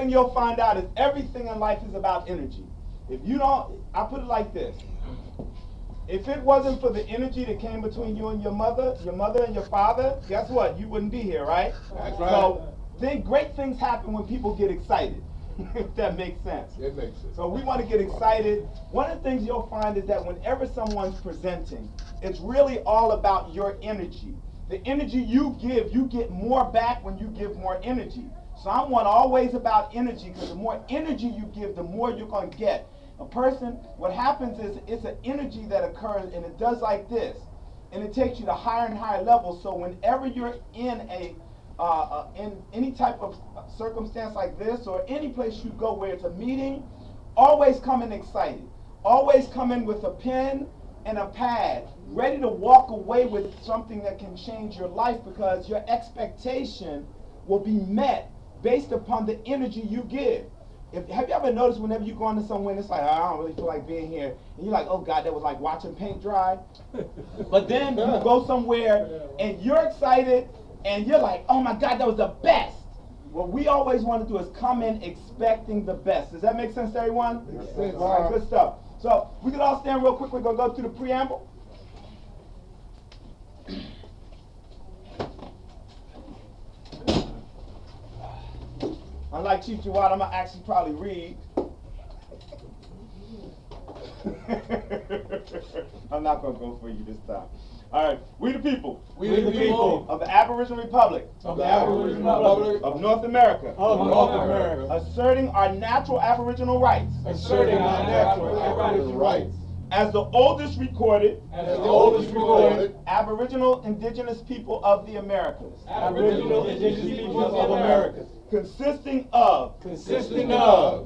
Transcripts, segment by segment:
thing you'll find out is everything in life is about energy. If you don't, I put it like this. If it wasn't for the energy that came between you and your mother and your father, guess what? You wouldn't be here, right? That's right. So great things happen when people get excited, if that makes sense. It makes sense. So we want to get excited. One of the things you'll find is that whenever someone's presenting, it's really all about your energy. The energy you give, you get more back when you give more energy. So I'm always about energy, because the more energy you give, the more you're going to get. A person, what happens is it's an energy that occurs, and it does like this, and it takes you to higher and higher levels. So whenever you're in in any type of circumstance like this, or any place you go where it's a meeting, always come in excited. Always come in with a pen and a pad, ready to walk away with something that can change your life, because your expectation will be met based upon the energy you give. Have you ever noticed whenever you go into somewhere and it's like, I don't really feel like being here, and you're like, oh God, that was like watching paint dry? But then you go somewhere and you're excited and you're like, oh my God, that was the best. What we always want to do is come in expecting the best. Does that make sense to everyone? Makes sense. All right, good stuff. So we can all stand real quick. We're going to go through the preamble. Unlike Chief Jawad, I'm going to actually probably read. I'm not going to go for you this time. All right. We the people. We the people of the Aboriginal Republic. Of the Aboriginal Republic of North America. Of North America. Asserting our natural Aboriginal rights. Asserting our natural Aboriginal rights. As the oldest recorded. As the oldest recorded. Aboriginal Indigenous people of the Americas. Aboriginal Indigenous people of America. Consisting of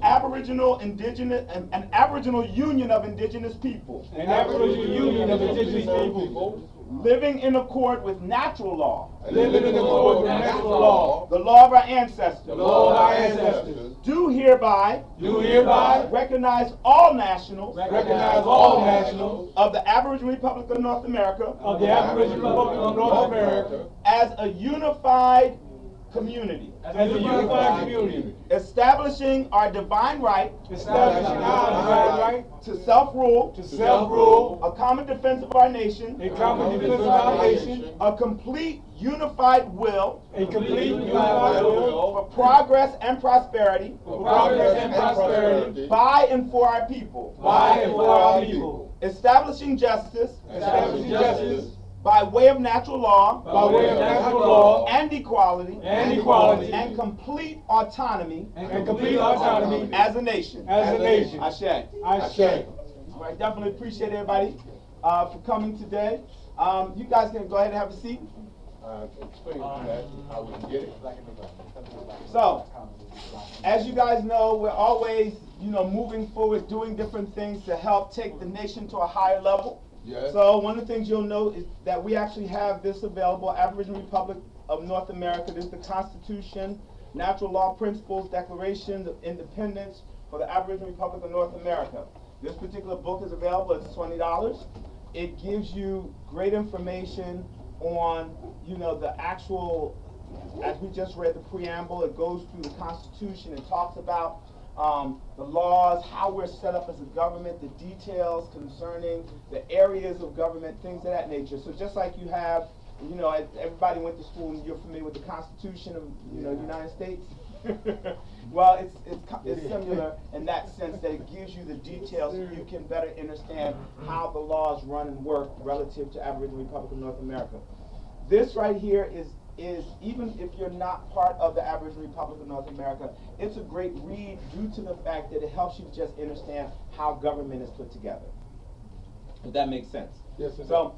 Aboriginal Indigenous and Aboriginal Union of Indigenous People. An Aboriginal Union of Indigenous people. Living in accord with natural law. Living in accord with natural law. The law of our ancestors. The law of our ancestors. Do hereby recognize all nationals. Recognize all nationals of the Aboriginal Republic of North America. Of the Aboriginal Republic of North America. As a unified community. As a unified community. Establishing our divine right. Establishing our divine right. To self-rule. To self-rule. A common defense of our nation. A common defense of our nation. A complete unified will. A complete unified will. For progress and prosperity. For progress and prosperity. By and for our people. By and for our people. Establishing justice. Establishing justice. By way of natural law. By way of natural law. And equality. And equality. And complete autonomy. And complete autonomy. As a nation. As a nation. Ashe. Ashe. All right, definitely appreciate everybody for coming today. You guys can go ahead and have a seat. Explain that, how we can get it. So, as you guys know, we're always, moving forward, doing different things to help take the nation to a higher level. Yes. So one of the things you'll note is that we actually have this available, Aboriginal Republic of North America. This is the Constitution, Natural Law Principles, Declaration of Independence for the Aboriginal Republic of North America. This particular book is available. It's $20. It gives you great information on, the actual, as we just read the preamble, it goes through the Constitution and talks about the laws, how we're set up as a government, the details concerning the areas of government, things of that nature. So just like you have, everybody went to school and you're familiar with the Constitution of the United States. Well, it's similar in that sense that it gives you the details so you can better understand how the laws run and work relative to Aboriginal Republic of North America. This right here is even if you're not part of the Aboriginal Republic of North America, it's a great read due to the fact that it helps you just understand how government is put together. If that makes sense. Yes, it so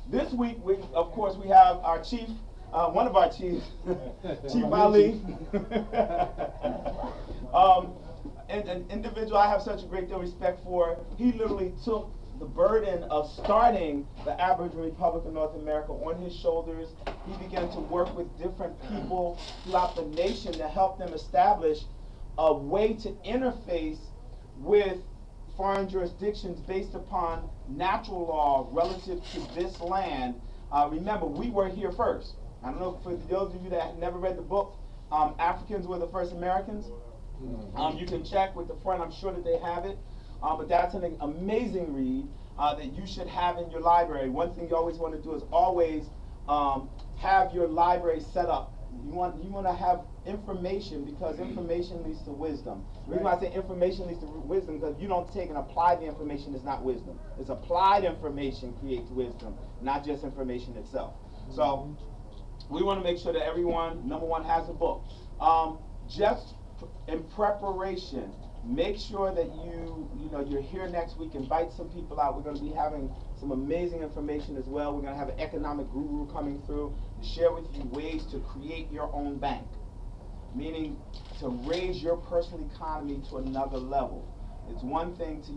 this week, of course, we have our chief, one of our chiefs, Chief Ali. An individual I have such a great deal of respect for. He literally took the burden of starting the Aboriginal Republic of North America on his shoulders. He began to work with different people throughout the nation to help them establish a way to interface with foreign jurisdictions based upon natural law relative to this land. Remember, we were here first. I don't know, for those of you that have never read the book, Africans were the first Americans. You can check with the front. I'm sure that they have it. But that's an amazing read that you should have in your library. One thing you always want to do is always have your library set up. You want to have information, because information leads to wisdom. The reason why I say information leads to wisdom, because if you don't take and apply the information, it's not wisdom. It's applied information creates wisdom, not just information itself. So we want to make sure that everyone, number one, has a book. Just in preparation, make sure that you're here next week. Invite some people out. We're going to be having some amazing information as well. We're going to have an economic guru coming through to share with you ways to create your own bank, meaning to raise your personal economy to another level. It's one thing to,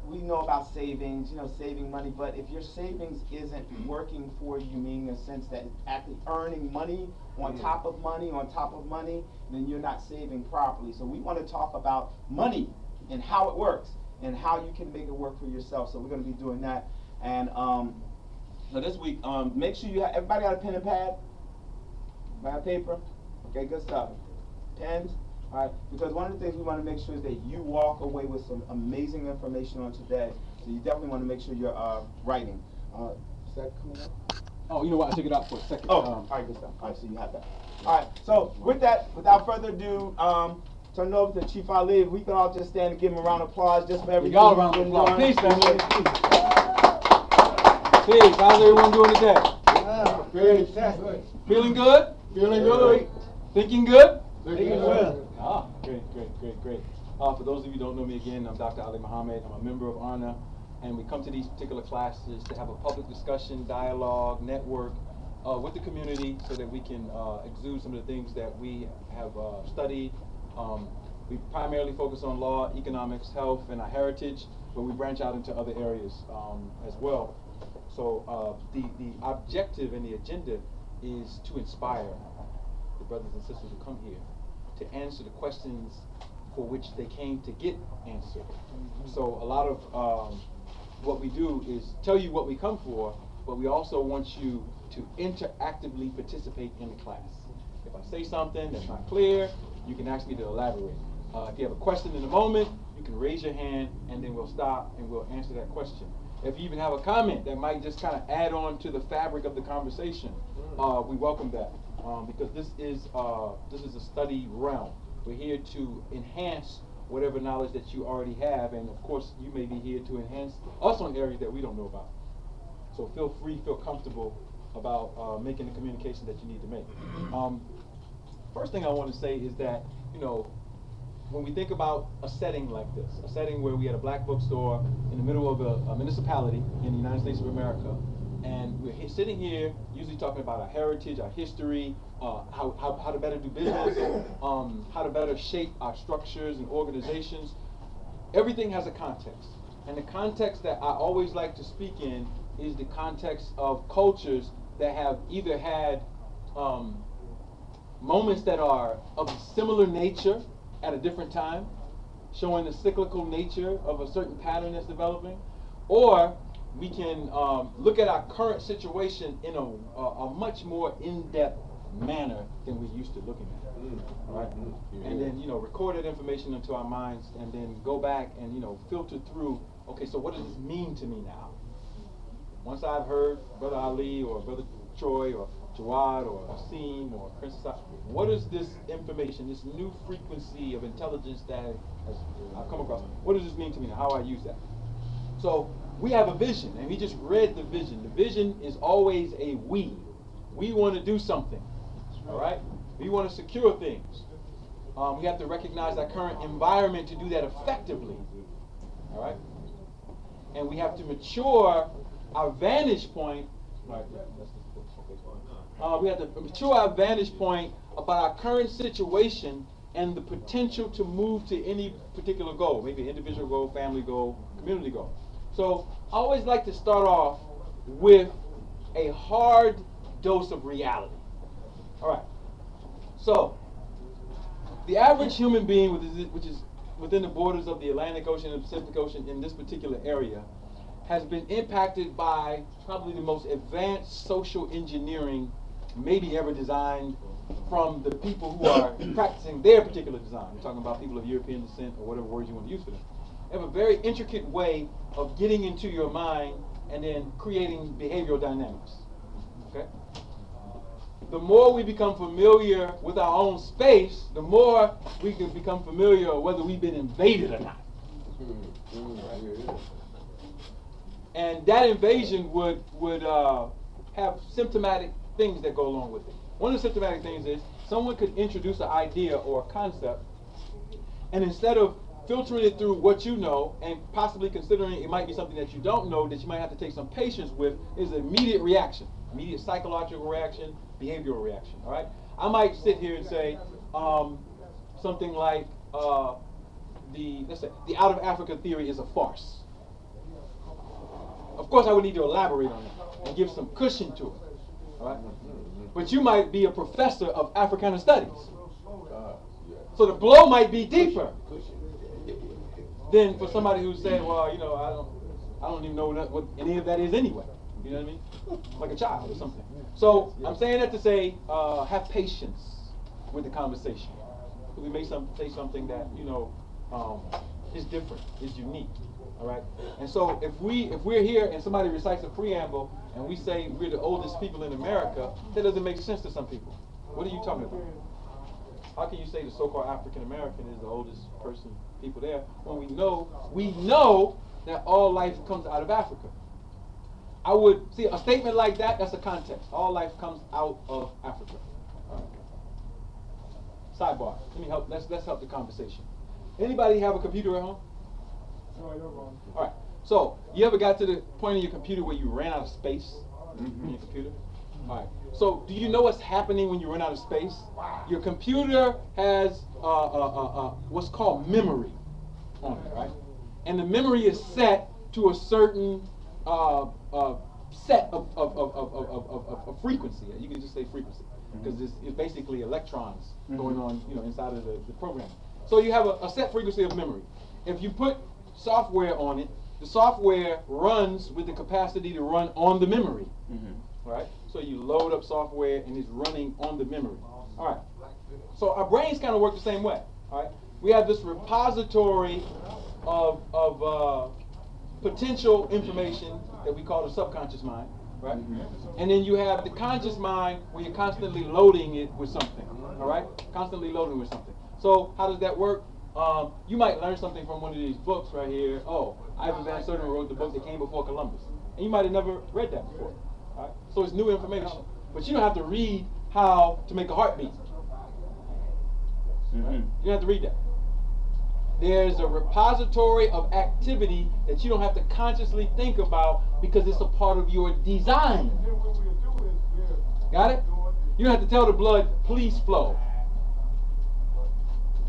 we know about savings, saving money, but if your savings isn't working for you, meaning in the sense that it's actually earning money on top of money on top of money, then you're not saving properly. So we want to talk about money and how it works and how you can make it work for yourself. So we're going to be doing that. And so this week, make sure you have, everybody got a pen and pad? Everybody have paper? Okay, good stuff. Pens? All right, because one of the things we want to make sure is that you walk away with some amazing information on today. So you definitely want to make sure you're writing. Is that coming up? Oh, you know what? I took it out for a second. Oh, all right, good stuff. All right, so you have that. All right, so with that, without further ado, turn it over to Chief Ali. If we can all just stand and give him a round of applause just for everything. Y'all a round of applause. Peace, family. Peace. How's everyone doing today? Fantastic. Feeling good? Feeling good. Thinking good? Thinking good. Ah, great. For those of you who don't know me again, I'm Dr. Ali Muhammad. I'm a member of ARNA, and we come to these particular classes to have a public discussion, dialogue, network with the community so that we can exude some of the things that we have studied. We primarily focus on law, economics, health, and our heritage, but we branch out into other areas as well. So the objective and the agenda is to inspire the brothers and sisters who come here to answer the questions for which they came to get answered. So a lot of what we do is tell you what we come for, but we also want you to interactively participate in the class. If I say something that's not clear, you can ask me to elaborate. If you have a question in the moment, you can raise your hand and then we'll stop and we'll answer that question. If you even have a comment that might just kind of add on to the fabric of the conversation, we welcome that. Because this is a study realm. We're here to enhance whatever knowledge that you already have, and of course you may be here to enhance us on areas that we don't know about. So feel free, feel comfortable about making the communication that you need to make. First thing I want to say is that, when we think about a setting like this, a setting where we had a black bookstore in the middle of a municipality in the United States of America, and we're sitting here usually talking about our heritage, our history, how to better do business, how to better shape our structures and organizations. Everything has a context. And the context that I always like to speak in is the context of cultures that have either had moments that are of similar nature at a different time, showing the cyclical nature of a certain pattern that's developing, or we can look at our current situation in a much more in-depth manner than we're used to looking at it. All right? And then, record that information into our minds and then go back and, filter through, okay, so what does this mean to me now? Once I've heard Brother Ali or Brother Troy or Jawad or Asim or Princess, what is this information, this new frequency of intelligence that I've come across? What does this mean to me now? How do I use that? So we have a vision, and we just read the vision. The vision is always a we. We want to do something, all right? We want to secure things. We have to recognize our current environment to do that effectively, all right? And we have to mature our vantage point. Right, we have to mature our vantage point about our current situation and the potential to move to any particular goal, maybe an individual goal, family goal, community goal. So I always like to start off with a hard dose of reality. All right. So the average human being, which is within the borders of the Atlantic Ocean and Pacific Ocean in this particular area, has been impacted by probably the most advanced social engineering maybe ever designed from the people who are practicing their particular design. We're talking about people of European descent or whatever words you want to use for them. They have a very intricate way of getting into your mind and then creating behavioral dynamics. Okay? The more we become familiar with our own space, the more we can become familiar whether we've been invaded or not. And that invasion would have symptomatic things that go along with it. One of the symptomatic things is someone could introduce an idea or a concept, and instead of filtering it through what you know and possibly considering it might be something that you don't know that you might have to take some patience with, is an immediate reaction, immediate psychological reaction, behavioral reaction. All right, I might sit here and say something like let's say the out of Africa theory is a farce. Of course, I would need to elaborate on it and give some cushion to it. All right, but you might be a professor of Africana studies, so the blow might be deeper than for somebody who said, well, you know, I don't even know what any of that is anyway. You know what I mean? Like a child or something. So I'm saying that to say, have patience with the conversation. We may say something that, you know, is different, is unique. All right. And so if we're here and somebody recites a preamble and we say we're the oldest people in America, that doesn't make sense to some people. What are you talking about? How can you say the so-called African American is the oldest people there, when we know that all life comes out of Africa? I would see a statement like that. That's a context. All life comes out of Africa. All right. Sidebar. Let me help. Let's help the conversation. Anybody have a computer at home? No, I don't. All right. So you ever got to the point in your computer where you ran out of space in your computer? All right. So do you know what's happening when you run out of space? Your computer has what's called memory on it, right? And the memory is set to a certain set of frequency. You can just say frequency because it's basically electrons going on, you know, inside of the program. So you have a set frequency of memory. If you put software on it, the software runs with the capacity to run on the memory. Right? So you load up software and it's running on the memory. All right. So our brains kind of work the same way. All right. We have this repository of potential information that we call the subconscious mind, right? And then you have the conscious mind where you're constantly loading it with something. All right. Constantly loading with something. So how does that work? You might learn something from one of these books right here. Oh, Ivan Van Sertima wrote the book that came before Columbus, and you might have never read that before. Right? So it's new information, but you don't have to read how to make a heartbeat. Right? You don't have to read that. There's a repository of activity that you don't have to consciously think about because it's a part of your design. Got it? You don't have to tell the blood, please flow.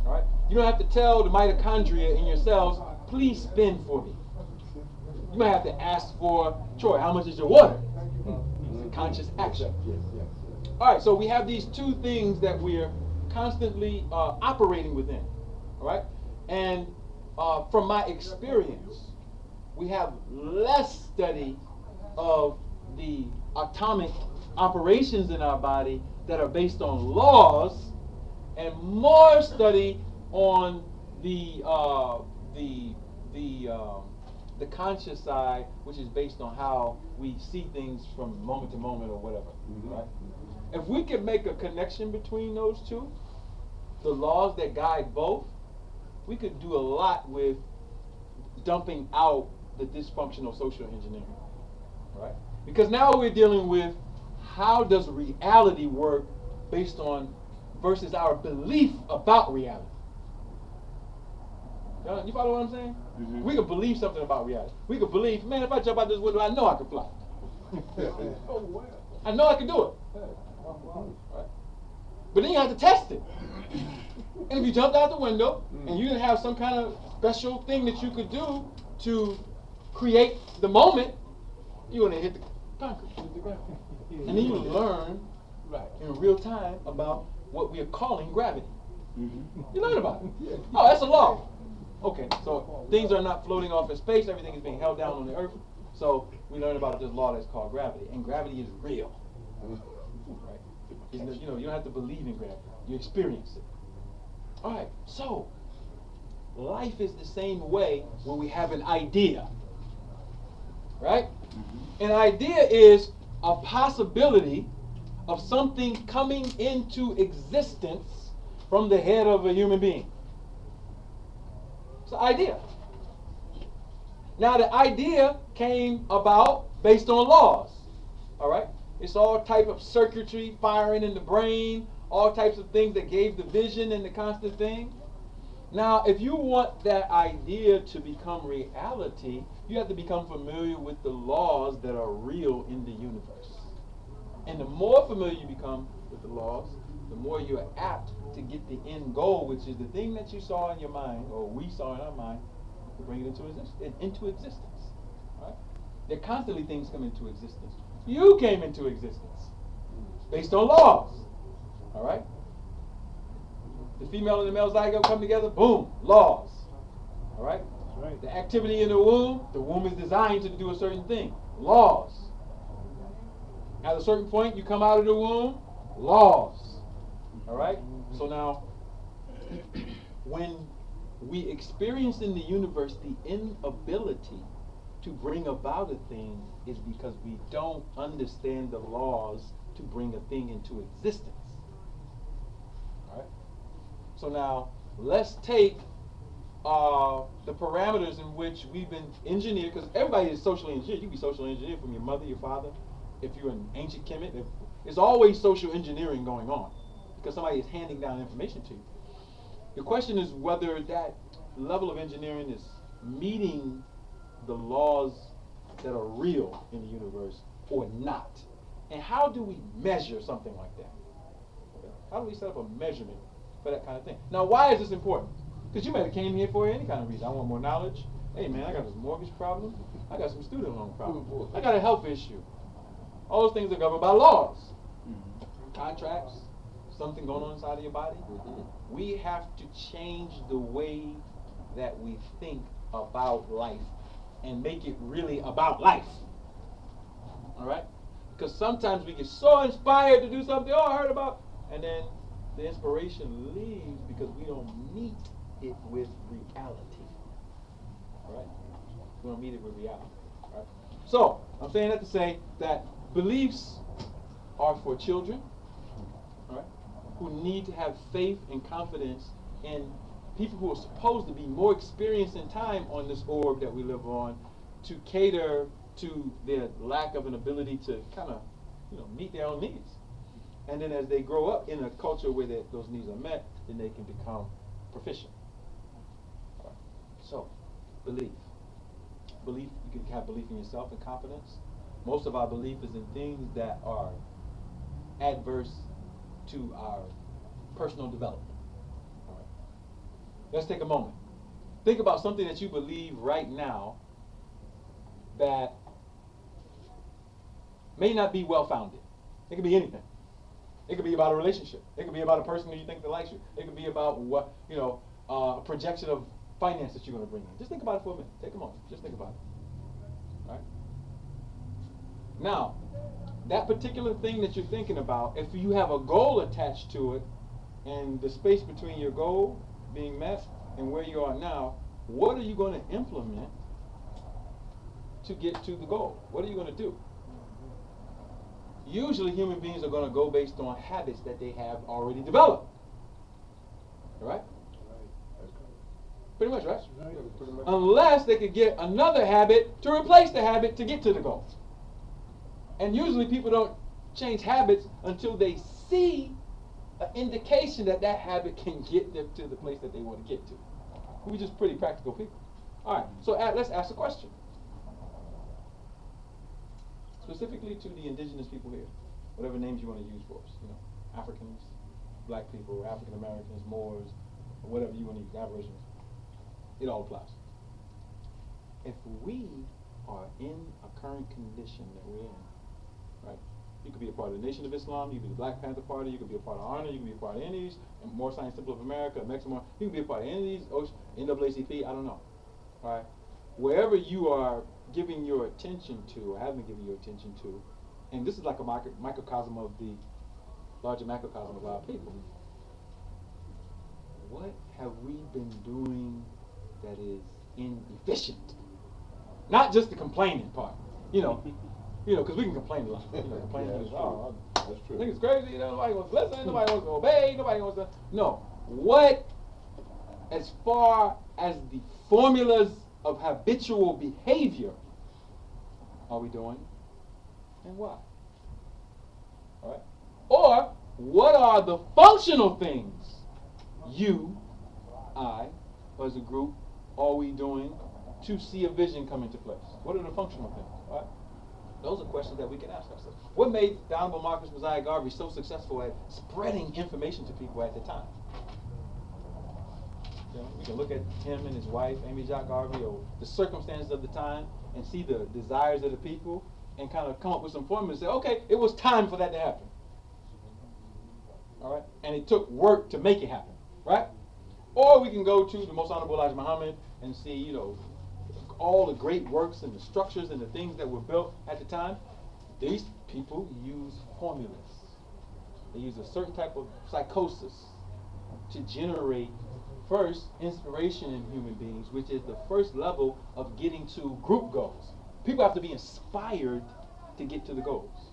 All right? You don't have to tell the mitochondria in your cells, please spin for me. You might have to ask for, Troy, how much is your water? It's a conscious action. All right, so we have these two things that we're constantly operating within. All right? And from my experience, we have less study of the atomic operations in our body that are based on laws, and more study on the conscious side, which is based on how we see things from moment to moment or whatever. Right? If we could make a connection between those two, the laws that guide both, we could do a lot with dumping out the dysfunctional social engineering. Right? Because now we're dealing with how does reality work based on versus our belief about reality. You follow what I'm saying? We could believe something about reality. We could believe, man, if I jump out this window, I know I can fly. I know I can do it. Right? But then you have to test it. And if you jumped out the window and you didn't have some kind of special thing that you could do to create the moment, you're going to hit the concrete. And then you learn in real time about what we are calling gravity. You learn about it. Oh, that's a law. Okay, so things are not floating off in space. Everything is being held down on the earth. So we learn about this law that's called gravity. And gravity is real. Right? You know, you don't have to believe in gravity. You experience it. All right, so life is the same way when we have an idea, right? An idea is a possibility of something coming into existence from the head of a human being. It's an idea. Now the idea came about based on laws, all right? It's all type of circuitry firing in the brain, all types of things that gave the vision and the constant thing. Now, if you want that idea to become reality, you have to become familiar with the laws that are real in the universe. And the more familiar you become with the laws, the more you're apt to get the end goal, which is the thing that you saw in your mind, or we saw in our mind, to bring it into existence. Right? There are constantly things come into existence. You came into existence based on laws. All right? The female and the male zygote come together, boom, laws. All right? That's right. The activity in the womb is designed to do a certain thing, laws. At a certain point, you come out of the womb, laws. All right? So now, when we experience in the universe the inability to bring about a thing is because we don't understand the laws to bring a thing into existence. All right? So now, let's take the parameters in which we've been engineered, because everybody is socially engineered. You can be socially engineered from your mother, your father. If you're an ancient Kemet, there's always social engineering going on because somebody is handing down information to you. The question is whether that level of engineering is meeting the laws that are real in the universe or not. And how do we measure something like that? How do we set up a measurement for that kind of thing? Now, why is this important? Because you might have came here for any kind of reason. I want more knowledge. Hey, man, I got this mortgage problem. I got some student loan problem. I got a health issue. All those things are governed by laws. Contracts, something going on inside of your body. We have to change the way that we think about life and make it really about life. All right? Because sometimes we get so inspired to do something, oh, I heard about, and then the inspiration leaves because we don't meet it with reality. All right? We don't meet it with reality. All right? So, I'm saying that to say that beliefs are for children, all right, who need to have faith and confidence in people who are supposed to be more experienced in time on this orb that we live on to cater to their lack of an ability to kind of, meet their own needs. And then as they grow up in a culture where those needs are met, then they can become proficient. All right. So, belief. Belief, you can have belief in yourself and confidence. Most of our belief is in things that are adverse to our personal development. All right. Let's take a moment. Think about something that you believe right now that may not be well-founded. It could be anything. It could be about a relationship. It could be about a person who you think that likes you. It could be about what, a projection of finance that you're going to bring in. Just think about it for a minute. Take a moment. Just think about it. All right? Now, that particular thing that you're thinking about, if you have a goal attached to it, and the space between your goal being met and where you are now, what are you going to implement to get to the goal? What are you going to do? Usually human beings are going to go based on habits that they have already developed. All right? Pretty much, right? Unless they could get another habit to replace the habit to get to the goal. And usually people don't change habits until they see an indication that that habit can get them to the place that they want to get to. We're just pretty practical people. All right, so let's ask a question. Specifically to the indigenous people here, whatever names you want to use for us, Africans, black people, African Americans, Moors, or whatever you want to use, Aboriginals. It all applies. If we are in a current condition that we're in, right? You could be a part of the Nation of Islam, you could be the Black Panther Party, you could be a part of HARNA, you could be a part of any of these, and More Science Temple of America, Mexico, you could be a part of any of these, NAACP, I don't know. All right? Wherever you are giving your attention to, or have been giving your attention to, and this is like a microcosm of the larger macrocosm of our people. What have we been doing that is inefficient? Not just the complaining part, because we can complain a lot. Complaining is, That's I true. think it's crazy. Nobody wants to listen. Nobody wants to obey. Nobody wants to. No. What, as far as the formulas of habitual behavior, are we doing, and why? All right. Or what are the functional things you, I, as a group, are we doing to see a vision come into place? What are the functional things? All right. Those are questions that we can ask ourselves. What made the Honorable Marcus Mosiah Garvey so successful at spreading information to people at the time? We can look at him and his wife, Amy Jacques Garvey, or the circumstances of the time and see the desires of the people and kind of come up with some formulas and say, okay, it was time for that to happen. All right? And it took work to make it happen, right? Or we can go to the Most Honorable Elijah Muhammad and see, all the great works and the structures and the things that were built at the time. These people use formulas. They use a certain type of psychosis to generate first inspiration in human beings, which is the first level of getting to group goals. People have to be inspired to get to the goals.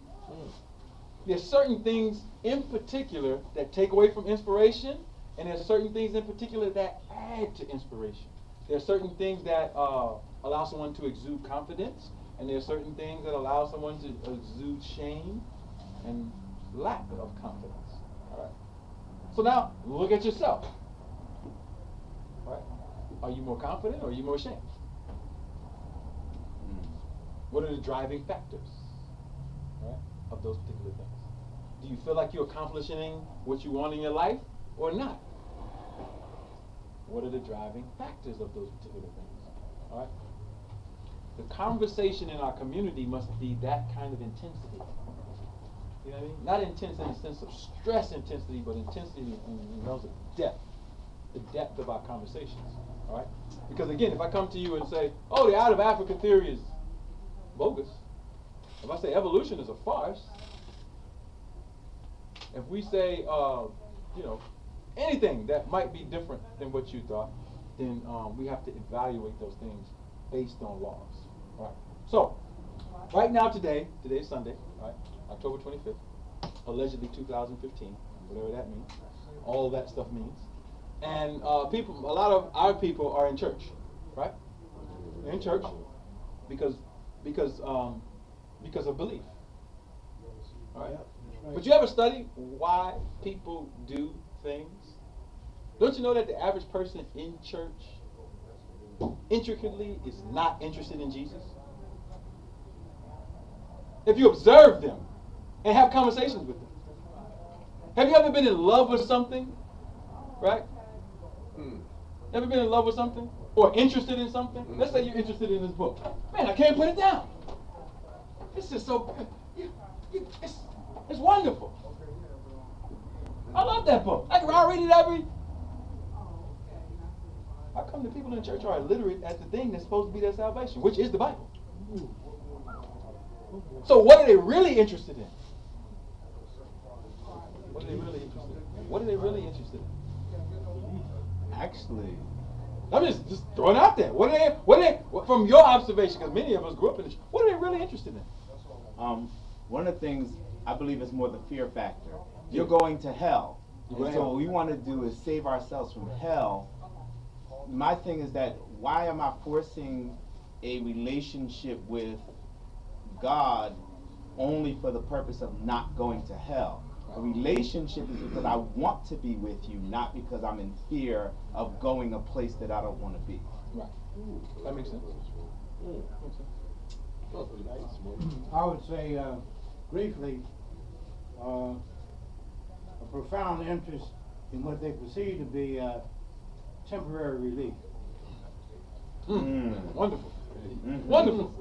There's certain things in particular that take away from inspiration, and there's certain things in particular that add to inspiration. There are certain things that allow someone to exude confidence, and there are certain things that allow someone to exude shame and lack of confidence. All right. So now look at yourself. All right. Are you more confident or are you more ashamed? What are the driving factors, right, of those particular things? Do you feel like you're accomplishing what you want in your life or not? What are the driving factors of those particular things? All right. The conversation in our community must be that kind of intensity. You know what I mean? Not intense in the sense of stress intensity, but intensity in terms of depth. The depth of our conversations. All right? Because again, if I come to you and say, oh, the out of Africa theory is bogus. If I say evolution is a farce, if we say, anything that might be different than what you thought, then we have to evaluate those things based on laws. All right. So, right now today's Sunday, right, October 25th, allegedly 2015, whatever that means. All that stuff means. And a lot of our people are in church, right? They're in church because of belief. All right. But you ever study why people do things? Don't you know that the average person in church intricately is not interested in Jesus? If you observe them and have conversations with them. Have you ever been in love with something? Right? Ever been in love with something? Or interested in something? Let's say you're interested in this book. Man, I can't put it down. It's just so it's wonderful. I love that book. I read it every. How come the people in the church are illiterate at the thing that's supposed to be their salvation, which is the Bible? So what are they really interested in? What are they really interested in? What are they really interested in? Actually, I'm just throwing it out there. What are they from your observation, because many of us grew up in this, what are they really interested in? one of the things I believe is more the fear factor. You're going to hell. And so what we want to do is save ourselves from hell. My thing is that why am I forcing a relationship with God only for the purpose of not going to hell? A relationship is because I want to be with you, not because I'm in fear of going a place that I don't want to be. Right. That makes sense. I would say, briefly, a profound interest in what they perceive to be temporary relief. Wonderful. Wonderful.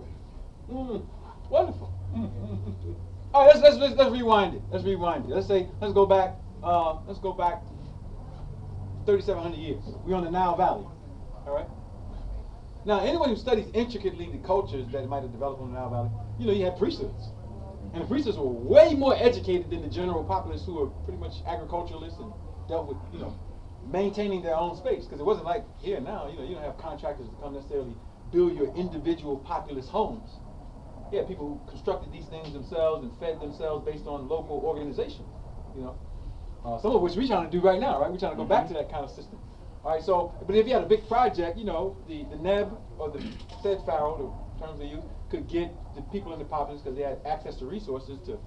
Wonderful. All right, let's rewind it. Let's go back 3,700 years. We're on the Nile Valley. All right. Now, anyone who studies intricately the cultures that might have developed on the Nile Valley, you had priesthoods. And the priestess were way more educated than the general populace, who were pretty much agriculturalists and dealt with, maintaining their own space. Because it wasn't like here now, you don't have contractors to come necessarily build your individual populous homes. Yeah, people who constructed these things themselves and fed themselves based on local organization, some of which we're trying to do right now, right? We're trying to go back to that kind of system. All right, so, but if you had a big project, the Neb or the said pharaoh, the terms they use, could get the people in the populace, because they had access to resources to,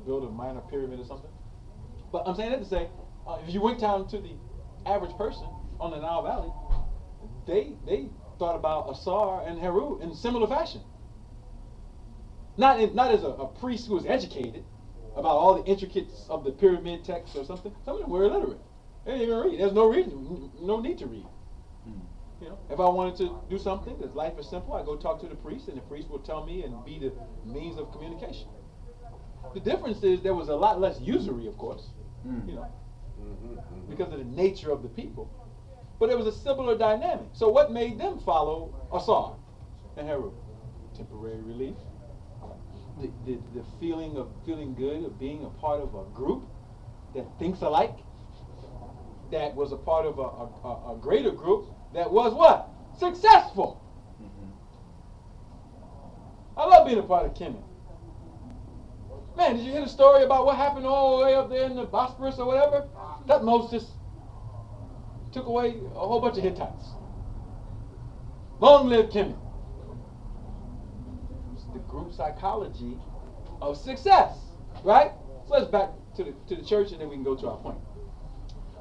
build a minor pyramid or something. But I'm saying that to say, if you went down to the average person on the Nile Valley, they thought about Asar and Heru in similar fashion. Not as a priest who was educated about all the intricacies of the pyramid text or something. Some of them were illiterate. They didn't even read. There's no reason, no need to read. If I wanted to do something, because life is simple, I go talk to the priest, and the priest will tell me and be the means of communication. The difference is there was a lot less usury, of course, because of the nature of the people. But it was a similar dynamic. So what made them follow Asar and Heru? Temporary relief. The feeling of feeling good, of being a part of a group that thinks alike, that was a part of a greater group that was what? Successful. I love being a part of Kemet. Man, did you hear the story about what happened all the way up there in the Bosporus or whatever? Thutmose took away a whole bunch of Hittites. Long live Kemet. It's the group psychology of success, right? So let's back to the church, and then we can go to our point.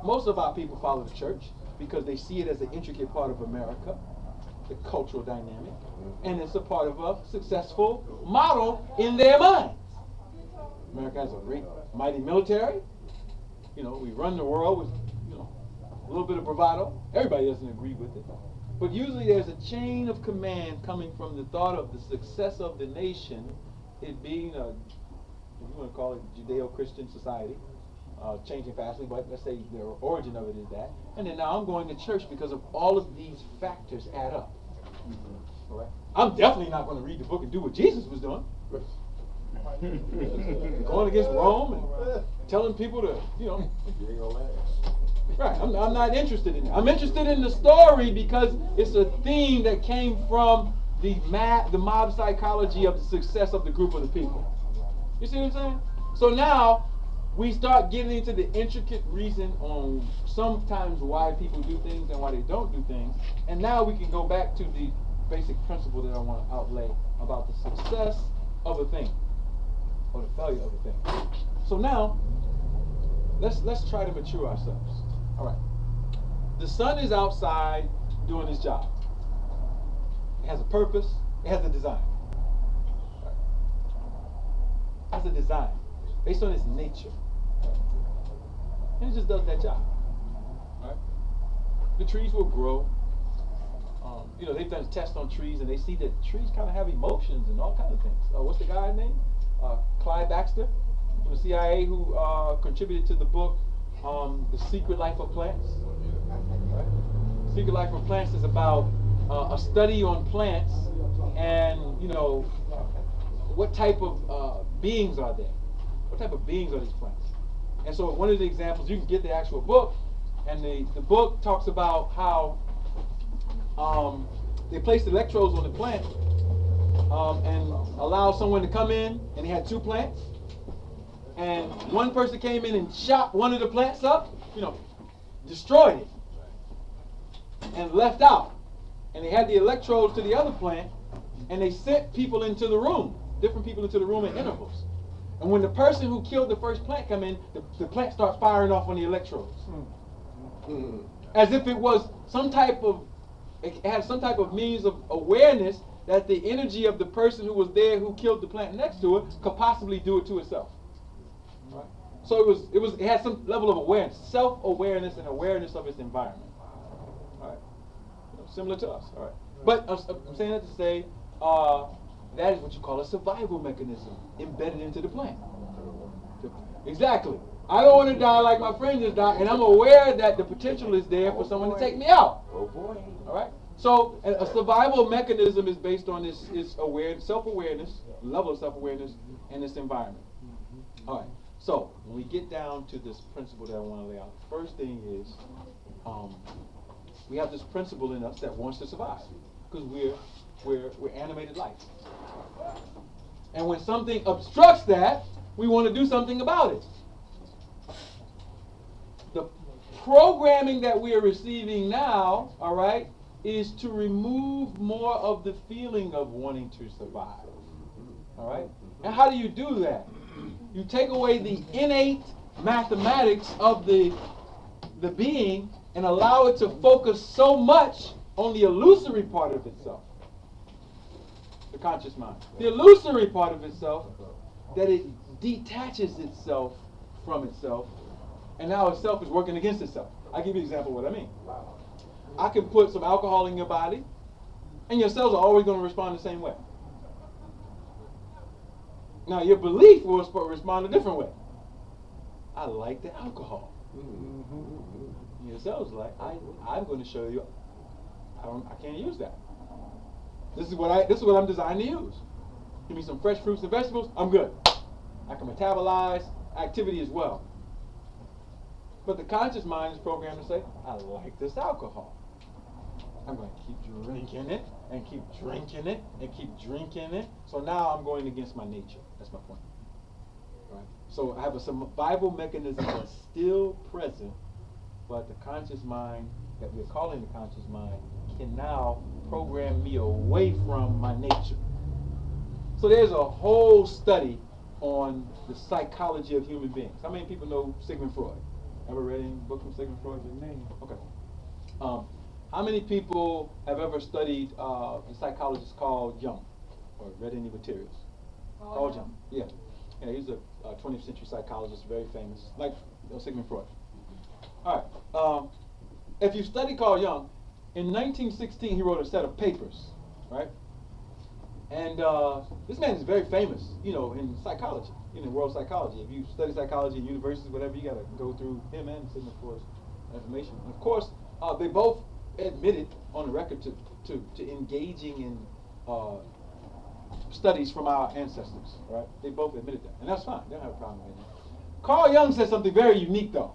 Most of our people follow the church because they see it as an intricate part of America, the cultural dynamic, and it's a part of a successful model in their minds. America has a great, mighty military. We run the world with, a little bit of bravado. Everybody doesn't agree with it. But usually there's a chain of command coming from the thought of the success of the nation, it being a, if you want to call it Judeo-Christian society, changing fastly, but let's say the origin of it is that. And then now I'm going to church because of all of these factors add up. All right? I'm definitely not going to read the book and do what Jesus was doing. Going against Rome and telling people to, Right, I'm not interested in that. I'm interested in the story because it's a theme that came from the mob psychology of the success of the group of the people. You see what I'm saying? So now we start getting into the intricate reason on sometimes why people do things and why they don't do things. And now we can go back to the basic principle that I want to outlay about the success of a thing or the failure of a thing. So now let's try to mature ourselves. All right. The sun is outside doing its job. It has a purpose. It has a design. Right. It has a design based on its nature. And it just does that job. Right. The trees will grow. They've done tests on trees, and they see that trees kind of have emotions and all kinds of things. What's the guy's name? Clyde Baxter from the CIA, who contributed to the book The Secret Life of Plants. Right? Secret Life of Plants is about a study on plants and, what type of beings are there? What type of beings are these plants? And so one of the examples, you can get the actual book, and the book talks about how they placed electrodes on the plant and allowed someone to come in, and they had two plants. And one person came in and chopped one of the plants up, destroyed it, and left out. And they had the electrodes to the other plant, and they sent people into the room, different people into the room in intervals. And when the person who killed the first plant come in, the plant starts firing off on the electrodes. As if it was it had some type of means of awareness that the energy of the person who was there who killed the plant next to it could possibly do it to itself. Right? So it had some level of awareness, self-awareness and awareness of its environment. All right? Similar to us. All right. But I'm saying that to say that is what you call a survival mechanism embedded into the plant. Exactly. I don't want to die like my friend just died, and I'm aware that the potential is there for someone to take me out. Oh boy. All right. So a survival mechanism is based on this awareness, self-awareness, level of self-awareness and its environment. All right. So when we get down to this principle that I want to lay out, first thing is we have this principle in us that wants to survive because we're animated life. And when something obstructs that, we want to do something about it. The programming that we are receiving now, all right, is to remove more of the feeling of wanting to survive. All right? And how do you do that? You take away the innate mathematics of the being and allow it to focus so much on the illusory part of itself. The conscious mind. The illusory part of itself, that it detaches itself from itself, and now itself is working against itself. I'll give you an example of what I mean. I can put some alcohol in your body, and your cells are always going to respond the same way. Now, your belief will respond a different way. I like the alcohol. Your cells are like, I'm going to show you, I can't use that. This is what I'm designed to use. Give me some fresh fruits and vegetables, I'm good. I can metabolize activity as well. But the conscious mind is programmed to say, I like this alcohol. I'm going to keep drinking it, and keep drinking it, and keep drinking it. So now I'm going against my nature. That's my point. Right? So I have a survival mechanism that's still present, but the conscious mind that we're calling the conscious mind can now program me away from my nature. So there's a whole study on the psychology of human beings. How many people know Sigmund Freud? Ever read any book from Sigmund Freud? Okay. How many people have ever studied a psychologist called Jung, or read any materials? Carl Jung. Yeah. Yeah, he's a 20th century psychologist, very famous, like Sigmund Freud. All right. If you study Carl Jung, in 1916 he wrote a set of papers, right? And this man is very famous, in psychology, in world psychology. If you study psychology in universities, whatever, you got to go through him and Sigmund Freud's information. And of course, they both admitted on the record to engaging in studies from our ancestors, right? They both admitted that, and that's fine. They don't have a problem with that. Carl Jung said something very unique, though.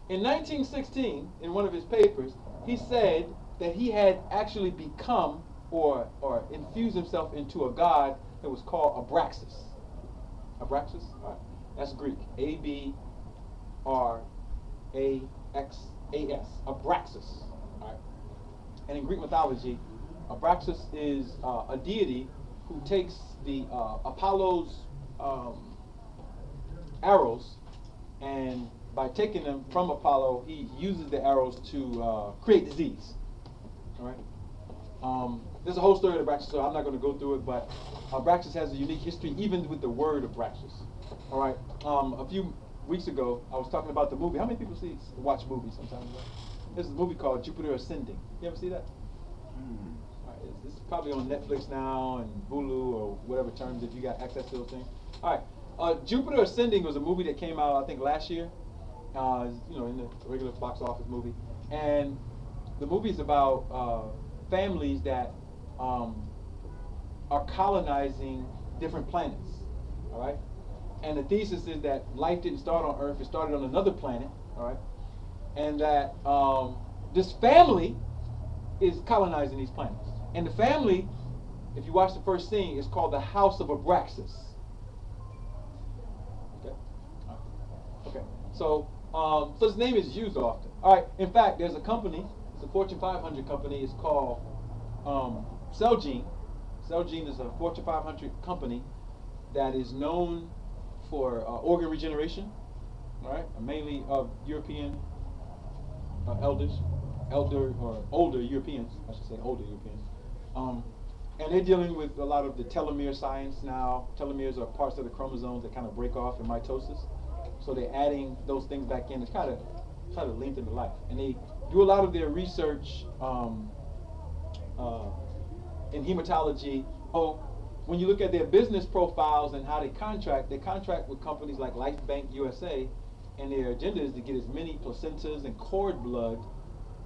In 1916, in one of his papers, he said that he had actually become or infused himself into a god that was called Abraxas. Abraxas? All right. That's Greek. A-B-R-A-X-A-S. Abraxas. All right. And in Greek mythology, Abraxas is a deity who takes the Apollo's arrows, and by taking them from Apollo, he uses the arrows to create disease. All right. There's a whole story of Abraxas, so I'm not going to go through it, but Abraxas has a unique history, even with the word Abraxas. All right. A few weeks ago, I was talking about the movie. How many people watch movies sometimes? There's a movie called Jupiter Ascending. You ever see that? All right, it's probably on Netflix now and Hulu or whatever terms if you got access to those things. All right. Jupiter Ascending was a movie that came out, I think, last year. In the regular box office movie. And the movie is about families that are colonizing different planets. All right. And the thesis is that life didn't start on Earth; it started on another planet. All right. And that this family is colonizing these planets. And the family, if you watch the first scene, is called the House of Abraxas. Okay. Okay. So his name is used often. All right. In fact, there's a company. It's a Fortune 500 company. It's called Celgene. Celgene is a Fortune 500 company that is known for organ regeneration. All right. Mainly of European older Europeans. I should say older Europeans. And they're dealing with a lot of the telomere science now. Telomeres are parts of the chromosomes that kind of break off in mitosis. So they're adding those things back in to try to lengthen the life. And they do a lot of their research in hematology. So when you look at their business profiles and how they contract with companies like Life Bank USA, and their agenda is to get as many placentas and cord blood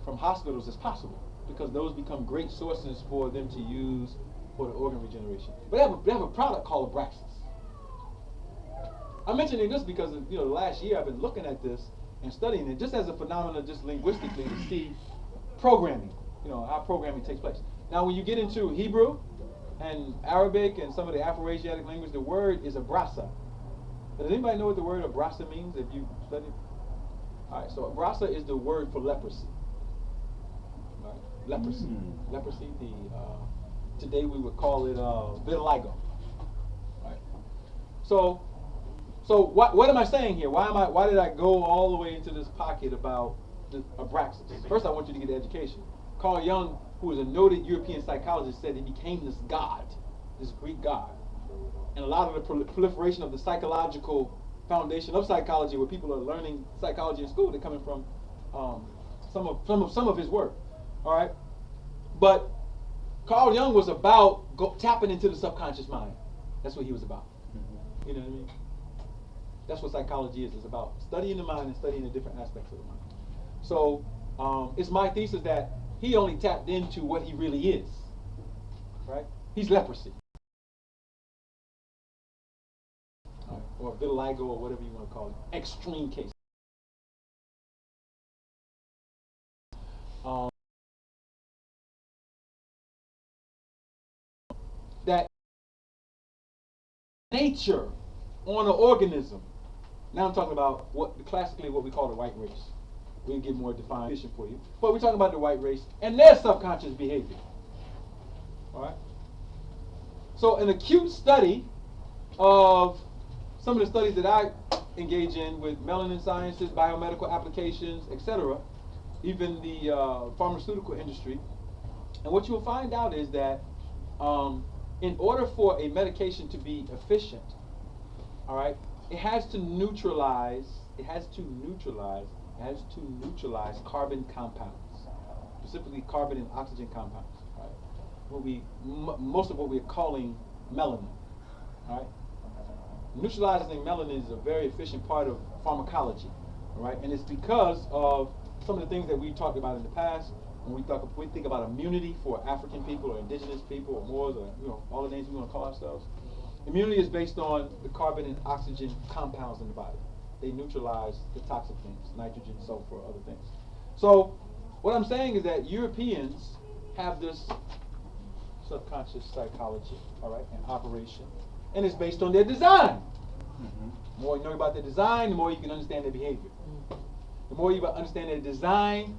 from hospitals as possible, because those become great sources for them to use for the organ regeneration. But they have a product called Abraxas. I'm mentioning this because the last year I've been looking at this and studying it just as a phenomenon, just linguistically, to see programming, how programming takes place. Now, when you get into Hebrew and Arabic and some of the Afro-Asiatic language, the word is abrasa. Does anybody know what the word abrasa means if you studied? All right, so abrasa is the word for leprosy. All right, leprosy. Leprosy. Today we would call it vitiligo. All right. So what am I saying here? Why did I go all the way into this pocket about the Abraxas? First, I want you to get the education. Carl Jung, who is a noted European psychologist, said he became this god, this Greek god. And a lot of the proliferation of the psychological foundation of psychology, where people are learning psychology in school, they're coming from some of his work. All right, but Carl Jung was about tapping into the subconscious mind. That's what he was about. You know what I mean? That's what psychology is. It's about studying the mind and studying the different aspects of the mind. So it's my thesis that he only tapped into what he really is. Right? He's leprosy. Or vitiligo, or whatever you want to call it. Extreme case. That nature on an organism. Now I'm talking about classically what we call the white race. We'll get more defined definition for you. But we're talking about the white race and their subconscious behavior. All right? So an acute study of some of the studies that I engage in with melanin sciences, biomedical applications, etc., even the pharmaceutical industry. And what you'll find out is that in order for a medication to be efficient, all right, it has to neutralize carbon compounds, specifically carbon and oxygen compounds. Right? Most of what we're calling melanin. All right? Neutralizing melanin is a very efficient part of pharmacology. All right? And it's because of some of the things that we talked about in the past. When we think about immunity for African people or indigenous people or Moors or all the names we want to call ourselves. Immunity is based on the carbon and oxygen compounds in the body. They neutralize the toxic things, nitrogen, sulfur, other things. So what I'm saying is that Europeans have this subconscious psychology, all right, and operation, and it's based on their design. The more you know about their design, the more you can understand their behavior. The more you understand their design,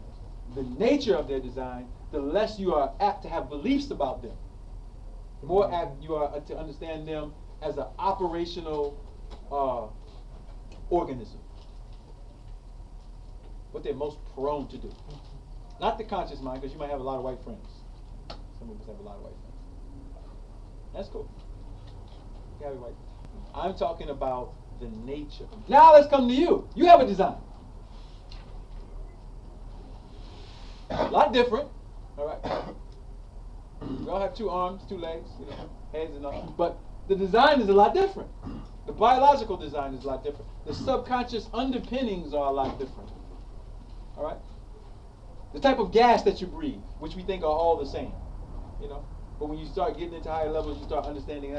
the nature of their design, the less you are apt to have beliefs about them. The more apt you are to understand them as an operational organism. What they're most prone to do. Not the conscious mind, because you might have a lot of white friends. Some of us have a lot of white friends. That's cool. You have white. I'm talking about the nature. Now let's come to you. You have a design. A lot different. All right. We all have 2 arms, 2 legs, heads and all. But the design is a lot different. The biological design is a lot different. The subconscious underpinnings are a lot different. All right? The type of gas that you breathe, which we think are all the same. But when you start getting into higher levels, you start understanding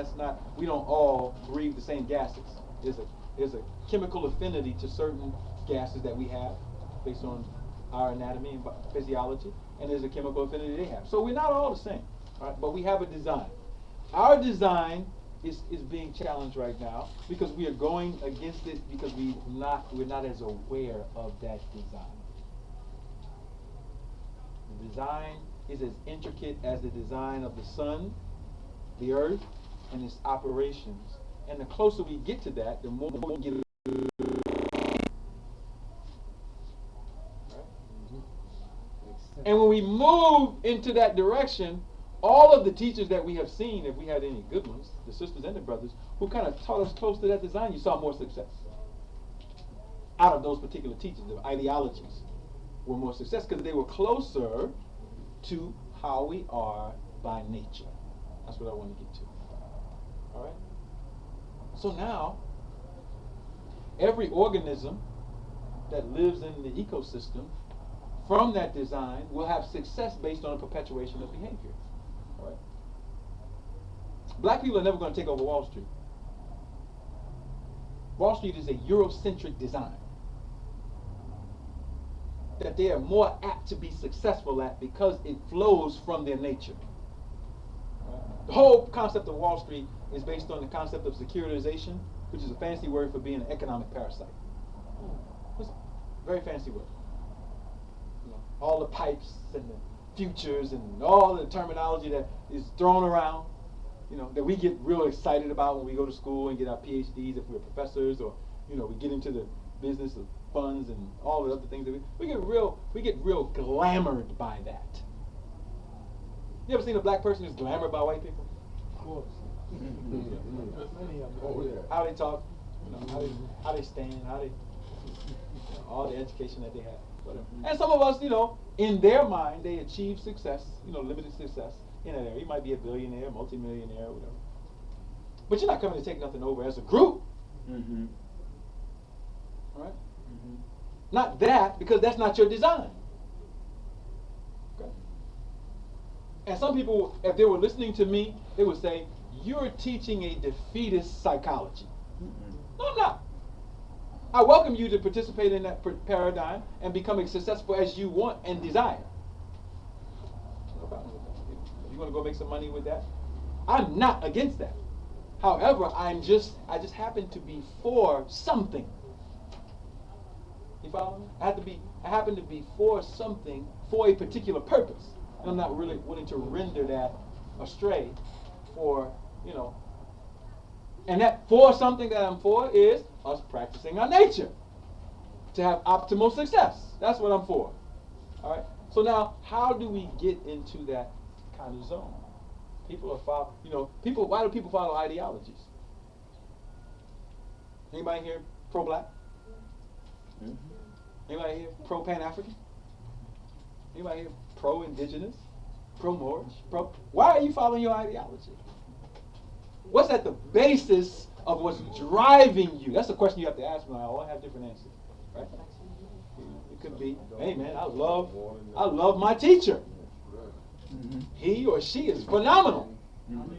we don't all breathe the same gases. There's a chemical affinity to certain gases that we have based on our anatomy and physiology, and there's a chemical affinity they have. So we're not all the same, all right? But we have a design. Our design is being challenged right now because we are going against it because we're not as aware of that design. The design is as intricate as the design of the sun, the earth, and its operations. And the closer we get to that, the more we get. And when we move into that direction, all of the teachers that we have seen, if we had any good ones, the sisters and the brothers, who kind of taught us close to that design, you saw more success. Out of those particular teachers, the ideologies were more success because they were closer to how we are by nature. That's what I want to get to. All right? So now, every organism that lives in the ecosystem from that design will have success based on a perpetuation of behavior. All right? Black people are never going to take over Wall Street. Wall Street is a Eurocentric design that they are more apt to be successful at because it flows from their nature. The whole concept of Wall Street is based on the concept of securitization, which is a fancy word for being an economic parasite. It's a very fancy word. You know, all the pipes and the futures and all the terminology that is thrown around, you know, that we get real excited about when we go to school and get our PhDs if we're professors, or, you know, we get into the business of funds and all the other things that we get real glamored by that. You ever seen a black person who's glamored by white people? Of course. How they talk, you know, how they stand, how they, you know, all the education that they have. Whatever. And some of us, you know, in their mind, they achieve success, you know, limited success in that area. You might be a billionaire, multimillionaire, whatever. But you're not coming to take nothing over as a group. Mm-hmm. All right? Mm-hmm. Not that, because that's not your design. Okay? And some people, if they were listening to me, they would say, you're teaching a defeatist psychology. Mm-hmm. No, I'm not. I welcome you to participate in that paradigm and become as successful as you want and desire. No problem with that. If you want to go make some money with that, I'm not against that. However, I just happen to be for something. You follow me? I happen to be for something for a particular purpose, and I'm not really willing to render that astray for, you know. And that for something that I'm for is us practicing our nature to have optimal success. That's what I'm for. All right. So now, how do we get into that kind of zone? People are follow, you know, people. Why do people follow ideologies? Anybody here pro-black? Mm-hmm. Anybody here pro-Pan-African? Anybody here pro-indigenous? Pro-Moorish? Why are you following your ideology? What's at the basis of what's driving you? That's the question you have to ask me. I all have different answers, right? It could be, hey man, I love my teacher. Mm-hmm. He or she is phenomenal. Mm-hmm.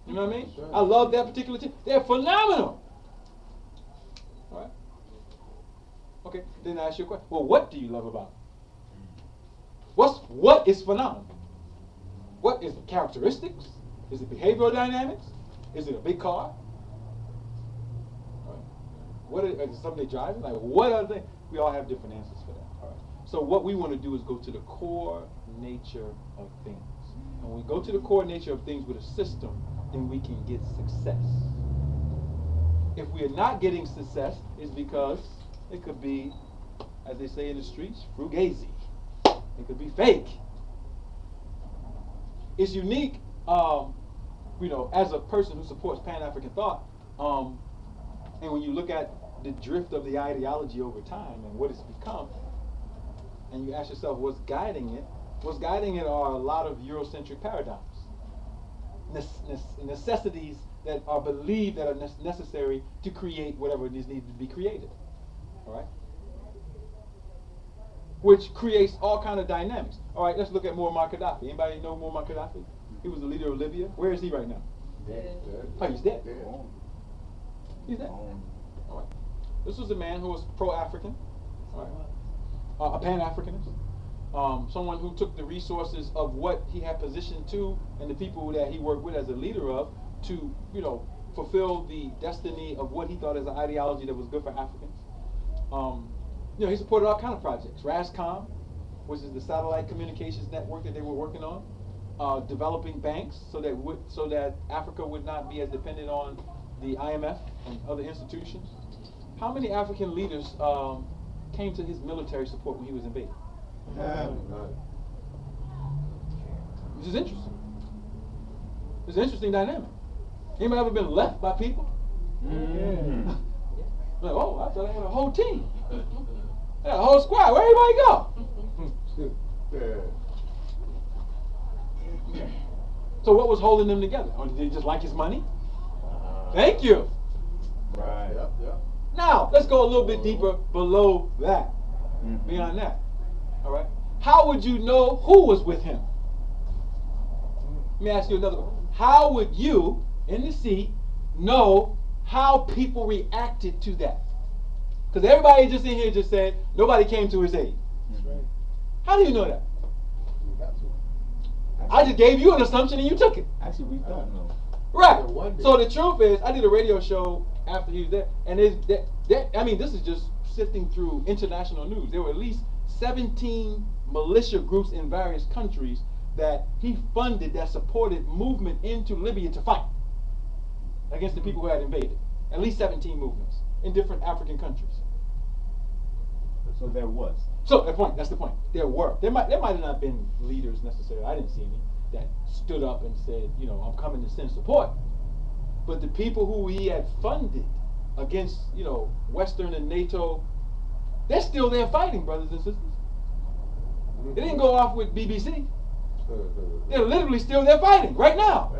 You know what I mean? I love that particular teacher. They're phenomenal. All right? Okay, then I ask you a question. Well, what do you love about them? What is phenomenal? What is the characteristics? Is it behavioral dynamics? Is it a big car? All right. What is something they driving? Like, what are they? We all have different answers for that. All right. So what we want to do is go to the core nature of things. And when we go to the core nature of things with a system, then we can get success. If we are not getting success, it's because it could be, as they say in the streets, fugazi. It could be fake. It's unique, you know, as a person who supports Pan-African thought, and when you look at the drift of the ideology over time and what it's become, and you ask yourself what's guiding it are a lot of Eurocentric paradigms, necessities that are believed that are necessary to create whatever is needed to be created. All right? Which creates all kind of dynamics. All right, let's look at Muammar Gaddafi. Anybody know Muammar Gaddafi? He was the leader of Libya. Where is he right now? Dead. Oh, he's dead. Dead. He's dead. All right. This was a man who was pro-African, all right, a Pan-Africanist, someone who took the resources of what he had positioned to and the people that he worked with as a leader of to, you know, fulfill the destiny of what he thought as an ideology that was good for Africans. You know, he supported all kind of projects. RASCOM, which is the satellite communications network that they were working on, developing banks so that Africa would not be as dependent on the IMF and other institutions. How many African leaders came to his military support when he was invaded? Which is interesting. It's an interesting dynamic. Anybody ever been left by people? Mm-hmm. Like, oh, I thought I had a whole team. I had a whole squad. Where everybody go? So what was holding them together? Or did they just like his money? Thank you. Right. Yep. Now, let's go a little bit deeper below that. Mm-hmm. Beyond that. All right? How would you know who was with him? Let me ask you another one. how would you, in the seat, know how people reacted to that? Because everybody just in here just said nobody came to his aid. That's right. How do you know that? You got to. I just gave you an assumption and you took it. Actually, we don't know. Right. Yeah, one So day. the truth is, I did a radio show after he was there, and I mean, this is just sifting through international news. There were at least 17 militia groups in various countries that he funded that supported movement into Libya to fight against the people who had invaded. At least 17 movements in different African countries. So there was. So that's the point. There might have not been leaders necessarily. I didn't see any that stood up and said, you know, I'm coming to send support. But the people who he had funded against, you know, Western and NATO, they're still there fighting, brothers and sisters. They didn't go off with BBC. They're literally still there fighting right now.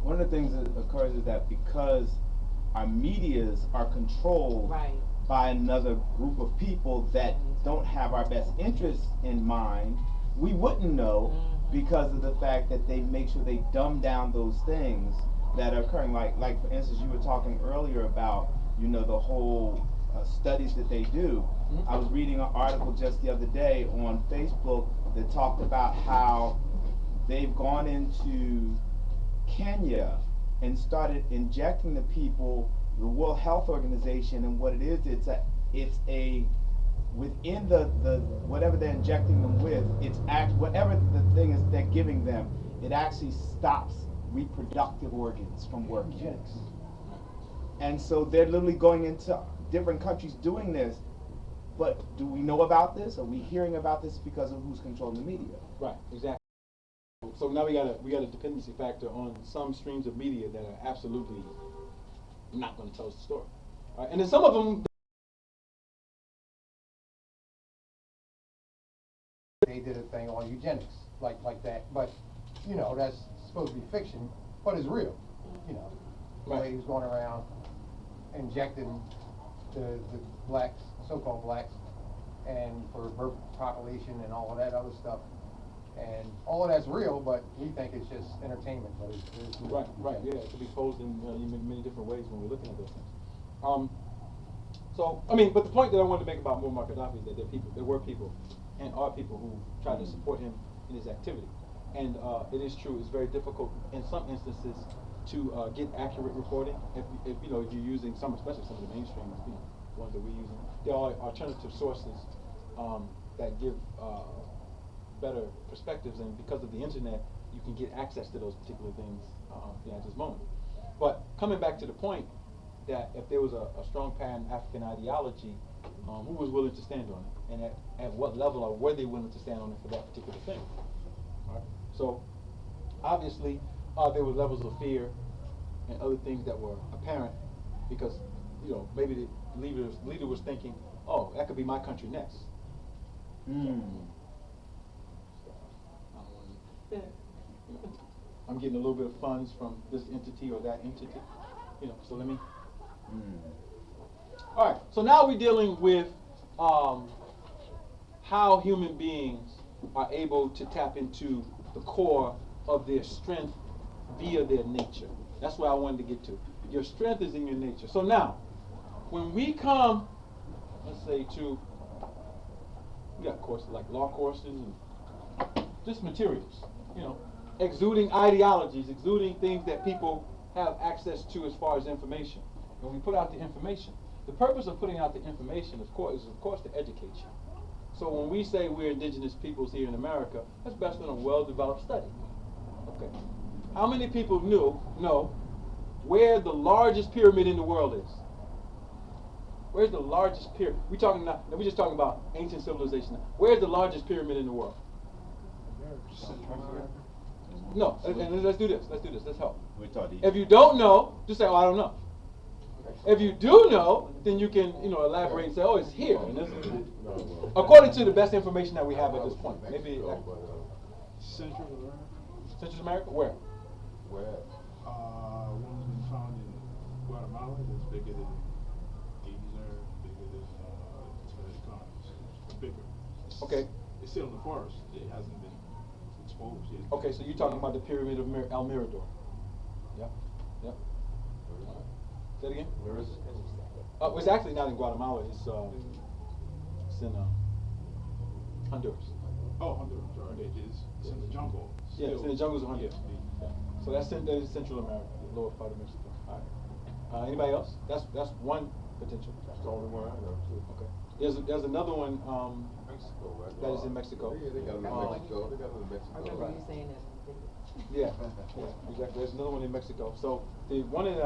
One of the things that occurs is that because our medias are controlled Right. by another group of people that don't have our best interests in mind, we wouldn't know because of the fact that they make sure they dumb down those things that are occurring. Like for instance, you were talking earlier about, you know, the whole studies that they do. I was reading an article just the other day on Facebook that talked about how they've gone into Kenya and started injecting the people, the World Health Organization, and what it is, it's a within the whatever they're injecting them with, whatever the thing is they're giving them, it actually stops reproductive organs from working. And so they're literally going into different countries doing this. But do we know about this? Are we hearing about this because of who's controlling the media? Right, exactly. So now we got a dependency factor on some streams of media that are absolutely not going to tell us the story. All right? And then some of them. They did a thing on eugenics, like that, but you know that's supposed to be fiction, but it's real. You know, the Right. lady was going around injecting the blacks, so-called blacks, and for birth population and all of that other stuff, and all of that's real, but we think it's just entertainment. But it's Right, yeah, it can be posed in many different ways when we're looking at those things. So, I mean, but the point that I wanted to make about Muammar Gaddafi is that there were people, and are people who tried to support him in his activity. And it is true, it's very difficult in some instances to get accurate reporting. If you know, if you're using some, especially some of the mainstream, you know, ones that we're using, there are alternative sources that give better perspectives, and because of the internet, you can get access to those particular things at this moment. But coming back to the point that if there was a strong Pan-African ideology, who was willing to stand on it, and at what level, or were they willing to stand on it for that particular thing? All right? So obviously there were levels of fear and other things that were apparent because, you know, maybe the leader was thinking, oh, that could be my country next. I'm getting a little bit of funds from this entity or that entity, you know, so let me. All right, so now we're dealing with how human beings are able to tap into the core of their strength via their nature. That's where I wanted to get to. Your strength is in your nature. So now, when we come, let's say we got courses like law courses and just materials, you know, exuding ideologies, exuding things that people have access to as far as information. When we put out the information, the purpose of putting out the information, of course, is to educate you. So when we say we're indigenous peoples here in America, that's based on a well-developed study. Okay. How many people know where the largest pyramid in the world is? Where's the largest pyramid? We're just talking about ancient civilization now. Where's the largest pyramid in the world? No, and let's do this. Let's help. If you don't know, just say, oh, I don't know. If you do know, then you can, you know, elaborate and say, oh, it's here. And this is according to the best information that we have at this point. Maybe Central America. Central America? Where? One's been found in Guatemala. That's bigger than Geezer, bigger than it's bigger. Okay. It's still in the forest. It hasn't been. It's quotes. Okay, so you're talking about the pyramid of El Mirador. Yep. Yep. Say it again. Where is it? It's actually not in Guatemala. It's in Honduras. Oh, Honduras. Sorry, it's in the jungle. Yeah, it's in the jungles of Honduras. Yeah. Yeah. So that is Central America, the lower part of Mexico. All right. Anybody else? That's one potential. That's the only one I know too. Okay. There's another one Mexico, right? that is in Mexico. Yeah, they got it in Mexico. They got it in I Mexico. remember Right. you saying that. Yeah, yeah, exactly. There's another one in Mexico. So the one in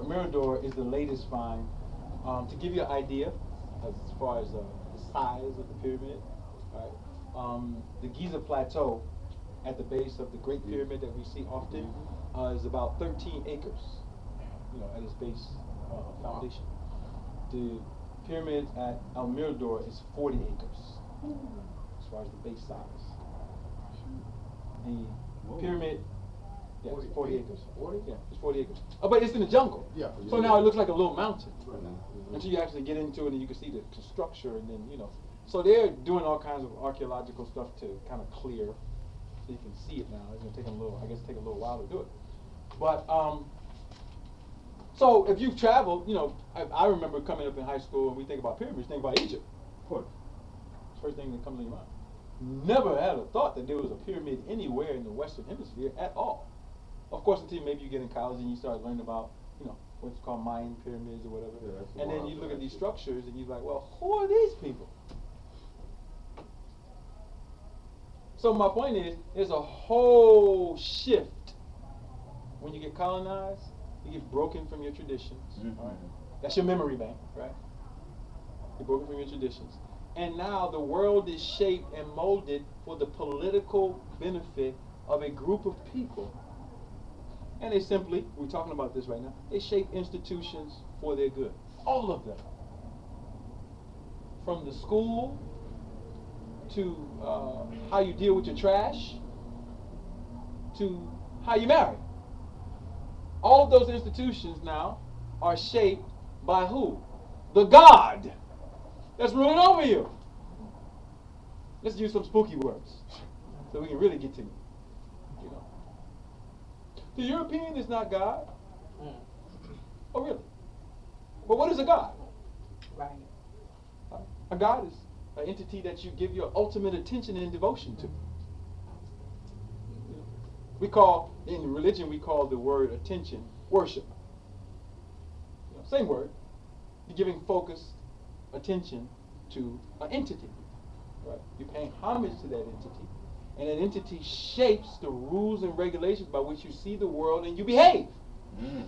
Mirador is the latest find. To give you an idea as far as the size of the pyramid, right? The Giza Plateau at the base of the Great Pyramid that we see often is about 13 acres, you know, at its base foundation. The pyramid at El Mirador is 40 acres as far as the base size. The pyramid, yeah, it's 40 acres. 40? Yeah, it's 40 acres. Oh, but it's in the jungle. Yeah. So now it looks like a little mountain. Mhm. Until you actually get into it and you can see the structure and then, you know. So they're doing all kinds of archaeological stuff to kind of clear so you can see it now. It's going to take a little while to do it. But, so if you've traveled, you know, I remember coming up in high school and we think about pyramids, think about Egypt. Of course. First thing that comes to your mind. Never had a thought that there was a pyramid anywhere in the Western Hemisphere at all. Of course, until maybe you get in college and you start learning about, you know, what's called Mayan pyramids or whatever. Yeah, that's the and then one you I look at thought. these structures and you're like, well, who are these people? So my point is, there's a whole shift. When you get colonized, you get broken from your traditions. Mhm. Right? That's your memory bank, right? You're broken from your traditions. And now the world is shaped and molded for the political benefit of a group of people. And they simply, we're talking about this right now, they shape institutions for their good. All of them. From the school to how you deal with your trash to how you marry. All of those institutions now are shaped by who? The God that's ruling over you. Let's use some spooky words so we can really get to you. You know, the European is not God. Oh, really? But what is a God? Right. A God is an entity that you give your ultimate attention and devotion to. We call, in religion, we call the word attention worship. You know, same word. You're giving focused attention to an entity. Right? You're paying homage to that entity. And that entity shapes the rules and regulations by which you see the world and you behave. Mm.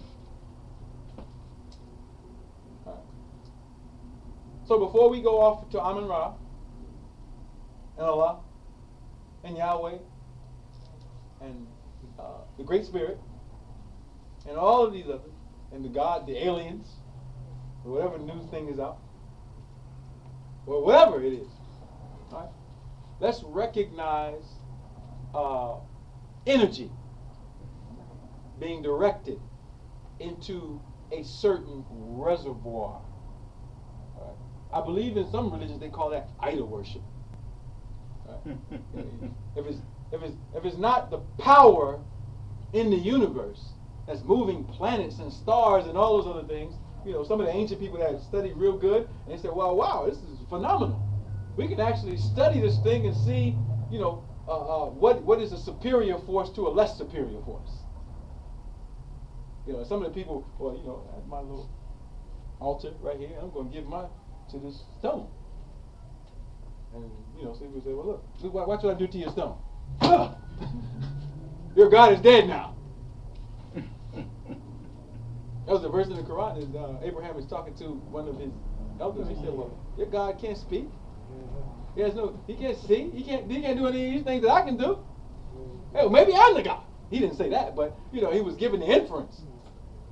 Right. So before we go off to Amun Ra, and Allah, and Yahweh, and the Great Spirit, and all of these others, and the God, the aliens, or whatever new thing is out, or whatever it is, right? Let's recognize energy being directed into a certain reservoir. Right? I believe in some religions they call that idol worship. Right? if it's not the power in the universe that's moving planets and stars and all those other things, you know, some of the ancient people that studied real good, and they said, well, wow, this is phenomenal. We can actually study this thing and see, you know, what is a superior force to a less superior force. You know, some of the people, well, you know, at my little altar right here, I'm going to give mine to this stone. And, you know, some people say, well, look, watch what I do to your stone. Your God is dead now. That was the verse in the Quran that Abraham is talking to one of his elders. He said, well, your God can't speak. He can't see. He can't do any of these things that I can do. Hey, well, maybe I'm the God. He didn't say that, but, you know, he was giving the inference.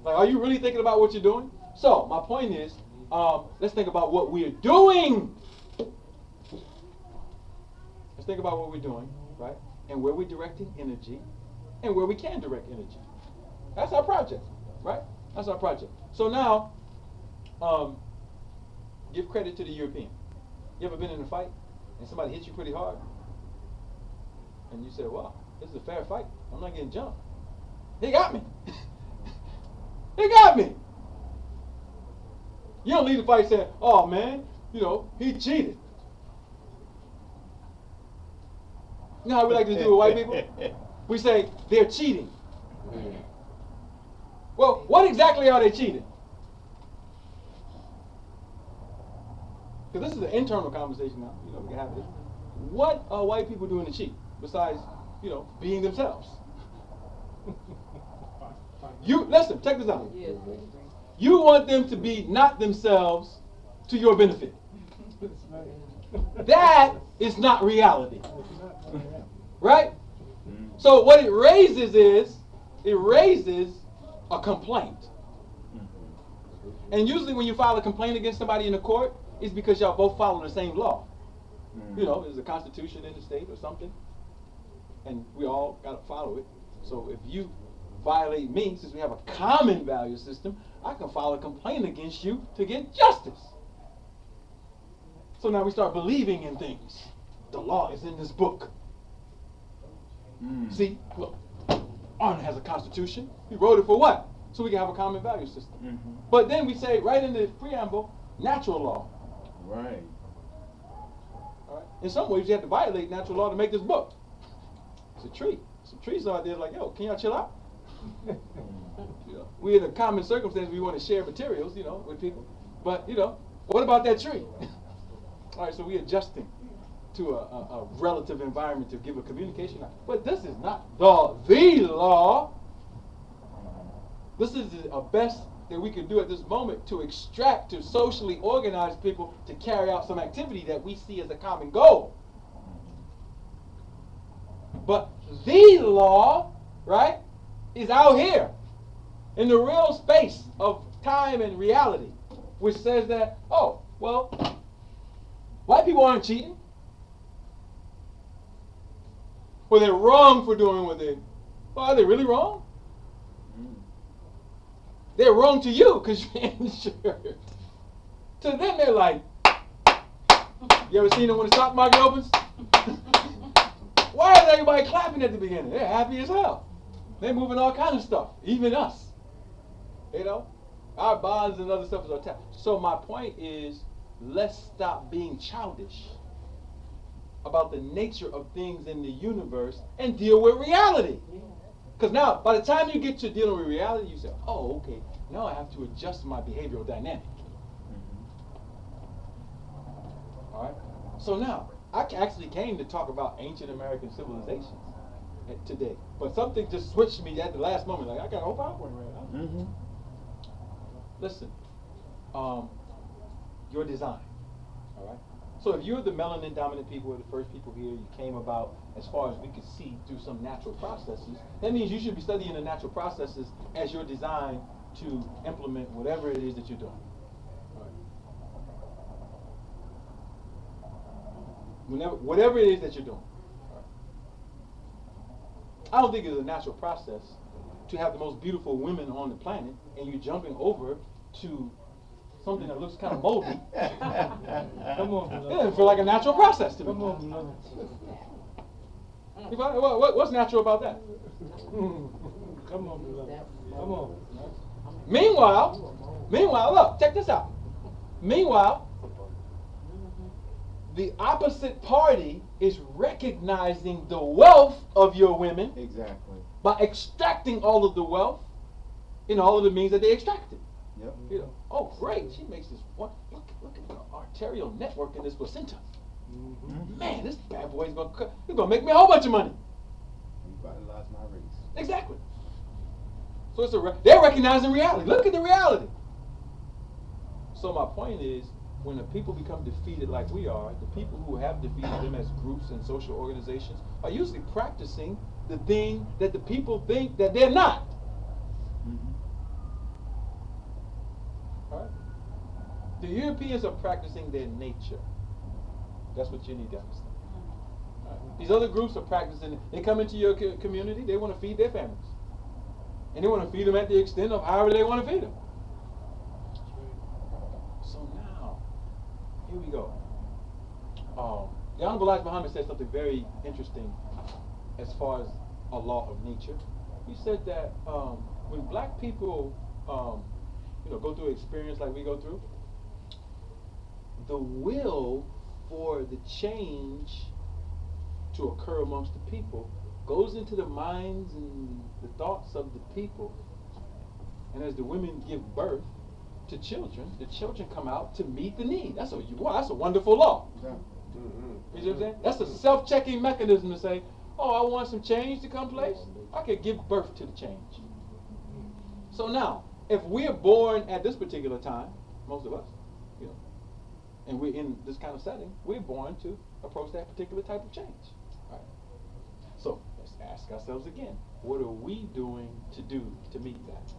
Like, are you really thinking about what you're doing? So, my point is, let's think about what we're doing. Let's think about what we're doing, right? And where we're directing energy, and where we can direct energy. That's our project, right? That's our project. So now, give credit to the European. You ever been in a fight and somebody hit you pretty hard? And you said, wow, this is a fair fight. I'm not getting jumped. He got me. He got me. You don't leave the fight saying, oh man, you know, he cheated. You know how we like to do with white people? We say, they're cheating. Well, what exactly are they cheating? Because this is an internal conversation now. You know, we can have this. What are white people doing to cheat besides, you know, being themselves? You listen. Check this out. You want them to be not themselves to your benefit. That is not reality, right? So what it raises is a complaint. And usually when you file a complaint against somebody in the court, it's because y'all both follow the same law. You know, there's a constitution in the state or something, and we all got to follow it. So if you violate me, since we have a common value system, I can file a complaint against you to get justice. So now we start believing in things. The law is in this book. See, look, Arnold has a constitution. He wrote it for what? So we can have a common value system. But then we say right in the preamble, natural law. Right. All right. In some ways, you have to violate natural law to make this book. It's a tree. Some trees out there like, yo, can y'all chill out? You know, we in a common circumstance, we want to share materials, you know, with people. But, you know, what about that tree? All right, so we're adjusting to a relative environment to give a communication. But this is not the law. This is the best that we can do at this moment to extract, to socially organize people to carry out some activity that we see as a common goal. But the law, right, is out here in the real space of time and reality, which says that, oh, well, white people aren't cheating. Well, they're wrong for doing what they. Well, are they really wrong? They're wrong to you because you're insured. To them, they're like, you ever seen them when the stock market opens? Why is everybody clapping at the beginning? They're happy as hell. They're moving all kinds of stuff, even us. You know, our bonds and other stuff is attached. So my point is, let's stop being childish about the nature of things in the universe and deal with reality. Because now, by the time you get to dealing with reality, you say, oh, okay, now I have to adjust my behavioral dynamic. All right? So now, I actually came to talk about ancient American civilizations today. But something just switched me at the last moment. Like, I got a whole PowerPoint right now. Listen, your design, all right? So if you're the melanin dominant people, or the first people here, you came about as far as we could see through some natural processes, that means you should be studying the natural processes as your design to implement whatever it is that you're doing. All right. Whatever it is that you're doing. All right. I don't think it's a natural process to have the most beautiful women on the planet and you jumping over to something that looks kind of moldy. Come on, it doesn't feel like a natural process to me. Come on, what's natural about that? Come on, beloved. Come on. Meanwhile, look, check this out. Meanwhile, the opposite party is recognizing the wealth of your women. Exactly. By extracting all of the wealth in all of the means that they extracted. Yep. You know, oh great, she makes this one. Look at the arterial network in this placenta. Man, this bad boy is gonna make me a whole bunch of money. You vitalize my race. Exactly. So they're recognizing reality. Look at the reality. So my point is, when the people become defeated like we are, the people who have defeated them as groups and social organizations are usually practicing the thing that the people think that they're not. All right? The Europeans are practicing their nature. That's what you need to understand. All right? These other groups are practicing. They come into your community. They want to feed their families, and they want to feed them at the extent of however they want to feed them. So now, here we go. The Honorable Elijah Muhammad said something very interesting as far as a law of nature. He said that when black people, go through an experience like we go through, the will for the change to occur amongst the people goes into the minds and the thoughts of the people. And as the women give birth to children, the children come out to meet the need. That's a wonderful law. Yeah. You see what I'm saying? That's a self-checking mechanism to say, oh, I want some change to come place. I could give birth to the change. So now, if we're born at this particular time, most of us, and we're in this kind of setting, we're born to approach that particular type of change. All right. So let's ask ourselves again, what are we doing to meet that?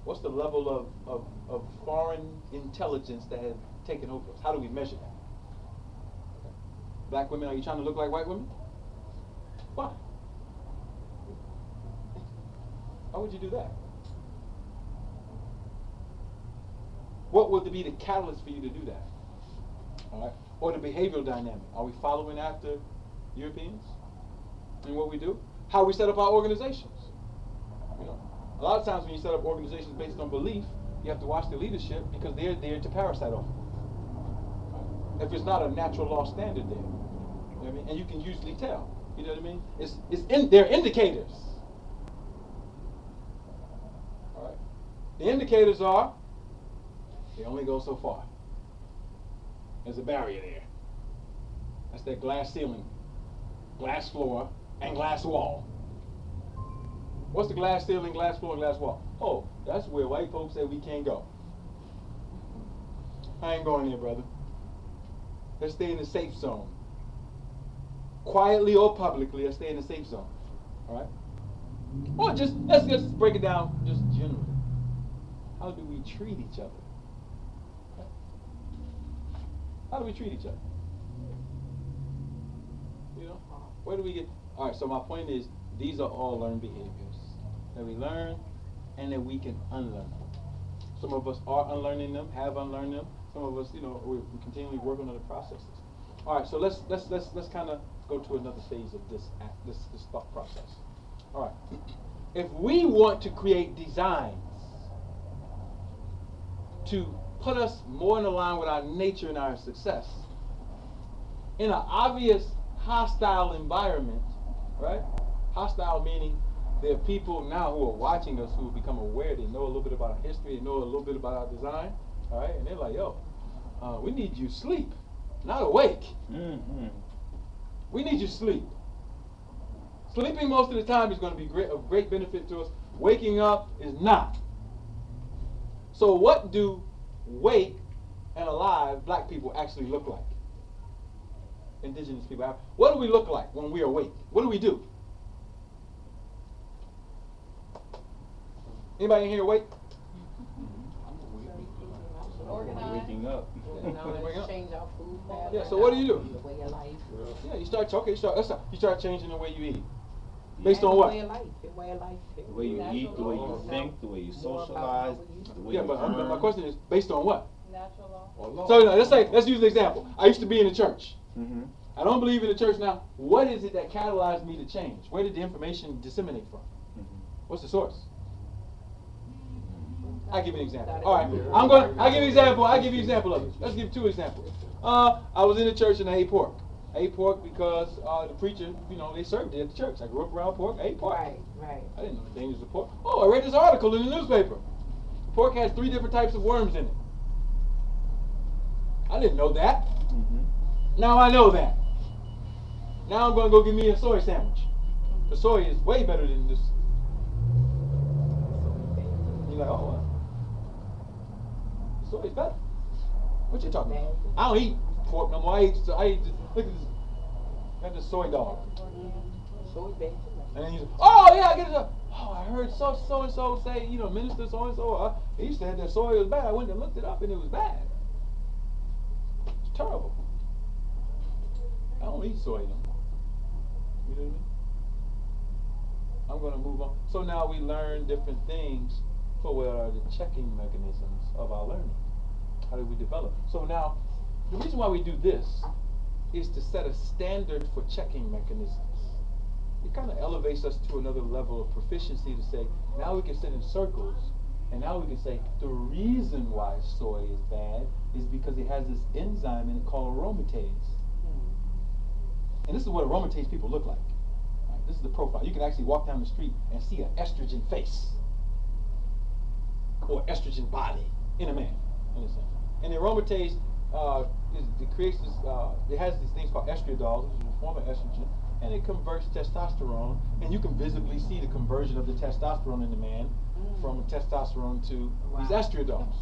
What's the level of foreign intelligence that has taken over us? How do we measure that? Black women, are you trying to look like white women? Why? Why would you do that? What would be the catalyst for you to do that? All right? Or the behavioral dynamic. Are we following after Europeans in what we do? How we set up our organizations. A lot of times when you set up organizations based on belief, you have to watch the leadership because they're there to parasite off. If it's not a natural law standard there, you know what I mean? And you can usually tell. You know what I mean? They're indicators. All right. The indicators are they only go so far. There's a barrier there. That's that glass ceiling, glass floor, and glass wall. What's the glass ceiling, glass floor, and glass wall? Oh, that's where white folks say we can't go. I ain't going there, brother. Let's stay in the safe zone. Quietly or publicly, let's stay in the safe zone. All right? Or let's just break it down just generally. How do we treat each other? How do we treat each other? Where do we get? All right, so my point is, these are all learned behaviors that we learn and that we can unlearn. Some of us are unlearning them, have unlearned them. Some of us, we're continually working on the processes. All right, so let's kind of go to another phase of this thought process. All right, if we want to create designs to put us more in line with our nature and our success, in an obvious hostile environment, right? Hostile meaning there are people now who are watching us who have become aware, they know a little bit about our history, they know a little bit about our design, all right? And they're like, yo, we need you sleep, not awake. Mm-hmm. We need you sleep. Sleeping most of the time is going to be of great benefit to us. Waking up is not. So what do awake and alive black people actually look like? Indigenous people. What do we look like when we're awake? What do we do? Anybody in here awake? Organize. Waking up. Change our food patterns. Yeah, so what do you do? The way of life. Yeah, you start changing the way you eat. Based on what? The way of life. The way of life. The way you eat, the way you think, the way you socialize, the way Yeah, you but learn. my question is based on what? Natural law. So let's use an example. I used to be in the church. Mm-hmm. I don't believe in the church now. What is it that catalyzed me to change? Where did the information disseminate from? Mm-hmm. What's the source? I'll give you an example. All right, I'll give you an example of it. Let's give 2 examples. I was in the church and I ate pork. I ate pork because the preacher, they served it at the church. I grew up around pork. I ate pork. Right. I didn't know the dangers of pork. Oh, I read this article in the newspaper. Pork has 3 different types of worms in it. I didn't know that. Mm-hmm. Now I know that. Now I'm going to go get me a soy sandwich. The soy is way better than this. You're like, oh, the soy is better. What you talking about? I don't eat pork no more. I eat look at this. Got this soy dog. Soy bacon. And then he's, oh yeah, I get it. Oh, I heard so and so say, minister so and so. He said that soy was bad. I went and looked it up, and it was bad. It's terrible. I don't eat soy no more. You know what I mean? I'm going to move on. So now we learn different things. So what are the checking mechanisms of our learning? How do we develop? So now, the reason why we do this is to set a standard for checking mechanisms. it kind of elevates us to another level of proficiency to say, now we can sit in circles, and now we can say, the reason why soy is bad is because it has this enzyme in it called aromatase. And this is what aromatase people look like. Right? This is the profile. You can actually walk down the street and see an estrogen face or estrogen body in a man. Understand? And the aromatase it creates this. It has these things called estradiol, which is a form of estrogen, and it converts testosterone. And you can visibly see the conversion of the testosterone in the man from testosterone to these estradiols.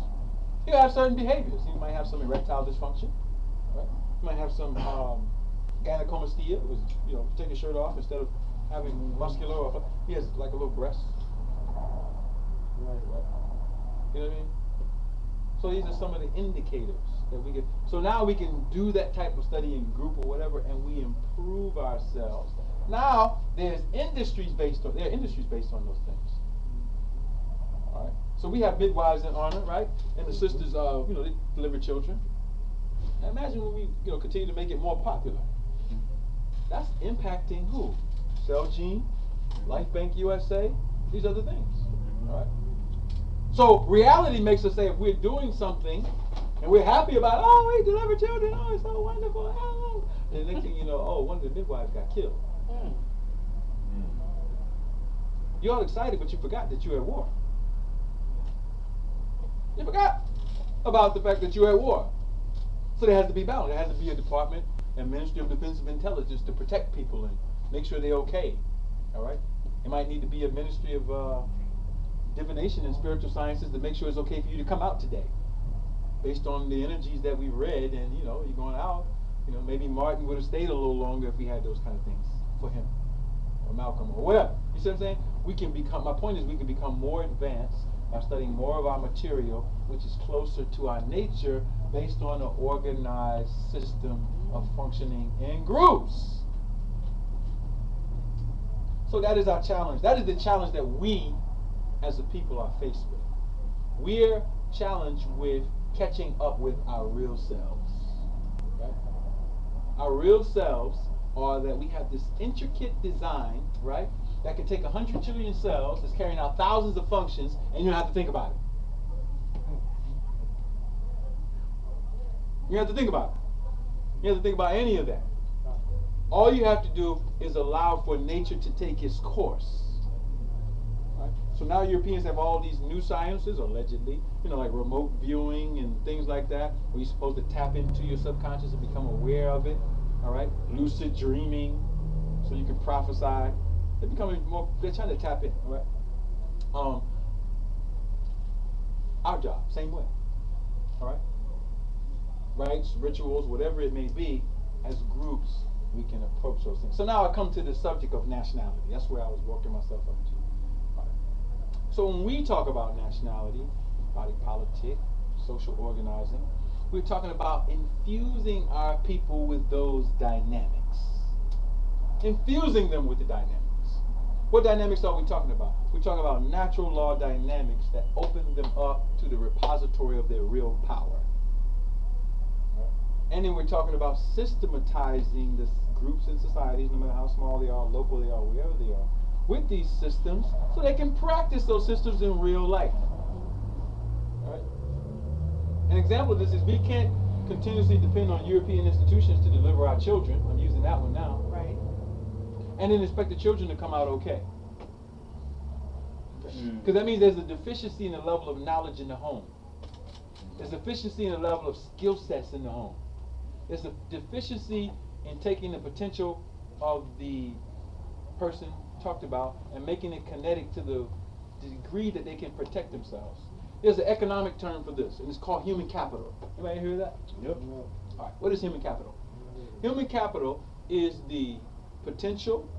You have certain behaviors. You might have some erectile dysfunction. Right? You might have some gynecomastia, which take your shirt off instead of having muscular. Or he has like a little breast. Right. You know what I mean? So these are some of the indicators that we get. So now we can do that type of study in group or whatever, and we improve ourselves. Now there are industries based on those things. All right. So we have midwives in honor, right? And the sisters, they deliver children. Now imagine when we, continue to make it more popular. That's impacting who? Celgene, Life Bank USA, these other things. All right. So reality makes us say if we're doing something and we're happy about, we deliver children, it's so wonderful. Oh. And the next thing you know, one of the midwives got killed. You're all excited, but you forgot that you're at war. You forgot about the fact that you're at war. So there has to be balance. There has to be a department and Ministry of Defensive Intelligence to protect people and make sure they're okay. All right? It might need to be a Ministry of Divination and Spiritual Sciences to make sure it's okay for you to come out today. Based on the energies that we read, and you're going out, maybe Martin would have stayed a little longer if we had those kind of things for him. Or Malcolm, or whatever. You see what I'm saying? My point is we can become more advanced by studying more of our material, which is closer to our nature, based on an organized system of functioning in groups. So that is our challenge. That is the challenge that we, as a people, are faced with. We're challenged with catching up with our real selves. Right? Our real selves are that we have this intricate design, right, that can take 100 trillion cells, that's carrying out thousands of functions, and you don't have to think about it. You don't have to think about it. You don't have to think about any of that. All you have to do is allow for nature to take its course. Right? So now Europeans have all these new sciences, allegedly, like remote viewing and things like that, where you're supposed to tap into your subconscious and become aware of it. All right, lucid dreaming, so you can prophesy. They're trying to tap in. All right. Our job, same way. All right. Rites, rituals, whatever it may be, as groups, we can approach those things. So now I come to the subject of nationality. That's where I was working myself up to. All right. So when we talk about nationality, body politic, social organizing, we're talking about infusing our people with those dynamics. Infusing them with the dynamics. What dynamics are we talking about? We're talking about natural law dynamics that open them up to the repository of their real power. Right? And then we're talking about systematizing the groups and societies, no matter how small they are, local they are, wherever they are, with these systems so they can practice those systems in real life. All right? An example of this is we can't continuously depend on European institutions to deliver our children. I'm using that one now. Right. And then expect the children to come out okay. Because that means there's a deficiency in the level of knowledge in the home. There's a deficiency in the level of skill sets in the home. There's a deficiency in taking the potential of the person talked about and making it kinetic to the degree that they can protect themselves. There's an economic term for this, and it's called human capital. Anybody hear that? Yep. All right. What is human capital? Human capital is the potential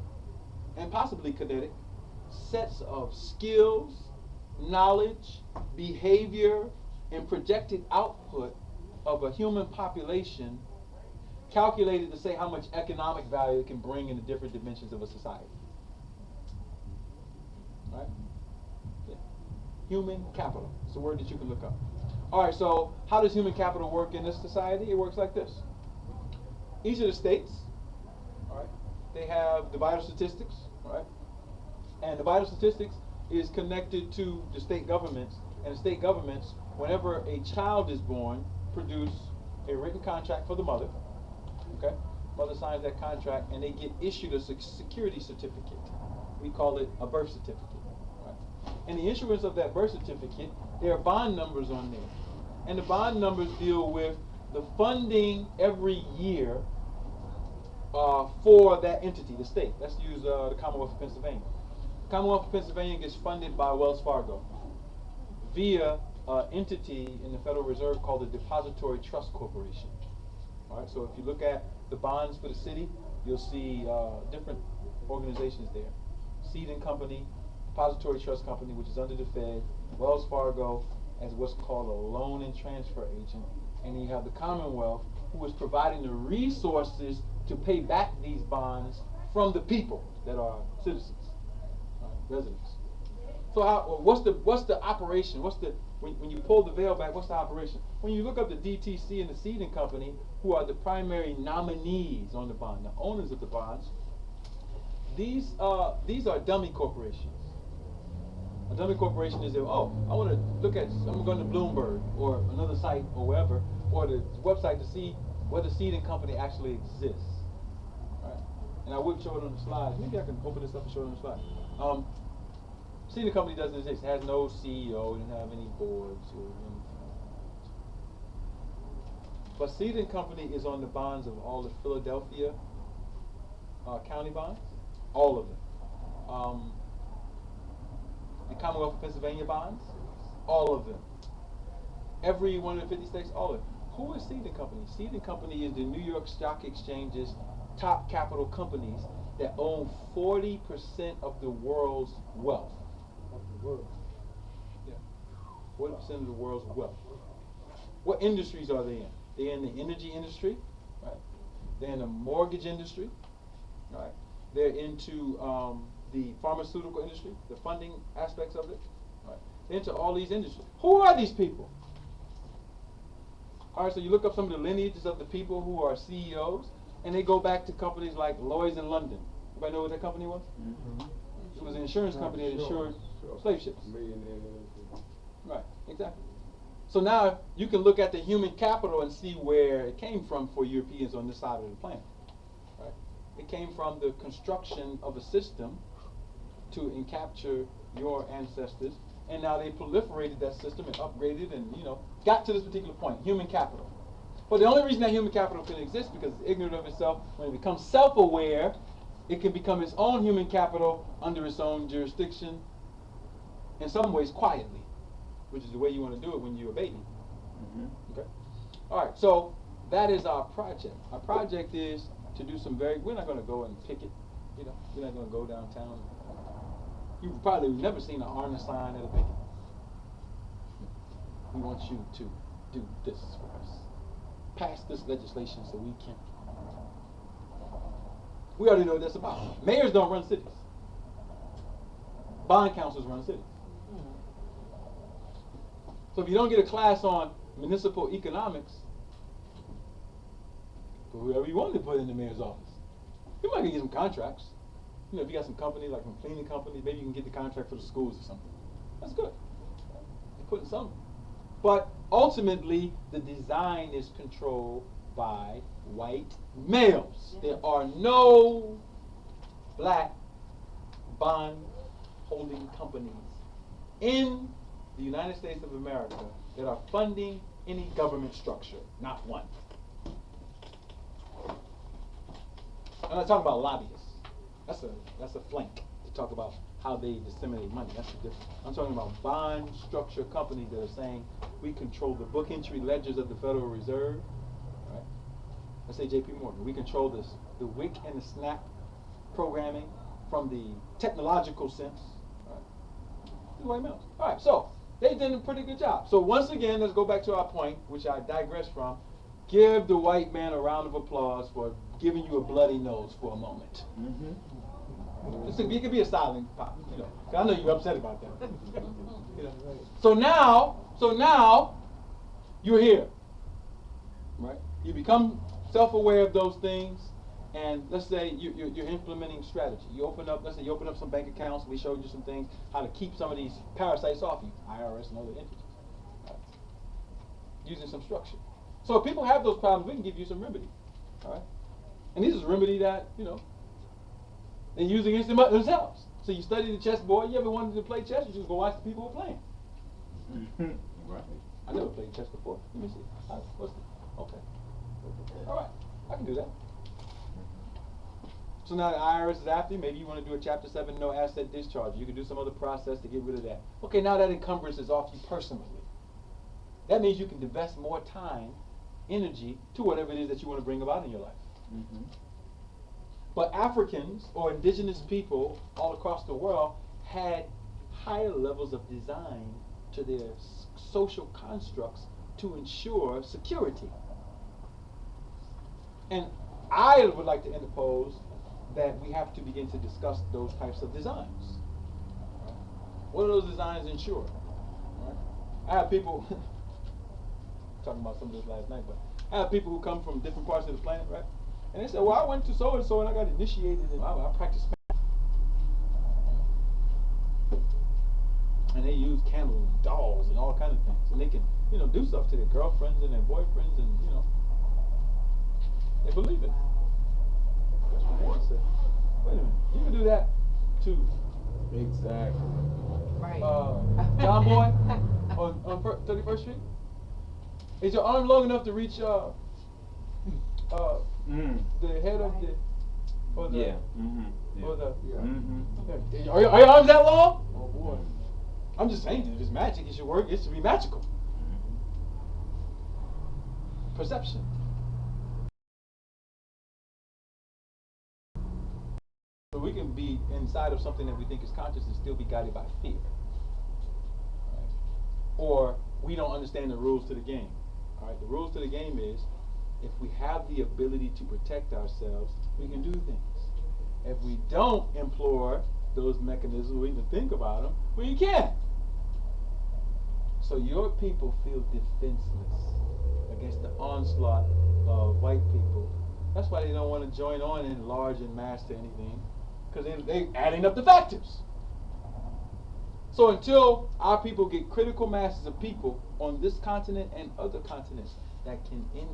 and possibly kinetic sets of skills, knowledge, behavior, and projected output of a human population calculated to say how much economic value it can bring in the different dimensions of a society. Right? Yeah. Human capital. It's a word that you can look up. All right, so how does human capital work in this society? It works like this. Each of the states, all right, they have the vital statistics, right? And the vital statistics is connected to the state governments, and the state governments, whenever a child is born, produce a written contract for the mother, okay? Mother signs that contract, and they get issued a security certificate. We call it a birth certificate, right? And the issuance of that birth certificate, there are bond numbers on there. And the bond numbers deal with the funding every year for that entity, the state. Let's use the Commonwealth of Pennsylvania. The Commonwealth of Pennsylvania gets funded by Wells Fargo via an entity in the Federal Reserve called the Depository Trust Corporation. All right, so if you look at the bonds for the city, you'll see different organizations there. Seed and Company, Depository Trust Company, which is under the Fed, Wells Fargo as what's called a loan and transfer agent, and then you have the Commonwealth, who is providing the resources to pay back these bonds from the people that are citizens, residents. So what's the operation? When you pull the veil back, what's the operation? When you look up the DTC and the Seed and Company, who are the primary nominees on the bond, the owners of the bonds, these are dummy corporations. A dummy corporation is that, oh, I want to look at, I'm going to Bloomberg or another site or wherever, or the website to see whether Seed and Company actually exists. Right? And I wouldn't show it on the slide. Maybe I can open this up and show it on the slide. Seed and Company doesn't exist. It has no CEO, it doesn't have any boards or anything. But Seed and Company is on the bonds of all the Philadelphia county bonds, all of them. The Commonwealth of Pennsylvania bonds, all of them. Every one of the 50 states, all of them. Who is Seed and Company? Seed and Company is the New York Stock Exchange's top capital companies that own 40% of the world's wealth. Of the world. Yeah. 40% of the world's wealth. What industries are they in? They're in the energy industry, right? They're in the mortgage industry, right? They're into the pharmaceutical industry, the funding aspects of it, right? They're into all these industries. Who are these people? All right, so you look up some of the lineages of the people who are CEOs, and they go back to companies like Lloyd's in London. Everybody know what that company was? Mm-hmm. It was an insurance company that insured slave ships. Millionaires. Right, exactly. So now you can look at the human capital and see where it came from for Europeans on this side of the planet. Right? It came from the construction of a system to encapture your ancestors, and now they proliferated that system and upgraded and got to this particular point, human capital. But the only reason that human capital can exist because it's ignorant of itself. When it becomes self-aware, it can become its own human capital under its own jurisdiction, in some ways quietly, which is the way you want to do it when you're a baby. Mm-hmm. Okay. All right. So that is our project. Our project is to do some we're not going to go and picket. We're not going to go downtown. You've probably never seen an Arna sign at a picket. We want you to do this for us. Pass this legislation so we can. We already know what that's about. Mayors don't run cities. Bond councils run cities. So if you don't get a class on municipal economics, put whoever you want to put in the mayor's office. You might get some contracts. If you got some company, like some cleaning company, maybe you can get the contract for the schools or something. That's good. You're putting something. But ultimately, the design is controlled by white males. There are no black bond holding companies in the United States of America that are funding any government structure. Not one. I'm not talking about lobbyists. That's a flank to talk about how they disseminate money. That's the difference. I'm talking about bond structure companies that are saying we control the book entry ledgers of the Federal Reserve. Right? Let's say J.P. Morgan. We control the WIC and the SNAP programming from the technological sense. Right? These white males. All right. So they did a pretty good job. So once again, let's go back to our point, which I digress from. Give the white man a round of applause for giving you a bloody nose for a moment. Mm-hmm. It could be a silent pop, 'cause I know you're upset about that. So now you're here, right? You become self-aware of those things, And let's say you're implementing strategy. You open up, let's say you open up some bank accounts. We showed you some things, how to keep some of these parasites off you, IRS and other entities, right? Using some structure. So if people have those problems, we can give you some remedy, all right? And this is a remedy that, they use against themselves. So you study the chessboard. You ever wanted to play chess? You just go watch the people who are playing. Right. I never played chess before. Let me see. Okay. All right. I can do that. So now the IRS is after you. Maybe you want to do a Chapter 7 no asset discharge. You can do some other process to get rid of that. Okay, now that encumbrance is off you personally. That means you can divest more time, energy to whatever it is that you want to bring about in your life. Mm-hmm. But Africans or indigenous people all across the world had higher levels of design to their social constructs to ensure security. And I would like to interpose that we have to begin to discuss those types of designs. Right? What do those designs ensure? Right? I have people, talking about some of this last night, but I have people who come from different parts of the planet, right? And they say, well, I went to so-and-so and I got initiated and I practiced. And they use candles and dolls and all kinds of things. And they can, do stuff to their girlfriends and their boyfriends and, they believe it. That's what they say. Wait a minute, you can do that too. Exactly. Right. John Boy on 31st Street? Is your arm long enough to reach the head of the, or the, Yeah. Mm-hmm. Yeah. or the, Mm-hmm. okay. Are your arms that long? Oh boy. I'm just saying, if it's magic, it should work. It should be magical. Perception. So we can be inside of something that we think is conscious and still be guided by fear. Right? Or we don't understand the rules to the game. All right? The rules to the game is, if we have the ability to protect ourselves, we can do things. If we don't employ those mechanisms or even think about them, we can't. So your people feel defenseless against the onslaught of white people. That's why they don't want to join on in large and mass to anything, because they're adding up the factors. So until our people get critical masses of people on this continent and other continents that can, in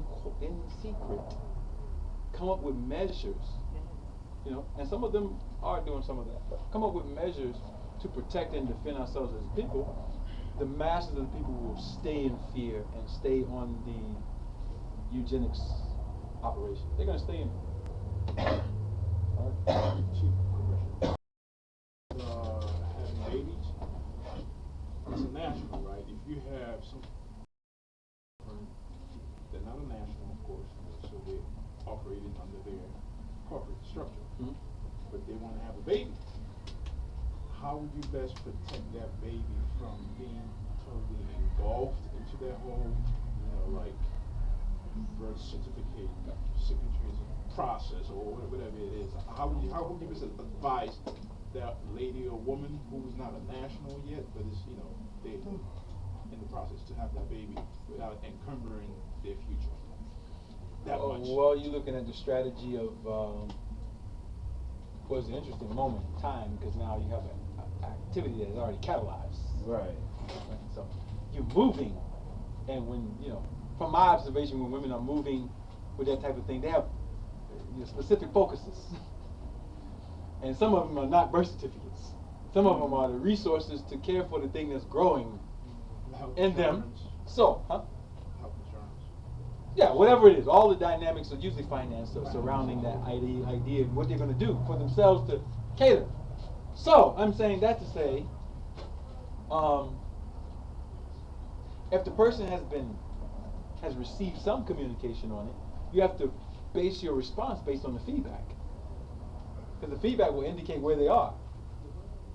secret, come up with measures, and some of them are doing some of that, but come up with measures to protect and defend ourselves as people, the masses of the people will stay in fear and stay on the eugenics operation. They're going to stay in it. Having babies, it's a national, right? If you have some, they're not a national, of course, so they're operating under their corporate structure, but they want to have a baby. How would you best protect that baby from being totally engulfed into that whole, like birth certificate signatures process or whatever it is? How would you best advise that lady or woman who's not a national yet, but is they in the process to have that baby without encumbering their future that much? Well, you're looking at the strategy of it's an interesting moment in time, because now you have an activity that is already catalyzed. Right. So you're moving, and when from my observation, when women are moving with that type of thing, they have specific focuses, and some of them are not birth certificates. Some of them are the resources to care for the thing that's growing in them. So, Health insurance. yeah, whatever it is, all the dynamics are usually finance surrounding that idea and what they're going to do for themselves to cater. So I'm saying that to say, if the person has received some communication on it, you have to base your response based on the feedback, because the feedback will indicate where they are,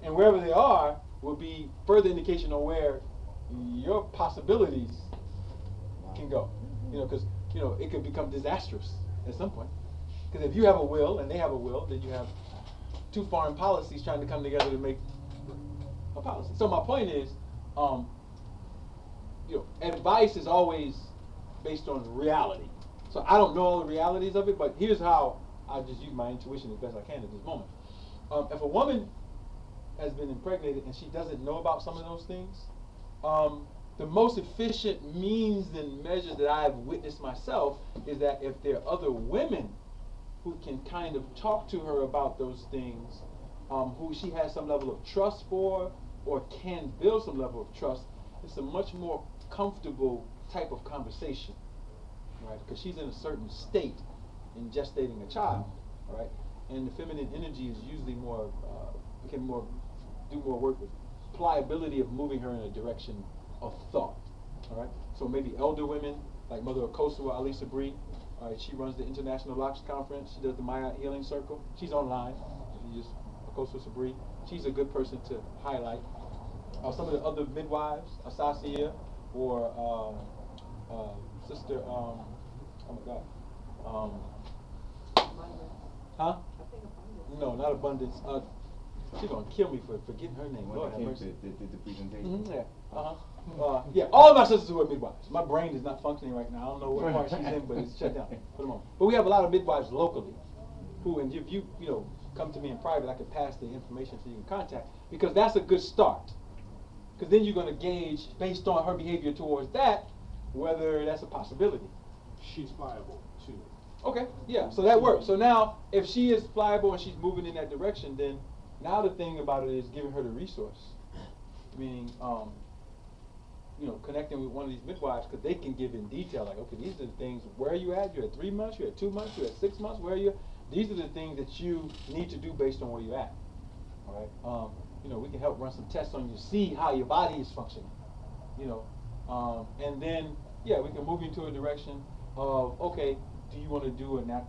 and wherever they are will be further indication on where your possibilities can go. Because it could become disastrous at some point. Because if you have a will and they have a will, then you have two foreign policies trying to come together to make a policy. So my point is, advice is always based on reality. So I don't know all the realities of it, but here's how I just use my intuition as best I can at this moment. If a woman has been impregnated and she doesn't know about some of those things, the most efficient means and measures that I've witnessed myself is that if there are other women who can kind of talk to her about those things, who she has some level of trust for or can build some level of trust, it's a much more comfortable type of conversation, right? Because she's in a certain state in gestating a child, right? And the feminine energy is usually more, do more work with pliability of moving her in a direction of thought, all right? So maybe elder women, like Mother Okosa or Alisa Bree, all right, she runs the International Locks Conference, she does the Maya Healing Circle, she's online, you just, Okosa Sabri, she's a good person to highlight. Some of the other midwives, Asasia or Sister, oh my God, huh? No, not Abundance. She's gonna kill me for forgetting her name. Lord have mercy. The presentation. Yeah. Yeah. All of my sisters who are midwives. My brain is not functioning right now. I don't know what part she's in, but it's shut down for the moment. But we have a lot of midwives locally, who, and if you come to me in private, I can pass the information so you can contact, because that's a good start. Because then you're gonna gauge based on her behavior towards that whether that's a possibility. She's pliable too. Okay, yeah, so that works. So now, if she is pliable and she's moving in that direction, then now the thing about it is giving her the resource. Meaning, connecting with one of these midwives, because they can give in detail, like, okay, these are the things, where are you at? You're at 3 months, you're at 2 months, you're at 6 months, where are you? These are the things that you need to do based on where you're at. All right? We can help run some tests on you, see how your body is functioning. And then, yeah, we can move you into a direction of, okay, do you want to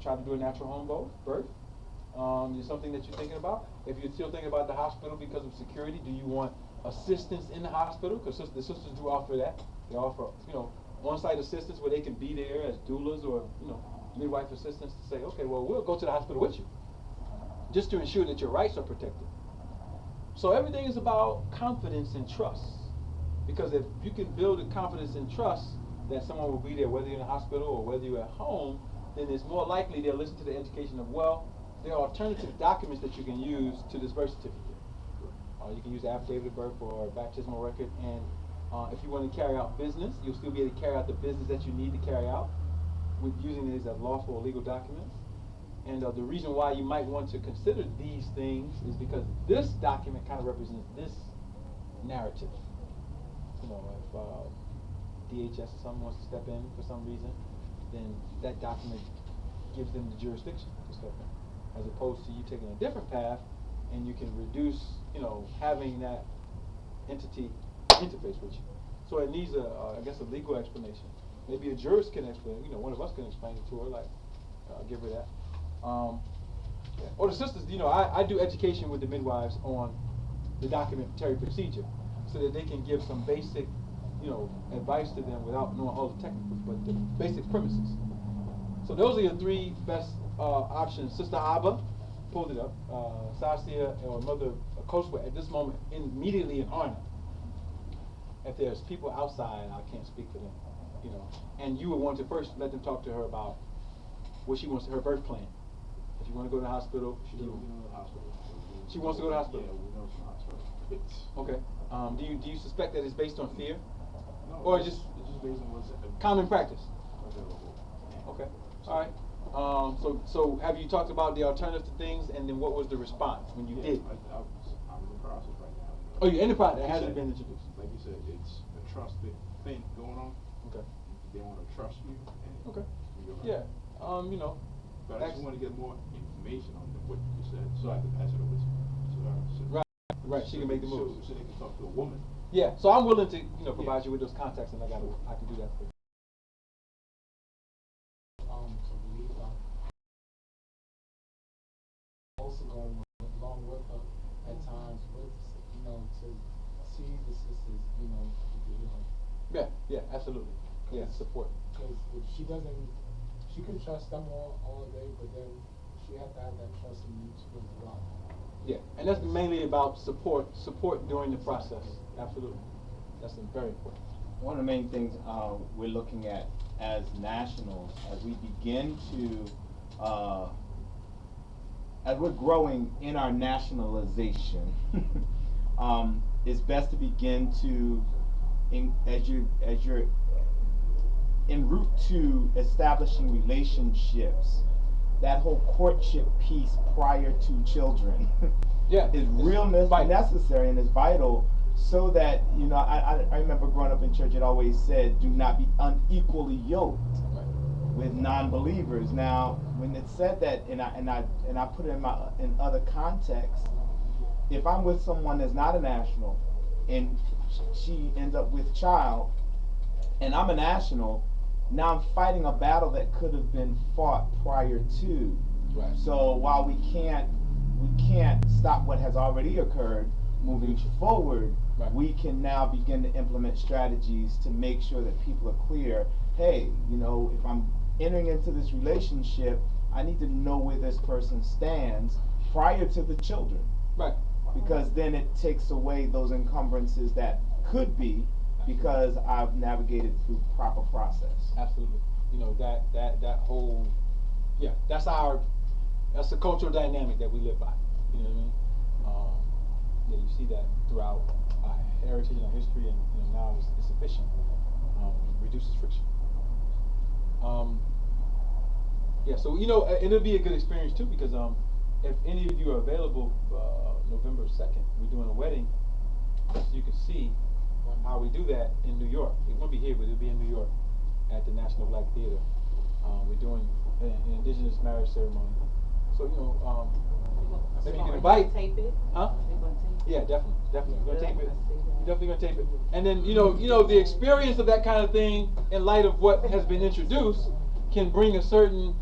try to do a natural home birth? Is something that you're thinking about? If you're still thinking about the hospital because of security, do you want assistance in the hospital? Because the sisters do offer that. They offer, on-site assistance where they can be there as doulas or, midwife assistants to say, okay, well, we'll go to the hospital with you, just to ensure that your rights are protected. So everything is about confidence and trust. Because if you can build a confidence and trust that someone will be there, whether you're in a hospital or whether you're at home, then it's more likely they'll listen to the education of, well, there are alternative documents that you can use to this birth certificate. You can use affidavit of birth or baptismal record, and if you want to carry out business, you'll still be able to carry out the business that you need to carry out with using these as lawful or legal documents. And the reason why you might want to consider these things is because this document kind of represents this narrative. If DHS or someone wants to step in for some reason, then that document gives them the jurisdiction to step in, as opposed to you taking a different path, and you can reduce, having that entity interface with you. So it needs I guess, a legal explanation. Maybe a jurist can explain. One of us can explain it to her, like, give her that. Or the sisters, I do education with the midwives on the documentary procedure, so that they can give some basic, advice to them without knowing all the technicals, but the basic premises. So those are your 3 best options. Sister Abba pulled it up. Sasia or Mother Koswa at this moment immediately in Arna. If there's people outside, I can't speak for them, And you would want to first let them talk to her about what she wants, her birth plan. If you want to go to the hospital, She doesn't go to the hospital. She wants to go to the hospital. Yeah, we know the hospital. Okay. Do you suspect that it's based on fear? No, Or it's just just based on what's common practice? available. Okay. All right. So have you talked about the alternative to things, and then what was the response when you did? I'm in the process right now. Oh, you're in the process. It Like you hasn't said- been introduced. Like you said, it's a trusted thing going on. Okay. They want to trust you. And Okay. you're right. Yeah. But I just want to get more information on what you said, so I can pass it over to her. So Right. She can make the move. So they can talk to a woman. Yeah. So I'm willing to, provide you with those contacts, and I can do that for you. Also going along with her at times with, to see the sisters, Yeah. Absolutely. Yeah. Support. Because if she doesn't, she can trust them all day, but then she has to have that trust in you too as well. Yeah, and that's mainly about support during the process. Absolutely. That's very important. One of the main things we're looking at as nationals, as we begin to as we're growing in our nationalization, it's best to begin to, as you're en route to establishing relationships, that whole courtship piece prior to children Yeah, is real necessary and is vital, so that, you know, I remember growing up in church, it always said, do not be unequally yoked with non-believers. Now, when it said that, and I put it in other contexts, if I'm with someone that's not a national, and she ends up with child, and I'm a national, now I'm fighting a battle that could have been fought prior to. Right. So while we can't stop what has already occurred, moving forward, right, we can now begin to implement strategies to make sure that people are clear. Hey, you know, if I'm entering into this relationship, I need to know where this person stands prior to the children. Right. Because then it takes away those encumbrances that could be, because I've navigated through proper process. Absolutely. You know, that whole, yeah, that's the cultural dynamic that we live by. You know what I mean? Yeah, you see that throughout our heritage and our history, and you know, now it's efficient. Reduces friction. Yeah, so you know, it'll be a good experience too, because if any of you are available, November 2nd, we're doing a wedding, so you can see how we do that in New York. It won't be here, but it'll be in New York at the National Black Theater. We're doing an indigenous marriage ceremony. So, you know, maybe you can invite. Tape it? Huh? They gonna tape it? Yeah, definitely. We're gonna tape it. I see that. We're definitely gonna tape it. And then, you know, the experience of that kind of thing, in light of what has been introduced, can bring a certain,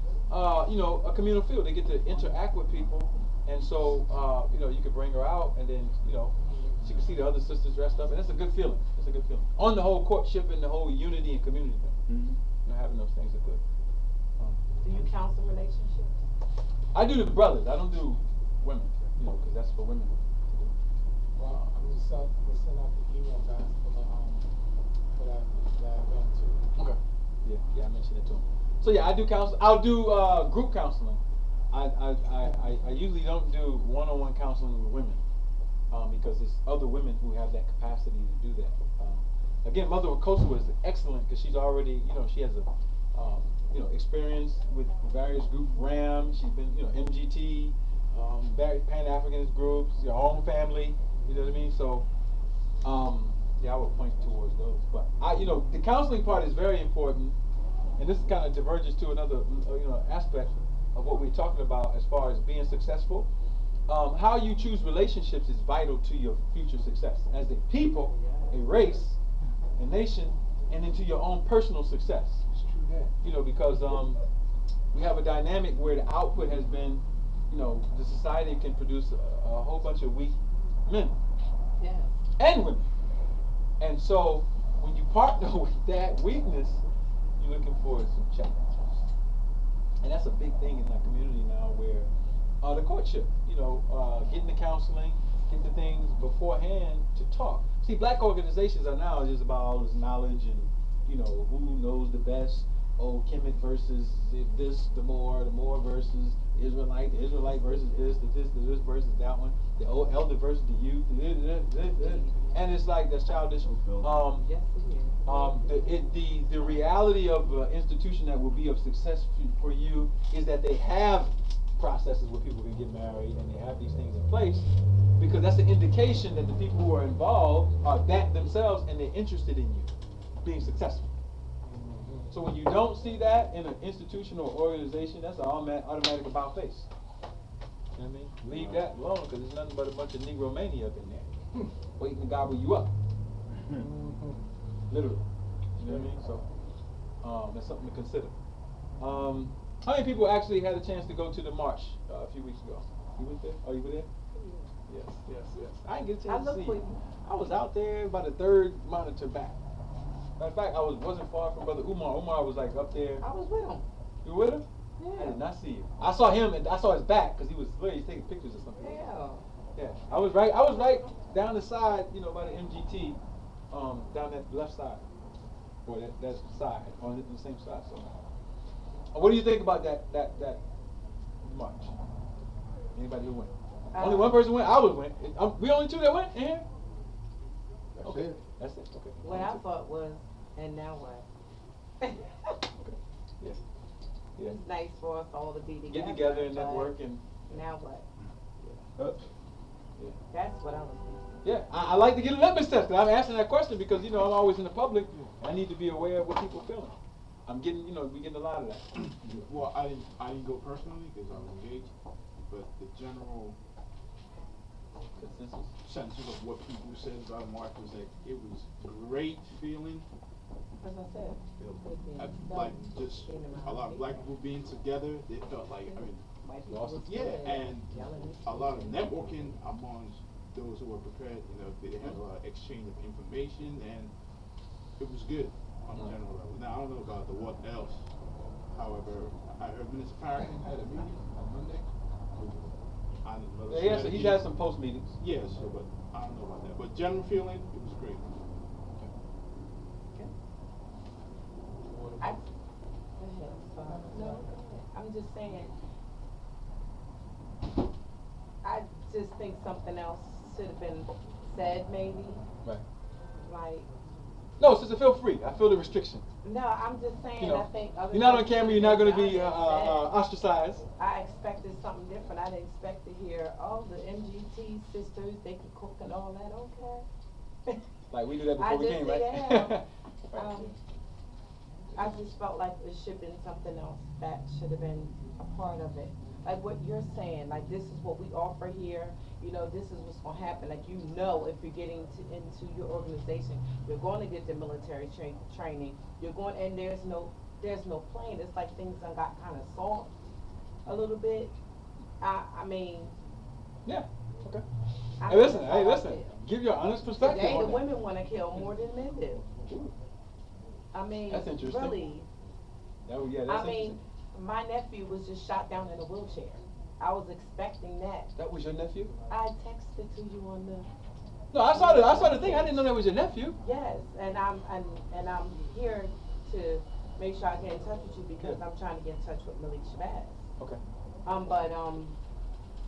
you know, a communal feel. They get to interact with people, and so, you know, you can bring her out, and then, you know, she can see the other sisters dressed up, and it's a good feeling. It's a good feeling. On the whole courtship and the whole unity and community thing. Mm-hmm. You know, having those things are good. Do you counsel relationships? I do the brothers. I don't do women, you know, because that's for women to do. Well, I'm just send out the email guys for that event too. Okay. Yeah, I mentioned it to him. So yeah, I do counsel. I'll do group counseling. I usually don't do one-on-one counseling with women, because it's other women who have that capacity to do that. Again, Mother Wakosa was excellent because she's already, you know, she has a you know, experience with various groups. RAM, she's been, you know, MGT, Pan-Africanist groups, your home family. You know what I mean? So, yeah, I would point towards those. But you know, the counseling part is very important, and this kind of diverges to another, you know, aspect of what we're talking about as far as being successful. How you choose relationships is vital to your future success as a people, a race, a nation, and into your own personal success. You know, because we have a dynamic where the output has been, you know, the society can produce a whole bunch of weak men and women. And so when you partner with that weakness, you're looking for some challenges. And that's a big thing in our community now, where the courtship, you know, getting the counseling, get the things beforehand to talk. See, black organizations are now just about all this knowledge and, you know, who knows the best. Oh, Kemet versus this, the more versus Israelite, the Israelite versus this versus that one, the old elder versus the youth, and it's like that's childish. Yes, it is. The reality of an institution that will be of success for you is that they have processes where people can get married and they have these things in place, because that's an indication that the people who are involved are that themselves and they're interested in you being successful. So when you don't see that in an institution or organization, that's an automatic about face. You know what I mean? Leave that alone, because there's nothing but a bunch of Negromania up in there, waiting to gobble you up. Literally. You know what I mean? So that's something to consider. How many people actually had a chance to go to the march a few weeks ago? You went there? Oh, you were there? Yes. I didn't get a chance to see you. I was out there by the third monitor back. Matter of fact, I wasn't far from Brother Umar. Umar was like up there. I was with him. You were with him? Yeah. I did not see you. I saw him and I saw his back because he was taking pictures or something. Yeah. Yeah. I was right down the side, you know, by the MGT, down that left side, or that side, on the same side. So, what do you think about that march? Anybody who went? Uh, Only one person went. I would win. We only two that went in here. That's Okay, it. that's it. Okay. What I thought was, and now what? Yes. Yeah. It's nice for us all to be together. Get together and but network and. Now what? Yeah. That's what I was thinking. Yeah, I like to get a litmus test. I'm asking that question because, you know, I'm always in the public. And I need to be aware of what people are feeling. I'm getting, you know, we getting a lot of that. Well, I didn't go personally because I was engaged, but the general Consensus? census of what people said about March was that it was great feeling. As I said, Like just a lot of black people being together, they felt like, I mean, white people Awesome. was yeah, good, and yelling at a lot of each other. networking amongst those who were prepared, you know, they had a lot of exchange of information and it was good on a general level. Now, I don't know about the what else. However, I heard Minister Parrington had a meeting on Monday. I don't know. Yeah, so he's had some post meetings. Yeah, so, but I don't know about that. But general feeling, it was great. I, go ahead, sorry. No, go ahead. I'm just saying, I just think something else should have been said maybe, Right. like, No, sister, feel free. I feel the restriction. no, I'm just saying, You know, I think other you're not on things camera. should You're not going to been be done and said. ostracized. I expected something different. I didn't expect to hear, oh, the MGT sisters, they can cook and all that, okay. Like we knew that before I we just came, see right? that. Right. I just felt like it should have been something else that should have been a part of it. Like what you're saying, like this is what we offer here, you know, this is what's gonna happen. Like you know, if you're getting into your organization, you're going to get the military training. You're going, and there's no plan. It's like things done got kind of soft a little bit. I mean. Yeah. Okay. I Hey, listen. think Hey, that's listen. how I feel. Give your honest perspective Today, the on that. women want to kill more than men do. I mean, That's interesting. really. Yeah, that's I mean, interesting. my nephew was just shot down in a wheelchair. I was expecting that. That was your nephew? I texted to you on the. No, I saw the thing. I didn't know that was your nephew. Yes, and I'm here to make sure I get in touch with you because Yeah. I'm trying to get in touch with Malik Shabazz. Okay. But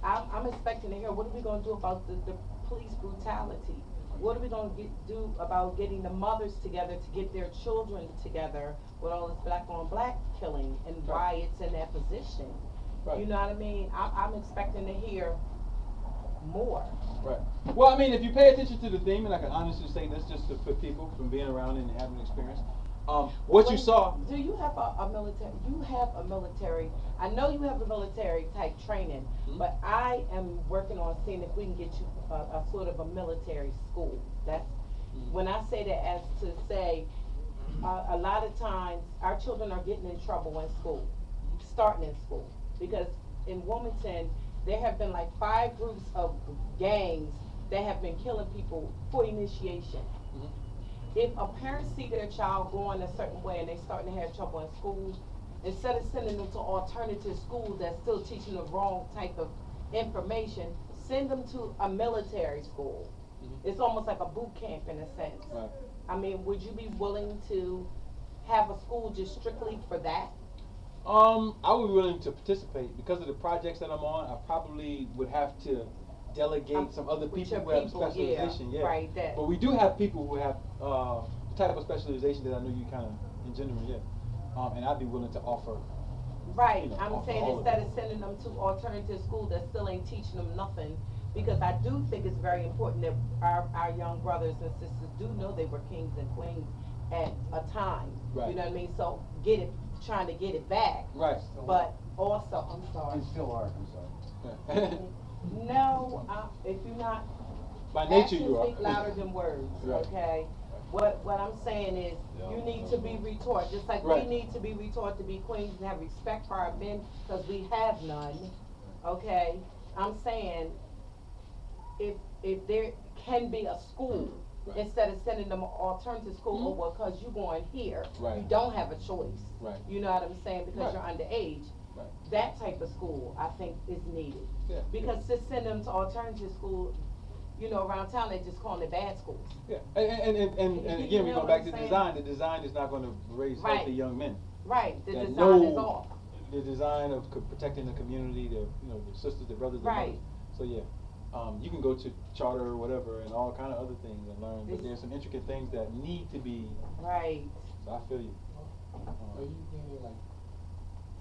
I'm expecting to hear what are we gonna do about the police brutality? What are we gonna do about getting the mothers together to get their children together with all this black on black killing and why it's in that position? Right. You know what I mean? I'm expecting to hear more. Right. Well, I mean, if you pay attention to the theme, and I can honestly say this just for people from being around and having experience, what you saw. Do you have a military? You have a military. I know you have a military type training, Mm-hmm. but I am working on seeing if we can get you a sort of a military school. That's when I say that as to say, a lot of times our children are getting in trouble in school, starting in school, because in Wilmington there have been like 5 groups of gangs that have been killing people for initiation. If a parent see their child going a certain way and they starting to have trouble in school, instead of sending them to alternative schools that's still teaching the wrong type of information, send them to a military school. It's almost like a boot camp in a sense. Right. I mean, would you be willing to have a school just strictly for that? I would be willing to participate because of the projects that I'm on. I probably would have to delegate some other with people your who have people, yeah, specialization. Yeah, right, that. But we do have people who have the type of specialization that I know you kind of engendering. Yeah, and I'd be willing to offer. Right, You know, I'm offer saying all of instead it. of sending them to alternative school that still ain't teaching them nothing, because I do think it's very important that our young brothers and sisters do know they were kings and queens at a time. Right. You know what I mean? So trying to get it back. Right. But also, I'm sorry. You still are, I'm sorry. No, if you're not. By nature actions you are. speak louder than words, Right. okay? What I'm saying is, you need to be retaught, just like we Right. need to be retaught to be queens and have respect for our men, because we have none, okay? I'm saying, if there can be a school, Right. instead of sending them an alternative school, or because you going here, Right. you don't have a choice. Right. You know what I'm saying, because Right. you're underage. Right. That type of school, I think, is needed. Yeah. Because just send them to alternative school, you know, around town, they just calling it bad schools. Yeah, and You again, we know go what back I'm to saying? design. The design is not going to raise Right. healthy young men. Right, the That design is know off. the design of protecting the community, their, you know, their sisters, their brothers, their Right. mothers. So yeah, you can go to charter or whatever and all kind of other things and learn, but there's some intricate things that need to be. Right. So I feel you. Are you meaning like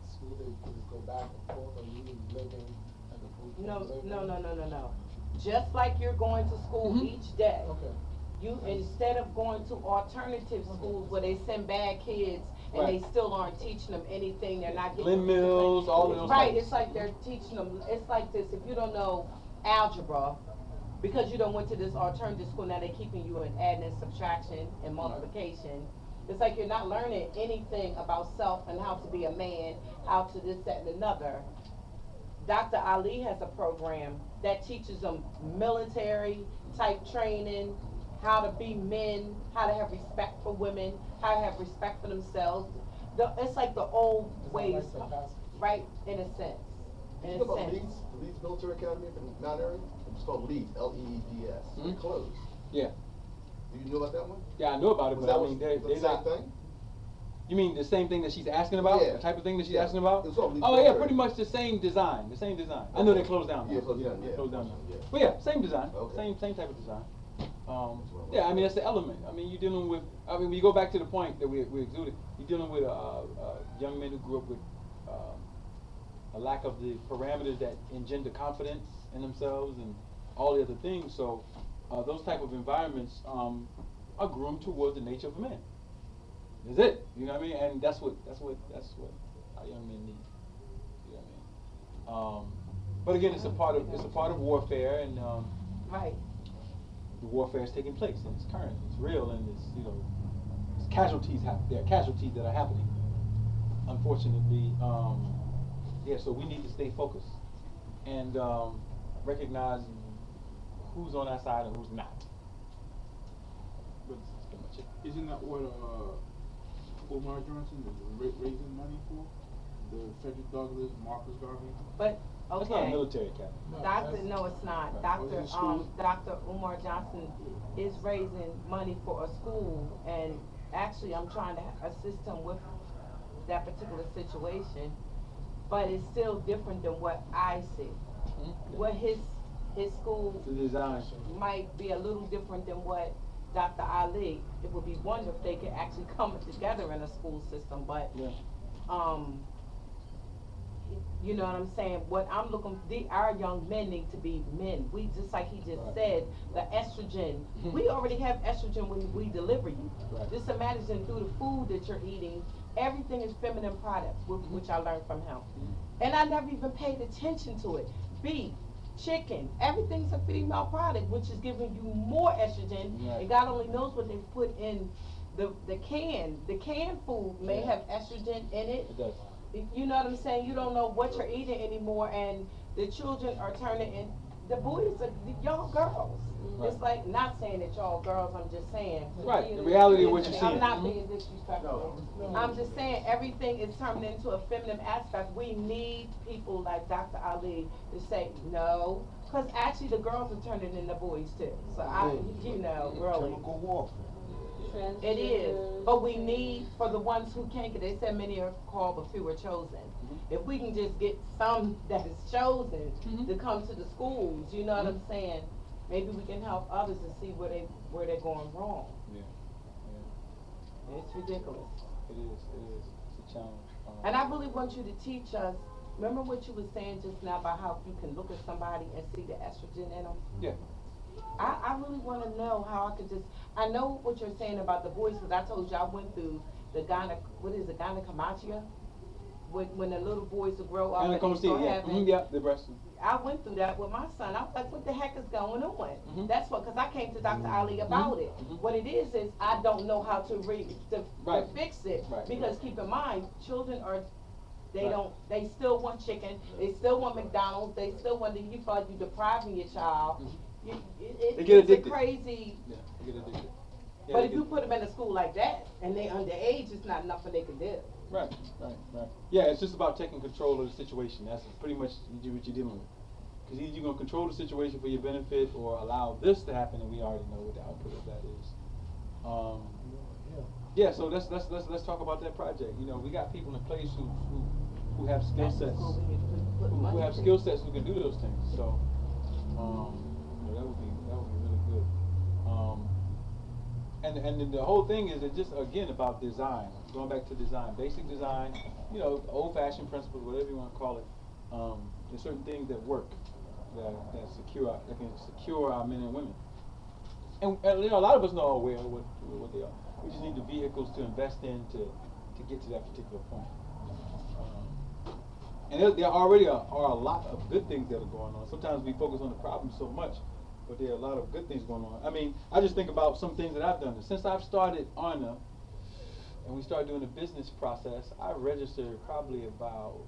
school that you can just go back and forth, or you living at the boot camp No, living? no. Just like you're going to school Mhm. each day. Okay. You, instead of going to alternative schools where they send bad kids and Right. they still aren't teaching them anything, they're not getting. Glen Mills, all of those Right, types. it's like they're teaching them, it's like this, if you don't know algebra, because you don't went to this alternative school, now they're keeping you in adding and subtraction and multiplication. It's like you're not learning anything about self and how to be a man, how to this, that, and another. Dr. Ali has a program that teaches them military type training, how to be men, how to have respect for women, how to have respect for themselves. It's like the old It's not ways, like the past. right, in a sense. Did In you a know about sense. Leeds Military Academy up in Mount Airy? It's called Leeds, L-E-E-D-S. Mhm. It closed. Yeah. Do you know about that one? Yeah, I know about it, Was but that I mean, they're the same not. thing? You mean the same thing that she's asking about? Yeah. The type of thing that she's Yeah. asking about? It's all Oh yeah, military. pretty much the same design. The same design. I know they closed down. Yeah, now. closed down, They yeah. closed down now. Yeah. But yeah, same design. Okay. Same type of design. what Yeah, I mean I that's the element. I mean you're dealing with. I mean when you go back to the point that we exuded, you're dealing with young men who grew up with a lack of the parameters that engender confidence in themselves and all the other things. So those type of environments are groomed towards the nature of a man. That's it. You know what I mean? And that's what our young men need. You know what I mean? But again, it's a part of warfare, and Right. the warfare is taking place, and it's current, it's real, and it's, you know, it's casualties. There are casualties that are happening. Unfortunately, yeah. So we need to stay focused and recognize who's on our side and who's not. But that's pretty much it. Isn't that what Omar Johnson is raising money for? The Frederick Douglass, Marcus Garvey? But, That's not a okay. military academy. Doctor, no, it's not. Right. Was it Doctor, a school? Dr. Umar Johnson is raising money for a school, and actually, I'm trying to assist him with that particular situation, but it's still different than what I see. Mhm. What his school The design. might be a little different than what Dr. Ali. It would be wonderful if they could actually come together in a school system, but, Yeah. you know what I'm saying? What I'm looking, our young men need to be men. We, just like he just Right. said, the estrogen. Mhm. We already have estrogen when we deliver you. Right. Just imagine through the food that you're eating, everything is feminine products, which I learned from him. And I never even paid attention to it. Beef, chicken, everything's a female product, which is giving you more estrogen. Right. And God only knows what they put in the can. The canned food may Yeah. have estrogen in it. It does. You know what I'm saying? You don't know what you're eating anymore, and the children are turning in. The boys are y'all girls. Right. It's like, not saying that y'all girls. I'm just saying. Right, the reality of what you're I'm seeing. not Mhm. being disrespectful. No. I'm just saying everything is turning into a feminine aspect. We need people like Dr. Ali to say no, because actually the girls are turning into boys too. So you know, really. Chemical warfare. It is, but we need, for the ones who can't get, they said many are called but few are chosen. If we can just get some that is chosen Mhm. to come to the schools, you know what I'm saying? Maybe we can help others to see where they're going wrong. Yeah. Yeah. It's ridiculous. It is. It's a challenge. And I really want you to teach us, remember what you were saying just now about how you can look at somebody and see the estrogen in them? Yeah. I really want to know how I could just, I know what you're saying about the boys, because I told you I went through the gynecomastia, when the little boys will grow up and they start having. Yeah, the breast. I went through that with my son. I was like, what the heck is going on? Mhm. That's what, because I came to Dr. Ali about it. Mhm. What it is I don't know how to Right. fix it. Right. Because keep in mind, children are, Right. they still want chicken, they still want McDonald's, they still want, you feel like you're depriving your child. Mhm. They They get it's a addicted. crazy, Yeah, they get addicted. Yeah, but they if you get- put them in a school like that, and they underage, it's not nothing they can do. Right. Yeah, it's just about taking control of the situation. That's pretty much what you're dealing with. Because either you're going to control the situation for your benefit or allow this to happen, and we already know what the output of that is. Yeah, so let's talk about that project. You know, we got people in place who who have skill That's sets, where we need to put who money have to. skill sets who can do those things. So, that would be really good. And then the whole thing is it just again about design. Going back to design, basic design. You know, old-fashioned principles, whatever you want to call it. There's certain things that work, that can secure our men and women. And you know, a lot of us know aware of what they are. We just need the vehicles to invest in to get to that particular point. And there already are a lot of good things that are going on. Sometimes we focus on the problem so much, but there are a lot of good things going on. I mean, I just think about some things that I've done. Since I've started ARNA, and we started doing the business process, I've registered probably about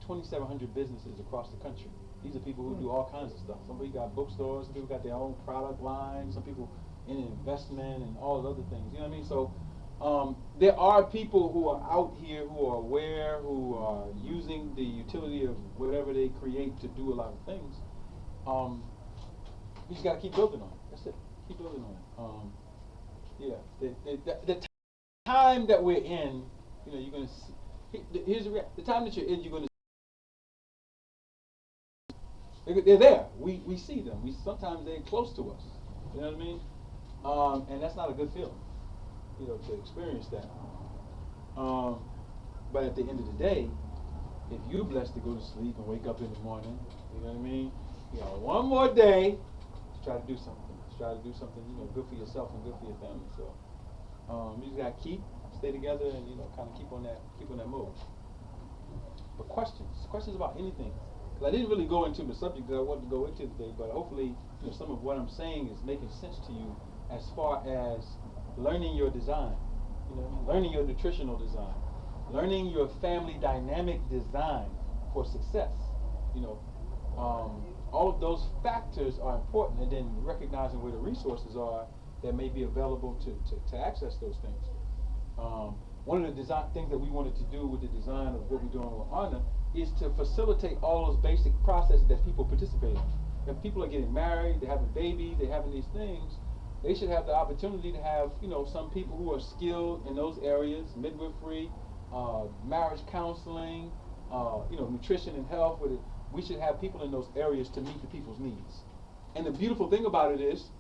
2,700 businesses across the country. These are people who do all kinds of stuff. Some people got bookstores, some people got their own product line, some people in investment and all other things. You know what I mean? So there are people who are out here who are aware, who are using the utility of whatever they create to do a lot of things. You just got to keep building on it. That's it. Keep building on it. The time that we're in, you know, you're going to see. Here's the time that you're in. You're going to. They're there. We see them. Sometimes they're close to us. You know what I mean? And that's not a good feeling, you know, to experience that. But at the end of the day, if you're blessed to go to sleep and wake up in the morning, you know what I mean? You know, one more day to try to do something. To try to do something, you know, good for yourself and good for your family. So you just gotta stay together, and you know, kind of keep on that move. But questions about anything. I didn't really go into the subject that I wanted to go into today, but hopefully, you know, some of what I'm saying is making sense to you as far as learning your design, you know, learning your nutritional design, learning your family dynamic design for success. You know, all of those factors are important, and then recognizing where the resources are that may be available to access those things. One of the things that we wanted to do with the design of what we're doing with ARNA is to facilitate all those basic processes that people participate in. If people are getting married, they're having babies, they're having these things, they should have the opportunity to have, you know, some people who are skilled in those areas, midwifery, marriage counseling, you know, nutrition and health. We should have people in those areas to meet the people's needs. And the beautiful thing about it is,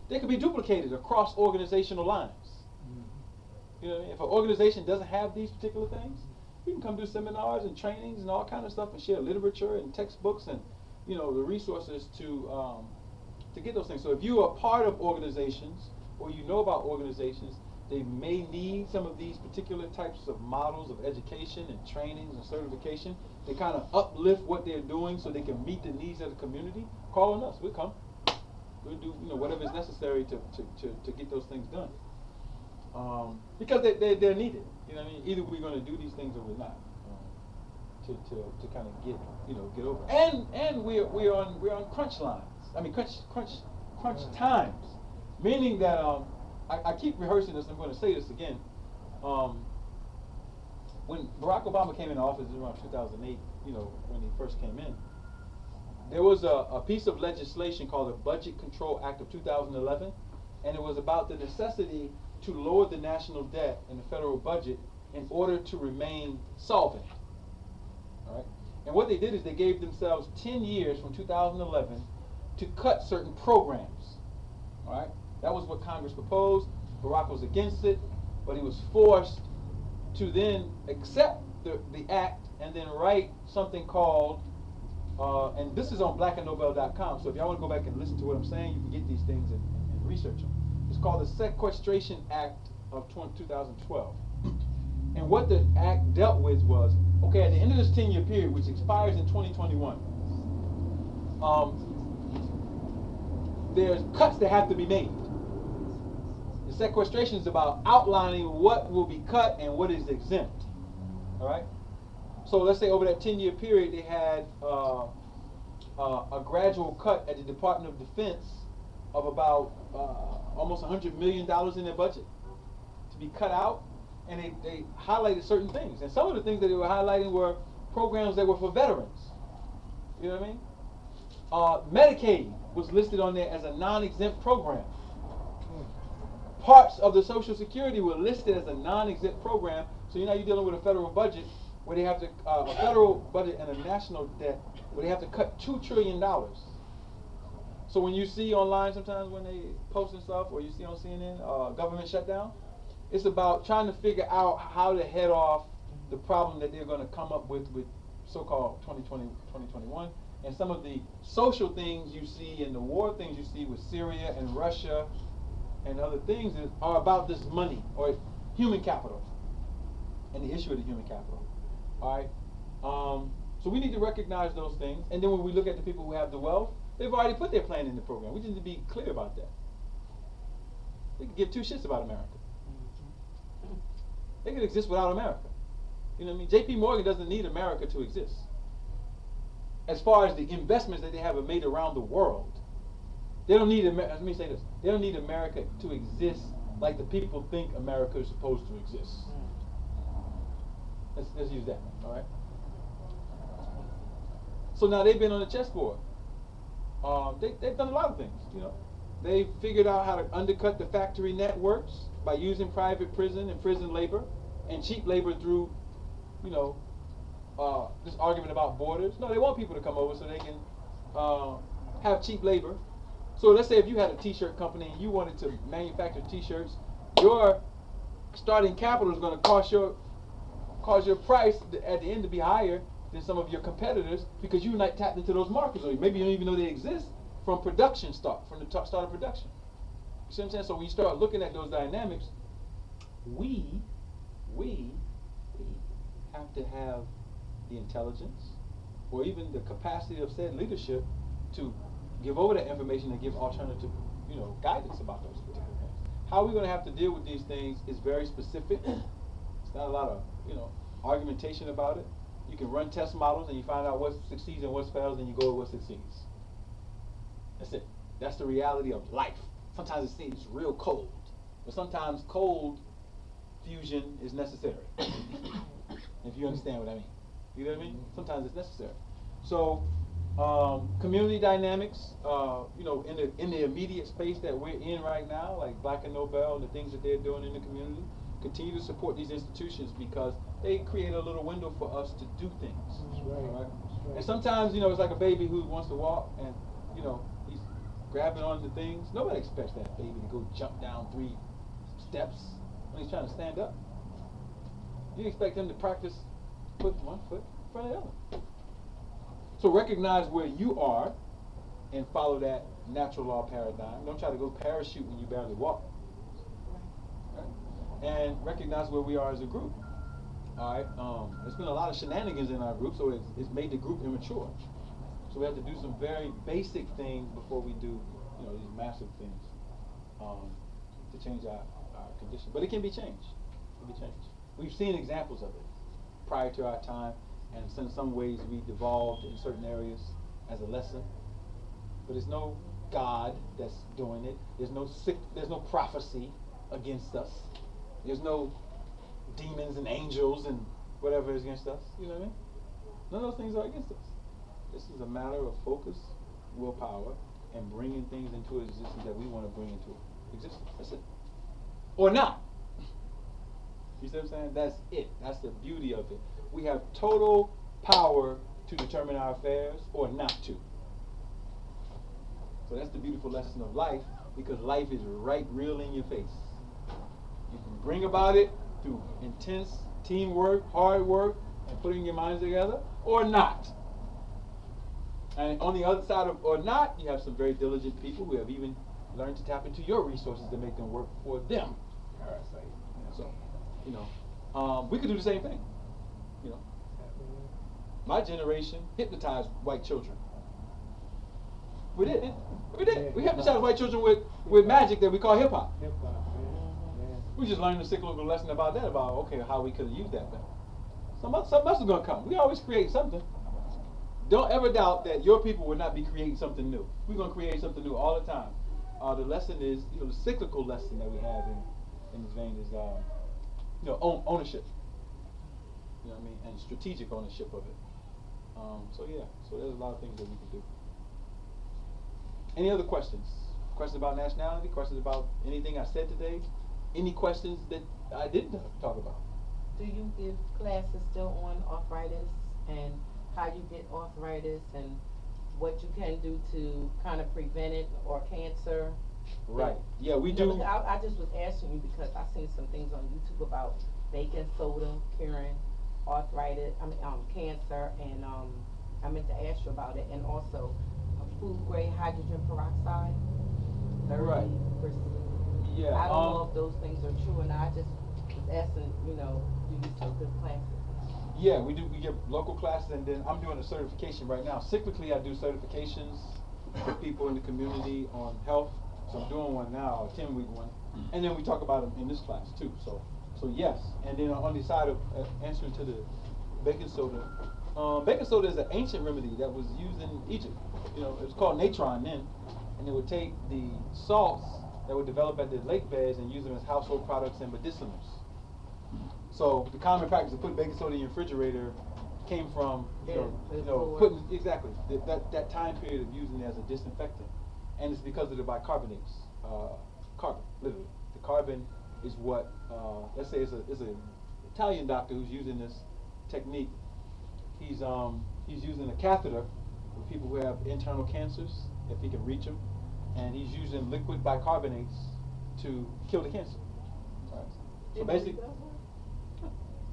they can be duplicated across organizational lines. You know, if an organization doesn't have these particular things, you can come do seminars and trainings and all kind of stuff and share literature and textbooks and, you know, the resources to get those things. So if you are part of organizations or you know about organizations, they may need some of these particular types of models of education and trainings and certification to kind of uplift what they're doing so they can meet the needs of the community. Call on us. We'll come. We'll do, you know, whatever is necessary to get those things done. Because they're needed. You know what I mean? Either we're going to do these things or we're not. To kind of get over. And we're on crunch lines. I mean crunch times. Meaning that I keep rehearsing this. I'm going to say this again. When Barack Obama came into office around 2008, you know, when he first came in, there was a piece of legislation called the Budget Control Act of 2011, and it was about the necessity to lower the national debt in the federal budget in order to remain solvent. All right? And what they did is they gave themselves 10 years from 2011 to cut certain programs. All right? That was what Congress proposed. Barack was against it, but he was forced to then accept the act and then write something called, and this is on blackandnobel.com, so if y'all want to go back and listen to what I'm saying, you can get these things and research them. It's called the Sequestration Act of 2012. And what the act dealt with was, okay, at the end of this 10-year period, which expires in 2021, there's cuts that have to be made. The sequestration is about outlining what will be cut and what is exempt. All right? So let's say over that 10-year period, they had a gradual cut at the Department of Defense of about almost $100 million in their budget to be cut out, and they highlighted certain things. And some of the things that they were highlighting were programs that were for veterans. You know what I mean? Medicaid was listed on there as a non-exempt program. Parts of the Social Security were listed as a non-exempt program So you're dealing with a federal budget where they have to, a federal budget and a national debt where they have to cut $2 trillion. So when you see online sometimes when they posting stuff, or you see on CNN, government shutdown, it's about trying to figure out how to head off the problem that they're going to come up with so-called 2020, 2021, and some of the social things you see and the war things you see with Syria and Russia and other things are about this money or human capital and the issue of the human capital. All right. So we need to recognize those things, and then when we look at the people who have the wealth, they've already put their plan in the program. We need to be clear about that. They could give two shits about America. They could exist without America. You know what I mean? J.P. Morgan doesn't need America to exist. As far as the investments that they have made around the world, they don't need America. Let me say this: they don't need America to exist like the people think America is supposed to exist. Let's use that. All right. So now they've been on the chessboard. They've done a lot of things. You know, they've figured out how to undercut the factory networks by using private prison and prison labor and cheap labor through, you know, this argument about borders. No, they want people to come over so they can have cheap labor. So let's say if you had a t-shirt company and you wanted to manufacture t-shirts, your starting capital is going to cause your price at the end to be higher than some of your competitors because you not tapped into those markets, or maybe you don't even know they exist from production from the start of production. You see what I'm saying? So when you start looking at those dynamics, we have to have the intelligence or even the capacity of said leadership to give over that information and give alternative, you know, guidance about those particular things. How we're going to have to deal with these things is very specific. It's not a lot of, you know, argumentation about it. You can run test models and you find out what succeeds and what fails, and you go with what succeeds. That's it. That's the reality of life. Sometimes it seems real cold, but sometimes cold fusion is necessary. If you understand what I mean. You know what I mean? Sometimes it's necessary. So, community dynamics, you know, in the immediate space that we're in right now, like Black and Nobel and the things that they're doing in the community, continue to support these institutions because they create a little window for us to do things. That's right. All right? That's right. And sometimes, you know, it's like a baby who wants to walk and, you know, he's grabbing onto things. Nobody expects that baby to go jump down 3 steps when he's trying to stand up. You expect him to practice putting one foot in front of the other. So recognize where you are and follow that natural law paradigm. Don't try to go parachute when you barely walk. Right? And recognize where we are as a group. All right. There's been a lot of shenanigans in our group, so it's made the group immature. So we have to do some very basic things before we do, you know, these massive things to change our condition. But it can be changed. It can be changed. We've seen examples of it prior to our time, and in some ways we devolved in certain areas as a lesson. But there's no God that's doing it. There's no prophecy against us. There's no demons and angels and whatever is against us. You know what I mean? None of those things are against us. This is a matter of focus, willpower, and bringing things into existence that we want to bring into existence. That's it. Or not. You see what I'm saying? That's it. That's the beauty of it. We have total power to determine our affairs or not to. So that's the beautiful lesson of life, because life is right real in your face. You can bring about it through intense teamwork, hard work, and putting your minds together, or not. And on the other side of or not, you have some very diligent people who have even learned to tap into your resources to make them work for them. Parasite. So, you know, we could do the same thing. You know, my generation hypnotized white children. We did. We did. We hypnotized white children with magic that we call hip hop. Hip hop, man. We just learned a cyclical lesson about that, about okay, how we could have used that better. Something else is gonna come. We always create something. Don't ever doubt that your people will not be creating something new. We're gonna create something new all the time. The lesson is, you know, the cyclical lesson that we have in this vein is, you know, ownership. You know what I mean, and strategic ownership of it. So yeah, so there's a lot of things that we can do. Any other questions? Questions about nationality? Questions about anything I said today? Any questions that I didn't talk about? do you give classes still on arthritis and how you get arthritis and what you can do to kind of prevent it or cancer? Right. Yeah, we No, do. look, I just was asking you because I seen some things on YouTube about baking soda curing arthritis, cancer, and I meant to ask you about it, and also food grade hydrogen peroxide. 30%. Right. Yeah. I don't know if those things are true, and I just was asking, do you still give classes? Yeah, we do. We give local classes, and then I'm doing a certification right now. Cyclically, I do certifications for people in the community on health. So I'm doing one now, a 10-week one, and then we talk about them in this class too. So yes. And then on the side of answering to the baking soda, baking soda is an ancient remedy that was used in Egypt. It was called natron then, and they would take the salts that would develop at the lake beds and use them as household products and medicinals. So the common practice of putting baking soda in your refrigerator came from putting exactly that time period of using it as a disinfectant, and it's because of the bicarbonates, carbon, literally. The carbon is what let's say it's an Italian doctor who's using this technique. He's using a catheter for people who have internal cancers, if he can reach them, and he's using liquid bicarbonates to kill the cancer. Right. So basically,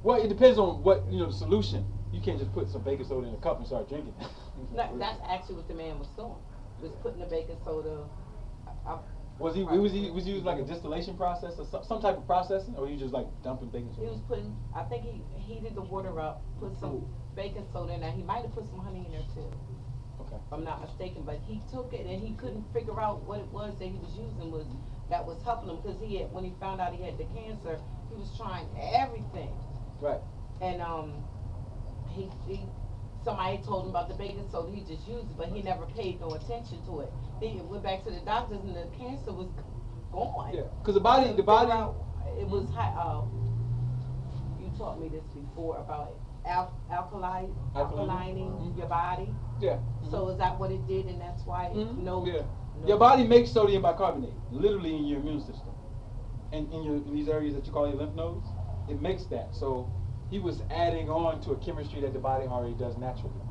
well, it depends on what the solution. You can't just put some baking soda in a cup and start drinking. No, that's actually what the man was doing. Was putting the baking soda. Was he using like a distillation process or some type of processing, or he just like dumping baking soda? He was putting. I think he heated the water up, put some baking soda in there. He might have put some honey in there too. Okay. If I'm not mistaken, but he took it and he couldn't figure out what it was that he was using that was helping him, because when he found out he had the cancer, he was trying everything. Right. And somebody told him about the baking soda, he just used it, but he never paid no attention to it. He went back to the doctors and the cancer was gone. Yeah, because the body. It was you taught me this before about alkalining your body. Yeah. So is that what it did, and that's why Your body makes sodium bicarbonate, literally in your immune system, and in these areas that you call your lymph nodes, it makes that. So he was adding on to a chemistry that the body already does naturally.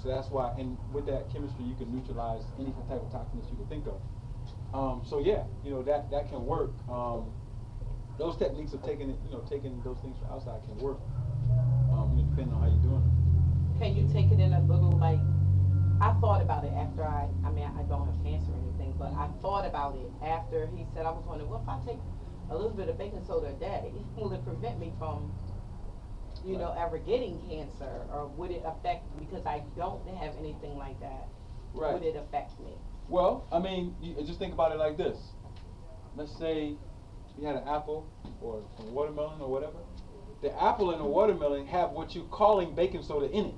So that's why, and with that chemistry, you can neutralize any type of toxins you can think of. So yeah, that can work. Those techniques of taking those things from outside can work, depending on how you're doing it. Can you take it in a little, like, I thought about it after I don't have cancer or anything, but I thought about it after he said, I was wondering, well, if I take a little bit of baking soda a day, will it prevent me from, ever getting cancer, or would it affect, because I don't have anything like that, right. Would it affect me? Well, you just think about it like this. Let's say you had an apple or a watermelon or whatever. The apple and the watermelon have what you're calling baking soda in it.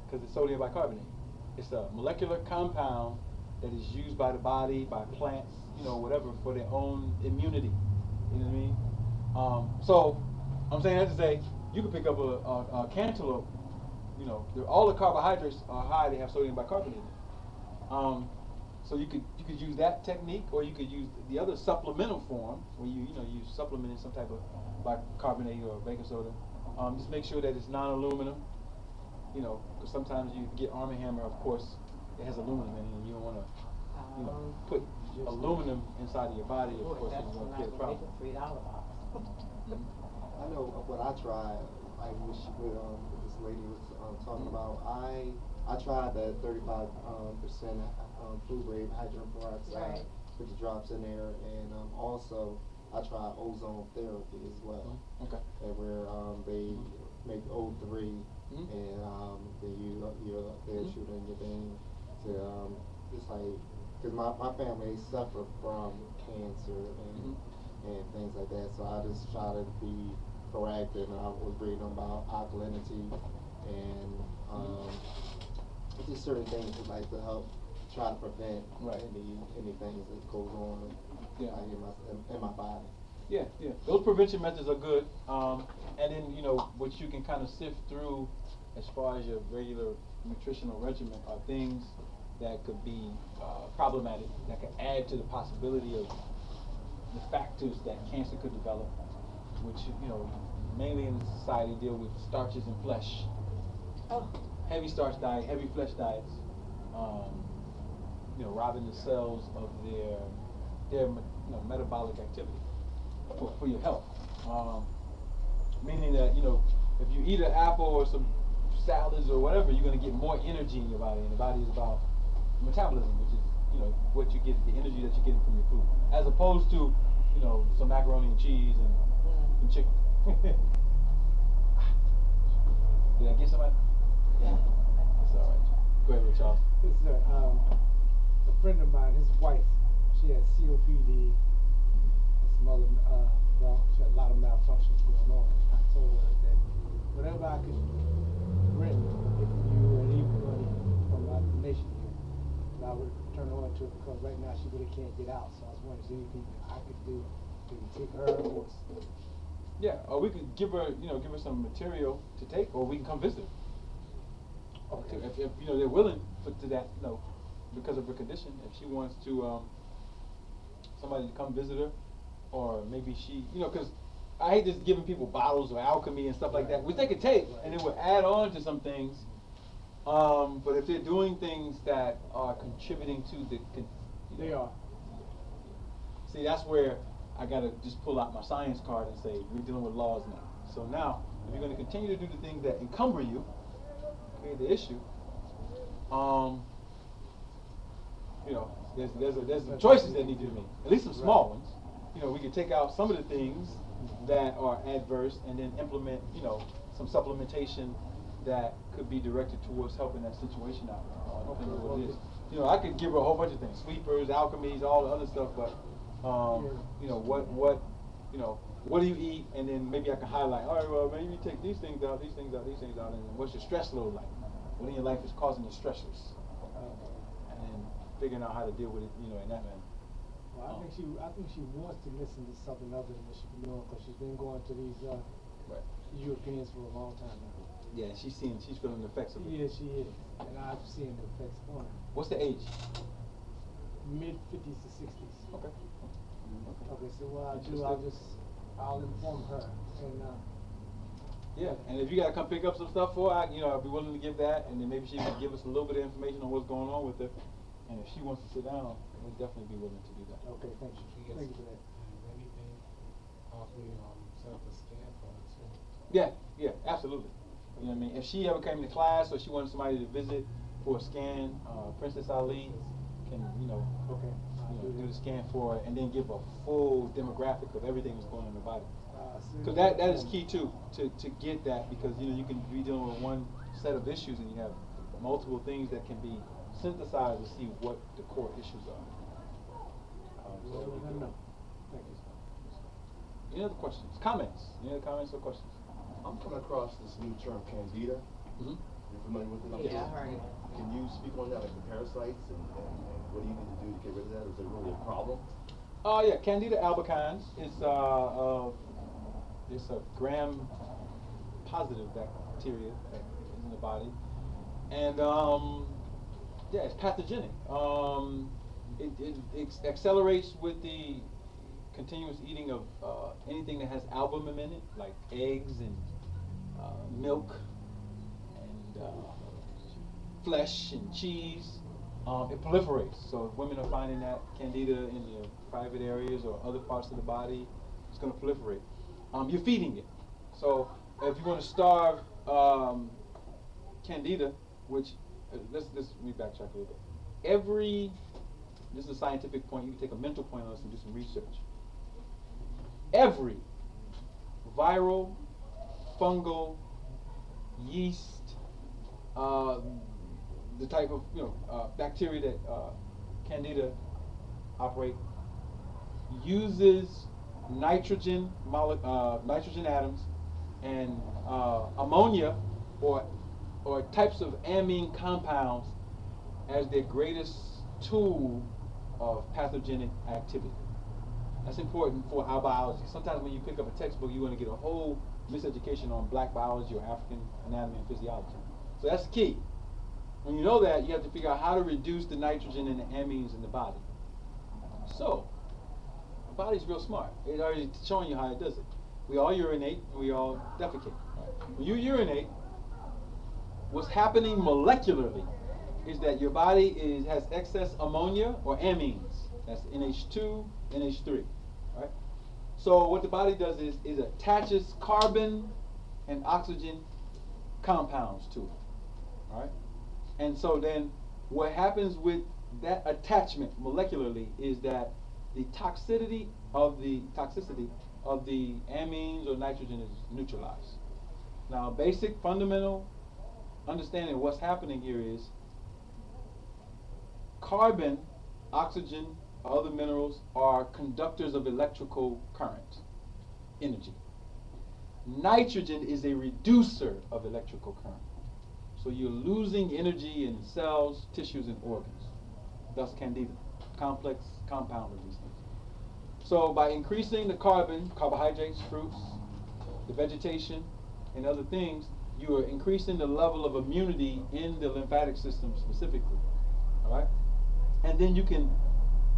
Because it's sodium bicarbonate. It's a molecular compound that is used by the body, by plants, whatever, for their own immunity. You know what I mean? So I'm saying that to say, you could pick up a cantaloupe. All the carbohydrates are high. They have sodium bicarbonate in it. So you could use that technique, or you could use the other supplemental form where you supplement in some type of bicarbonate or baking soda. Just make sure that it's non-aluminum. Because sometimes you get Arm & Hammer, of course, it has aluminum in it, and you don't want to, put aluminum inside of your body. Of course, that's you're going to not get a problem. $3 box. I know what I tried, like with this lady was talking about. I tried that 35% food grade hydrogen peroxide, Right. which drops in there, and also I tried ozone therapy as well. Okay. And where they make O3 and then they're shooting your thing to just like, because my family suffer from cancer and things like that, so I just try to be proactive, and I was reading about alkalinity and just certain things to help try to prevent any things that goes on in my body. Yeah. Those prevention methods are good. And then, what you can kind of sift through as far as your regular nutritional regimen are things that could be problematic, that could add to the possibility of the factors that cancer could develop. which mainly in society deal with starches and flesh. Oh. Heavy starch diet, heavy flesh diets, robbing the cells of their metabolic activity for your health. Meaning that if you eat an apple or some salads or whatever, you're going to get more energy in your body, and the body is about metabolism, which is what you get, the energy that you're getting from your food, as opposed to some macaroni and cheese and some chicken. Did I get somebody? Yeah. That's all right. Go ahead, Charles. Yes, sir. A friend of mine, his wife, she had COPD and some other, she had a lot of malfunctions going on. I told her that whatever I could bring, if you and anybody from our nation here, that I would turn on to it, because right now she really can't get out. So I was wondering if there's anything I could do to take her or. Yeah, or we could give her, give her some material to take, or we can come visit her. Okay. If they're willing to that, because of her condition, if she wants to, somebody to come visit her, or maybe she, because I hate just giving people bottles of alchemy and stuff like that, which they could take, and it would add on to some things. But if they're doing things that are contributing to the, They are. See, that's where I gotta just pull out my science card and say, we're dealing with laws now. So now, if you're gonna continue to do the things that encumber you, create the issue, there's some choices that need to be made, at least some small ones. We can take out some of the things that are adverse and then implement, some supplementation that could be directed towards helping that situation out. Depending on what it is. I could give her a whole bunch of things, sweepers, alchemies, all the other stuff, but what do you eat? And then maybe I can highlight, all right, well, maybe you take these things out, these things out, these things out, and then what's your stress load like? What in your life is causing your stressors? And then figuring out how to deal with it, in that manner. Well, I think she wants to listen to something other than what she's been doing, because she's been going to these Europeans for a long time now. Yeah, she's feeling the effects of it. Yeah, she is, and I've seen the effects on her. What's the age? Mid-50s to 60s. Okay. Okay, so what I'll inform her, and yeah, and if you gotta come pick up some stuff for her, I'd be willing to give that, and then maybe she can give us a little bit of information on what's going on with her. And if she wants to sit down, we'll definitely be willing to do that. Okay, thank you. Thank you for that. Anything, possibly set up a scan for her too. Yeah, absolutely. You know what I mean? If she ever came to class or she wanted somebody to visit for a scan, Princess Ali can, do the scan for her and then give a full demographic of everything that's going on in the body. Because that is key too, to get that, because you can be dealing with one set of issues and you have multiple things that can be synthesized to see what the core issues are. Thank you. Any other questions? Comments? Any other comments or questions? I'm coming across this new term, candida. Mm-hmm. You're familiar with it? Yeah, I heard it. Can you speak on that, like the parasites, and what do you need to do to get rid of that? Is it really a problem? Yeah, Candida albicans is it's a gram-positive bacteria that is in the body, and it's pathogenic. It accelerates with the continuous eating of anything that has albumin in it, like eggs and milk and flesh and cheese. It proliferates. So if women are finding that candida in their private areas or other parts of the body, it's going to proliferate. You're feeding it. So if you want to starve candida, which let me backtrack a little bit. This is a scientific point. You can take a mental point on this and do some research. Every viral, fungal, yeast, the type of bacteria that candida operate, uses nitrogen atoms and ammonia or types of amine compounds as their greatest tool of pathogenic activity. That's important for our biology. Sometimes when you pick up a textbook, you're going to get a whole miseducation on black biology or African anatomy and physiology. So that's key. When you know that, you have to figure out how to reduce the nitrogen and the amines in the body. So, the body's real smart. It's already showing you how it does it. We all urinate and we all defecate. Right? When you urinate, what's happening molecularly is that your body has excess ammonia or amines. That's NH2, NH3. Right? So what the body does is it attaches carbon and oxygen compounds to it. All right? And so then what happens with that attachment molecularly is that the toxicity of the amines or nitrogen is neutralized. Now, basic fundamental understanding of what's happening here is carbon, oxygen, other minerals are conductors of electrical current, energy. Nitrogen is a reducer of electrical current. So you're losing energy in cells, tissues, and organs. Thus candida, complex compound of these things. So by increasing the carbon, carbohydrates, fruits, the vegetation, and other things, you are increasing the level of immunity in the lymphatic system specifically. All right? And then you can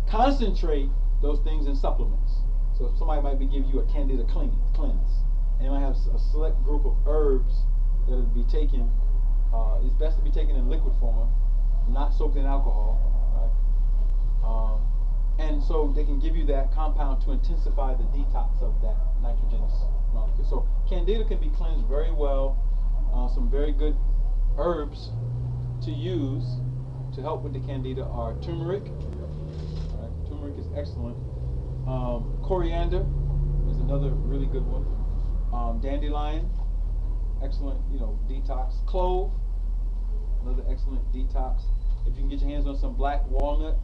concentrate those things in supplements. So if somebody might be giving you a candida cleanse, and you might have a select group of herbs that will be taken. It's best to be taken in liquid form, not soaked in alcohol. Right? And so they can give you that compound to intensify the detox of that nitrogenous molecule. So candida can be cleansed very well. Some very good herbs to use to help with the candida are turmeric. Right? Turmeric is excellent. Coriander is another really good one. Dandelion, excellent, detox. Clove, another excellent detox. If you can get your hands on some black walnut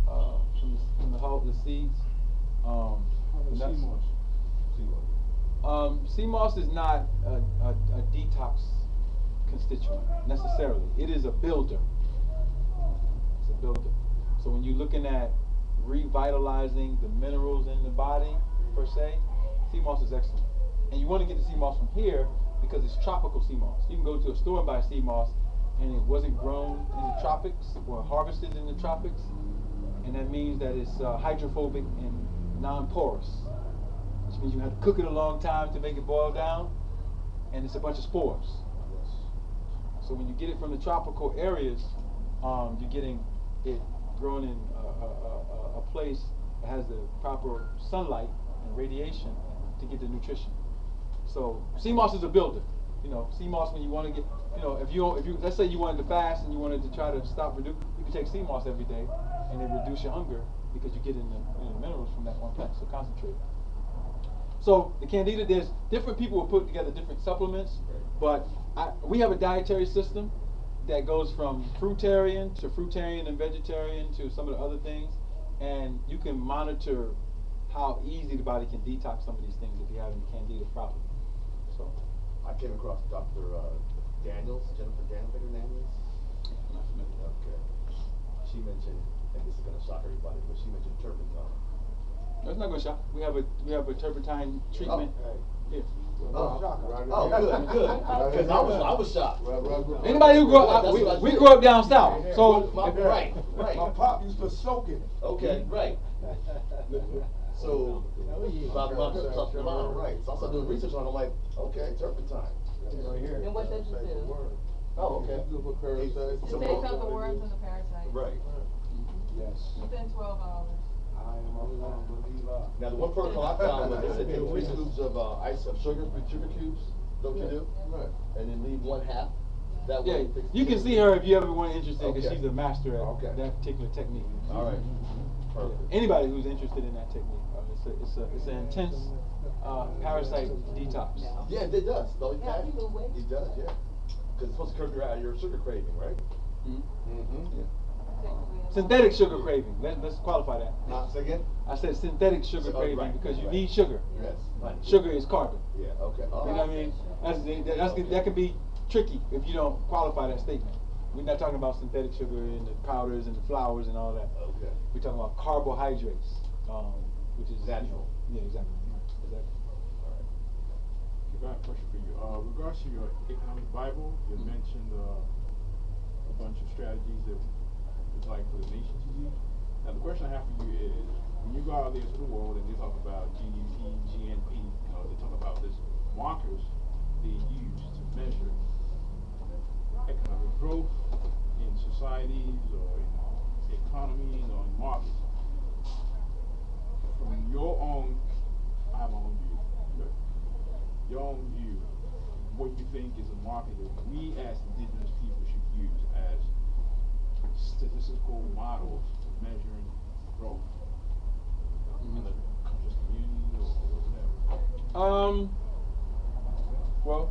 from the hull, the seeds. Sea moss is not a detox constituent necessarily. It is a builder. It's a builder. So when you're looking at revitalizing the minerals in the body per se, sea moss is excellent. And you want to get the sea moss from here because it's tropical sea moss. You can go to a store and buy sea moss and it wasn't grown in the tropics or harvested in the tropics. And that means that it's hydrophobic and non-porous, which means you have to cook it a long time to make it boil down, and it's a bunch of spores. So when you get it from the tropical areas, you're getting it grown in a place that has the proper sunlight and radiation to get the nutrition. So sea moss is a builder. Sea moss when you want to get, if you let's say you wanted to fast and you wanted to try to stop you can take sea moss every day and it reduce your hunger because you get in the minerals from that one plant. So concentrate. So the candida, there's different people will put together different supplements, but we have a dietary system that goes from fruitarian and vegetarian to some of the other things, and you can monitor how easy the body can detox some of these things if you're having candida properly. So I came across Dr. Daniels, Jennifer Daniels, I think her name is. I'm not familiar. Okay. She mentioned, and this is going to shock everybody, but she mentioned turpentine. No, it's not going to shock. We have a turpentine treatment. Here. Good. Because I was shocked. Anybody who grew up, we grew up down south. So right. My pop used to soak in it. Okay, right. So about South Carolina, right? So I started doing research on it. I'm like, okay, turpentine. Right here. And what does it do? Oh, okay. It takes out the worms and the parasites. Right. Yes. Within 12 hours. I am a believer. Now the one protocol I found was they said take 3 scoops of sugar cubes. Don't you do? Right. And then leave one half. That yeah, way. You can see her if you ever want interested because Okay. she's a master at Okay. that particular technique. All right. Perfect. Anybody who's interested in that technique, it's an intense parasite detox. Yeah, it does. No, it Yeah, can. people wait. It does, yeah. Because it's supposed to curb your sugar craving, right? Mm-hmm. Yeah. Synthetic sugar craving. Let's qualify that. Say again? I said synthetic sugar craving right, because you right. need sugar. Yes. Sugar is carbon. Yeah. Okay. You know what I mean? That can be tricky if you don't qualify that statement. We're not talking about synthetic sugar and the powders and the flours and all that. Okay. We're talking about carbohydrates, which is Natural. Yeah, exactly. All right. Okay, I have a question for you. Regards to your economic Bible, you mentioned a bunch of strategies that it's like for the nation to use. Now the question I have for you is, when you go out there to the world and they talk about GDP, GNP, they talk about this markers they use to measure economic growth in societies or in economies or in markets. From your own, I have my own view, but your own view, what you think is a market that we as indigenous people should use as statistical models for measuring growth in the country's community or whatever? Well,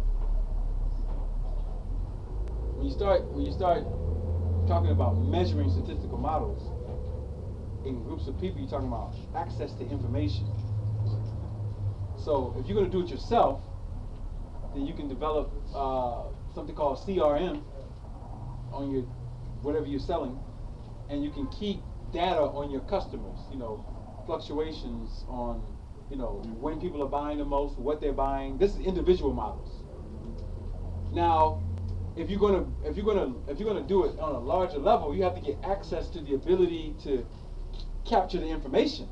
when you start talking about measuring statistical models in groups of people, you're talking about access to information. So if you're going to do it yourself, then you can develop something called CRM on your whatever you're selling, and you can keep data on your customers. Fluctuations on when people are buying the most, what they're buying. This is individual models. Now, if you're gonna do it on a larger level, you have to get access to the ability to capture the information.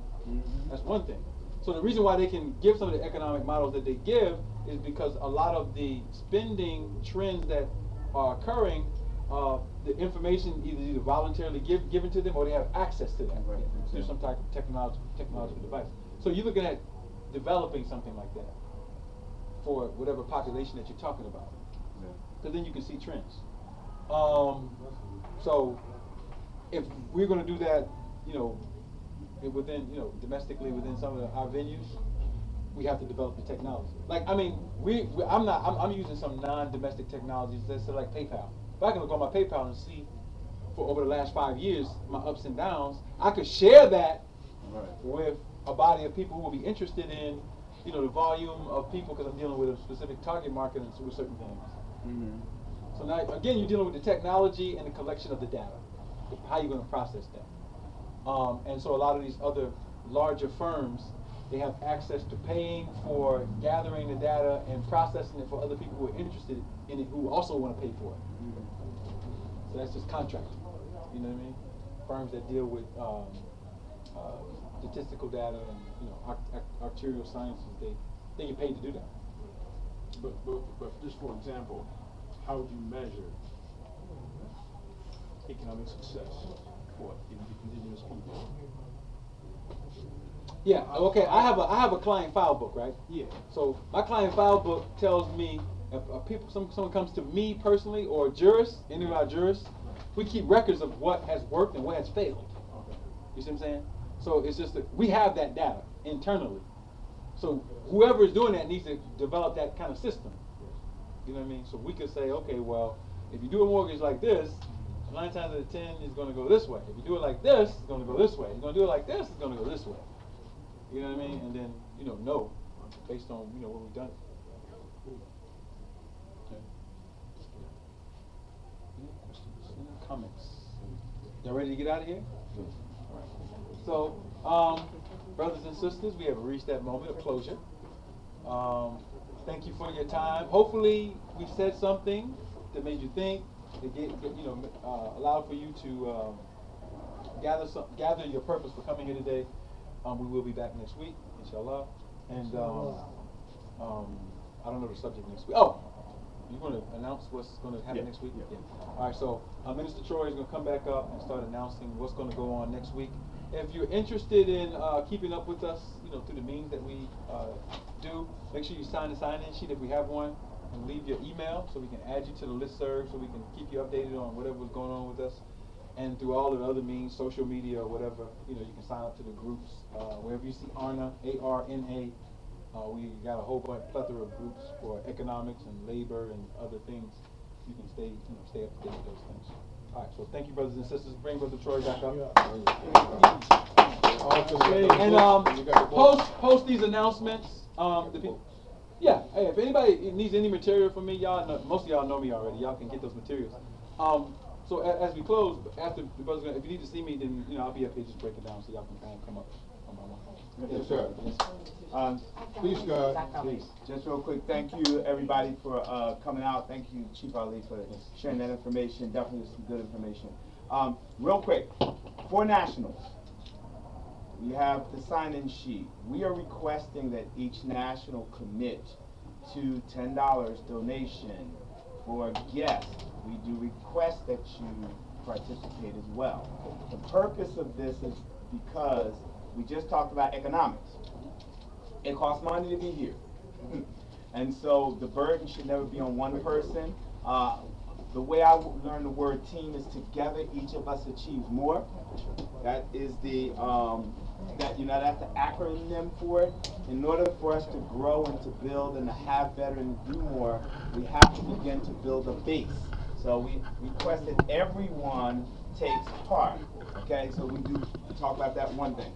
That's one thing. So the reason why they can give some of the economic models that they give is because a lot of the spending trends that are occurring, the information either voluntarily given to them or they have access to that through some type of technological device. So you're looking at developing something like that for whatever population that you're talking about. Because then you can see trends. So if we're going to do that, within, domestically within some of our venues, we have to develop the technology. Like, I mean, I'm using some non-domestic technologies that's like PayPal. If I can look on my PayPal and see for over the last 5 years my ups and downs, I could share that with a body of people who will be interested in, the volume of people, because I'm dealing with a specific target market and with certain things. So now, again, you're dealing with the technology and the collection of the data. How you're going to process that. And so a lot of these other larger firms, they have access to paying for gathering the data and processing it for other people who are interested in it, who also want to pay for it. So that's just contracting. You know what I mean? Firms that deal with statistical data and arterial sciences, they get paid to do that. But just for example, how would you measure economic success for indigenous people? Yeah. Okay. I have a client file book, right? Yeah. So my client file book tells me if someone comes to me personally or a jurist, any of our jurists, we keep records of what has worked and what has failed. Okay. You see what I'm saying? So it's just that we have that data internally. So whoever is doing that needs to develop that kind of system. You know what I mean? So we could say, okay, well, if you do a mortgage like this, 9 times out of 10 is going to go this way. If you do it like this, it's going to go this way. If you're going to do it like this, it's going to go this way. You know what I mean? And then, know based on, what we've done. Okay. Any questions? Any comments? Y'all ready to get out of here? Good. All right. So, brothers and sisters, we have reached that moment of closure. Thank you for your time. Hopefully, we said something that made you think. It allowed for you to gather your purpose for coming here today. We will be back next week, inshallah. And I don't know the subject next week. Oh, you're going to announce what's going to happen next week? Yeah. All right, so Minister Troy is going to come back up and start announcing what's going to go on next week. If you're interested in keeping up with us, through the means that we do, make sure you sign the sign-in sheet if we have one, and leave your email so we can add you to the listserv so we can keep you updated on whatever's going on with us. And through all of the other means, social media or whatever, you can sign up to the groups. Wherever you see ARNA, A-R-N-A, we got a whole plethora of groups for economics and labor and other things. You can stay up to date with those things. All right, so thank you, brothers and sisters. Bring Brother Troy back up. And post these announcements. Yeah, hey, if anybody needs any material from me, y'all know, most of y'all know me already. Y'all can get those materials. So as we close, after the brother's if you need to see me, then I'll be up here just break it down so y'all can kind of come up on my one. Yes, sir. Yes. Please, God. Please. Just real quick, thank you everybody for coming out. Thank you, Chief Ali, for sharing that information. Definitely some good information. Real quick, for nationals, We have the sign-in sheet. We are requesting that each national commit to $10 donation for guests. We do request that you participate as well. The purpose of this is because we just talked about economics. It costs money to be here. And so the burden should never be on one person. The way I learned the word team is together each of us achieves more. That is the that's the acronym for it. In order for us to grow and to build and to have better and do more, we have to begin to build a base. So we request that everyone takes part. Okay, so we do talk about that one thing.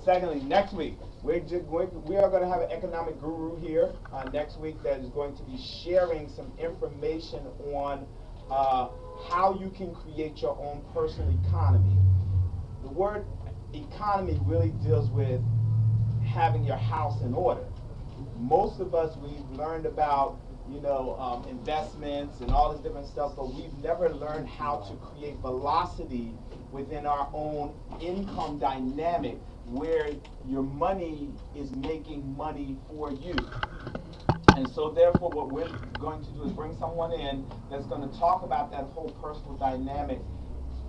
Secondly, next week, we are going to have an economic guru here next week that is going to be sharing some information on how you can create your own personal economy. The word economy really deals with having your house in order. Most of us, we've learned about investments and all this different stuff, but we've never learned how to create velocity within our own income dynamic where your money is making money for you. And so therefore what we're going to do is bring someone in that's going to talk about that whole personal dynamic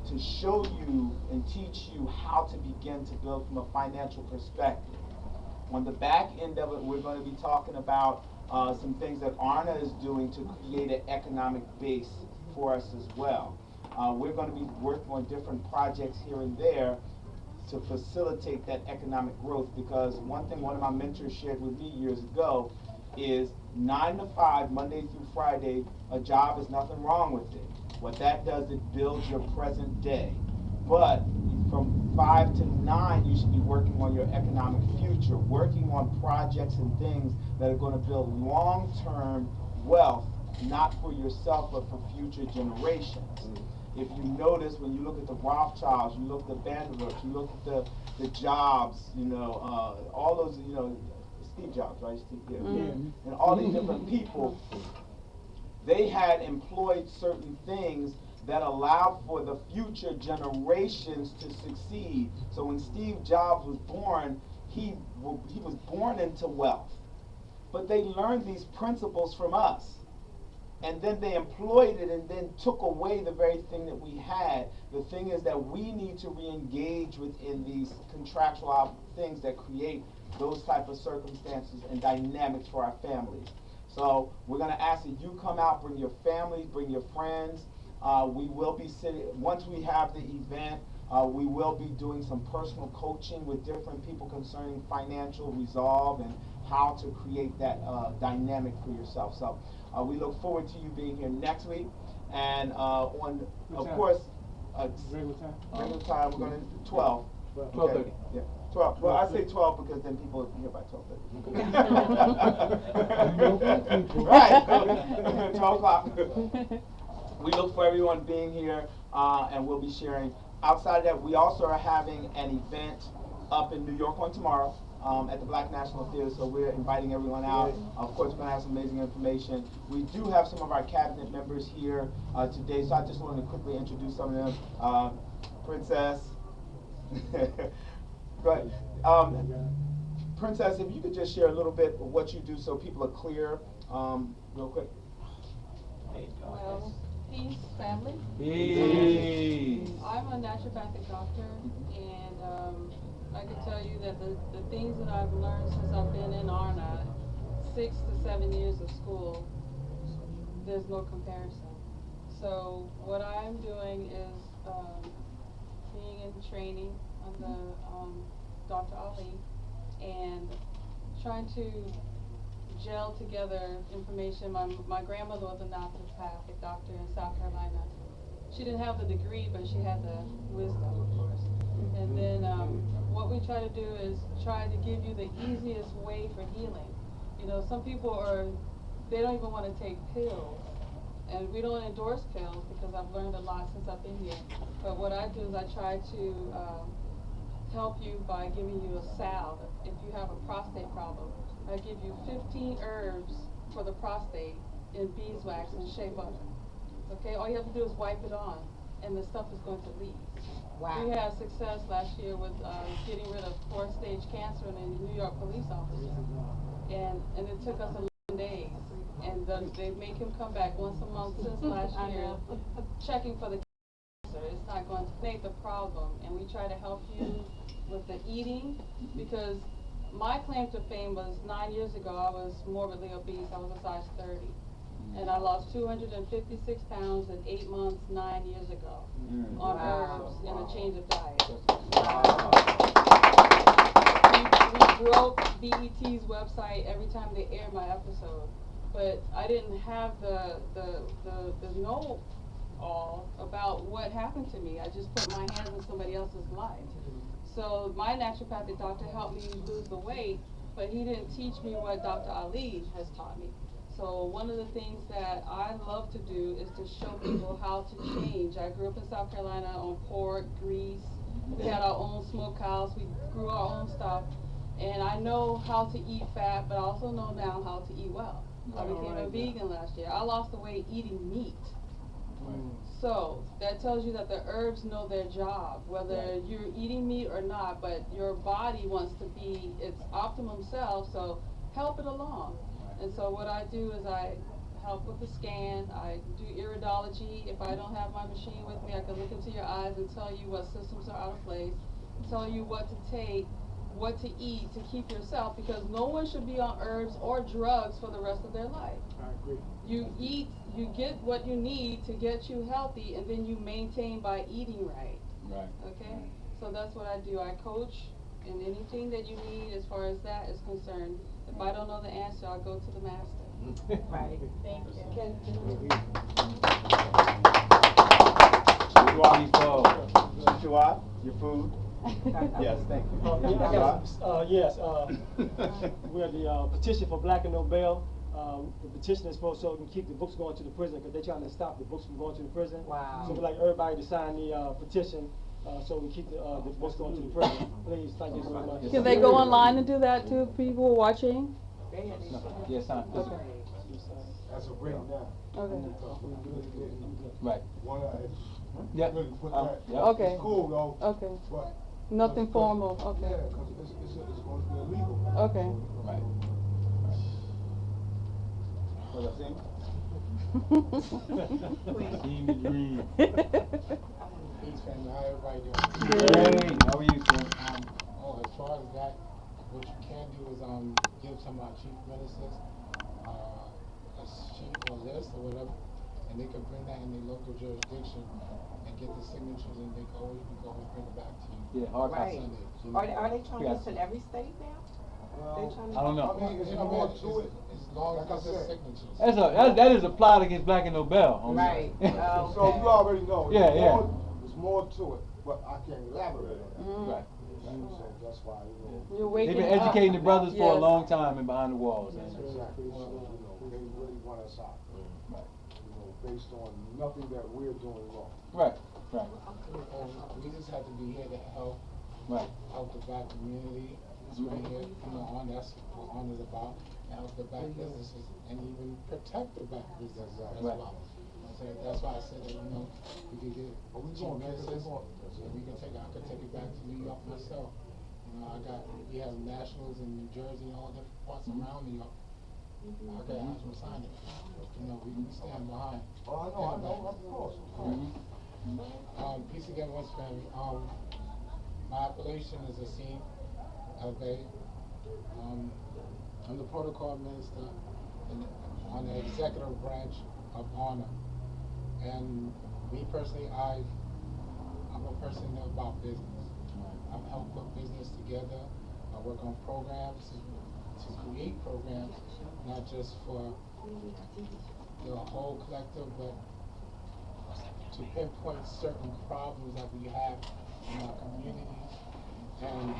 to show you and teach you how to begin to build from a financial perspective. On the back end of it, we're going to be talking about some things that Arna is doing to create an economic base for us as well. We're going to be working on different projects here and there to facilitate that economic growth, because one thing one of my mentors shared with me years ago is 9 to 5, Monday through Friday, a job is nothing wrong with it. What that does, it builds your present day. But from 5 to 9, you should be working on your economic future, working on projects and things that are going to build long-term wealth, not for yourself, but for future generations. If you notice, when you look at the Rothschilds, you look at the Vanderbilts, you look at the Jobs, all those, Steve Jobs, right? Steve, yeah. And all these different people, they had employed certain things that allowed for the future generations to succeed. So when Steve Jobs was born, he was born into wealth. But they learned these principles from us. And then they employed it and then took away the very thing that we had. The thing is that we need to re-engage within these contractual things that create those type of circumstances and dynamics for our families. So we're going to ask that you come out, bring your families, bring your friends. We will be sitting, once we have the event, we will be doing some personal coaching with different people concerning financial resolve and how to create that dynamic for yourself. So we look forward to you being here next week. And regular time, we're going to do 12. 12:30. Yeah. 12. Well, I say 12 because then people are here by 12:30. Right. 12 o'clock. We look for everyone being here, and we'll be sharing. Outside of that, we also are having an event up in New York on tomorrow at the Black National Theater, so we're inviting everyone out. Of course, we're going to have some amazing information. We do have some of our cabinet members here today, so I just wanted to quickly introduce some of them. Princess. Go ahead. Princess, if you could just share a little bit of what you do so people are clear, real quick. Well, peace, family. Peace. I'm a naturopathic doctor, and I can tell you that the things that I've learned since I've been in ARNA, 6 to 7 years of school, there's no comparison. So what I'm doing is being in training under Dr. Ali and trying to gel together information. My grandmother was a naturopathic doctor in South Carolina. She didn't have the degree, but she had the wisdom, of course. And then what we try to do is try to give you the easiest way for healing. Some people they don't even want to take pills. And we don't endorse pills because I've learned a lot since I've been here. But what I do is I try to help you by giving you a salve. If you have a prostate problem, I give you 15 herbs for the prostate in beeswax and shea butter. Okay, all you have to do is wipe it on. and the stuff is going to leave. Wow. We had success last year with getting rid of 4-stage cancer in a New York police officer, and it took us 11 days, and they make him come back once a month since last year, checking for the cancer. It's not going to make the problem, and we try to help you with the eating, because my claim to fame was 9 years ago. I was morbidly obese. I was a size 30. And I lost 256 pounds in 8 months, 9 years ago, on herbs and a change of diet. We broke BET's website every time they aired my episode, but I didn't have the know-all about what happened to me. I just put my hands in somebody else's life. So my naturopathic doctor helped me lose the weight, but he didn't teach me what Dr. Ali has taught me. So one of the things that I love to do is to show people how to change. I grew up in South Carolina on pork, grease. We had our own smokehouse. We grew our own stuff. And I know how to eat fat, but I also know now how to eat well. I became a vegan last year. I lost the weight eating meat. So that tells you that the herbs know their job, whether you're eating meat or not, but your body wants to be its optimum self, so help it along. And so what I do is I help with the scan, I do iridology. If I don't have my machine with me, I can look into your eyes and tell you what systems are out of place, tell you what to take, what to eat to keep yourself, because no one should be on herbs or drugs for the rest of their life. I agree. You eat, you get what you need to get you healthy, and then you maintain by eating right. Right. Okay? So that's what I do. I coach in anything that you need as far as that is concerned. If I don't know the answer, I'll go to the master. Right. Thank you. Shuad, your food. Yes, thank you. Yes, we're the petition for Black and Nobel. The petition is supposed so we can keep the books going to the prison, because they're trying to stop the books from going to the prison. Wow. So we'd like everybody to sign the petition so we keep the books going to the prison. Please, thank you very much. Can they go online and do that too, people watching? Yes, sign. Okay. That's a breakdown. Okay. Right. Yeah. Okay. It's cool though. Okay. But Nothing formal. Okay. yeah, because it's going to be illegal. Okay. Right. Peace, family. How everybody doing? Great. How are you, sir? As far as that, what you can do is give some of our chief ministers a sheet or list or whatever, and they can bring that in their local jurisdiction and get the signatures, and we can always bring it back to you. Yeah, hard Right. Sunday. Are they trying this in every state now? They trying to I don't know. I mean, it's more to it. As long Like I as it's said. signatures. That is a plot against Black and Nobel. homie. Right. So you already know. Yeah, yeah. There's more to it, but I can't elaborate on that. Right. So that's why, You're waking They've been educating the brothers for a Yes. long time and behind the walls. Exactly. So, they really want us out. Right. Based on nothing that we're doing wrong. Right. Right. And we just have to be here to help the Black community. That's right here, that's what ON is about. Help the Black businesses and even protect the Black businesses as well. So that's why I said that, we could get chief ministers, and we can I could take it back to New York myself. We have nationals in New Jersey and all different parts around New York. I could ask them to sign it. We stand behind. Oh, I know, of course. Peace again, once family. My appellation is Asim. Okay. I'm the protocol minister on the executive branch of Honor. And me personally, I'm a person about business. I help put business together. I work on programs to create programs, not just for the whole collective, but to pinpoint certain problems that we have in our communities, and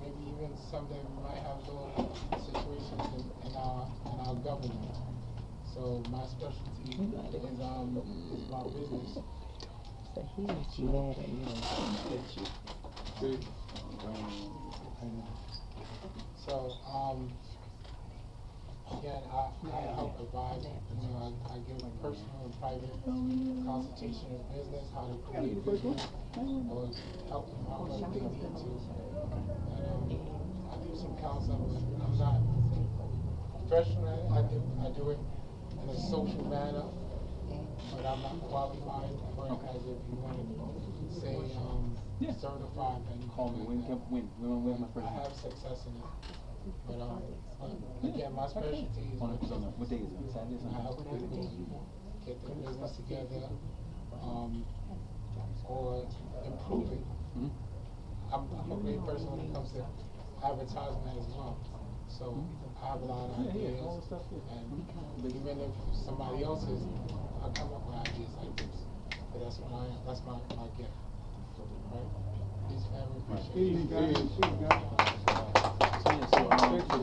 maybe even someday we might have little situations in our government. So my specialty is about business. So he let you mad at you. So again, I help advise, you know, I give personal and private consultation in business, how to create business, or help them out if they need to. And I do some counseling, but I'm not professional. I do it in a social manner, but I'm not qualified for it as if you want to say certified. And Call me when my friend. I have success in it. But again, my specialty is what day is it? Saturday? I help people get their business together, or improve it. I'm a great person when it comes to advertisement as well. So I have a lot of ideas, and even if somebody else is, I come up with ideas like this. But that's my gift. Right? Peace, family, appreciate it.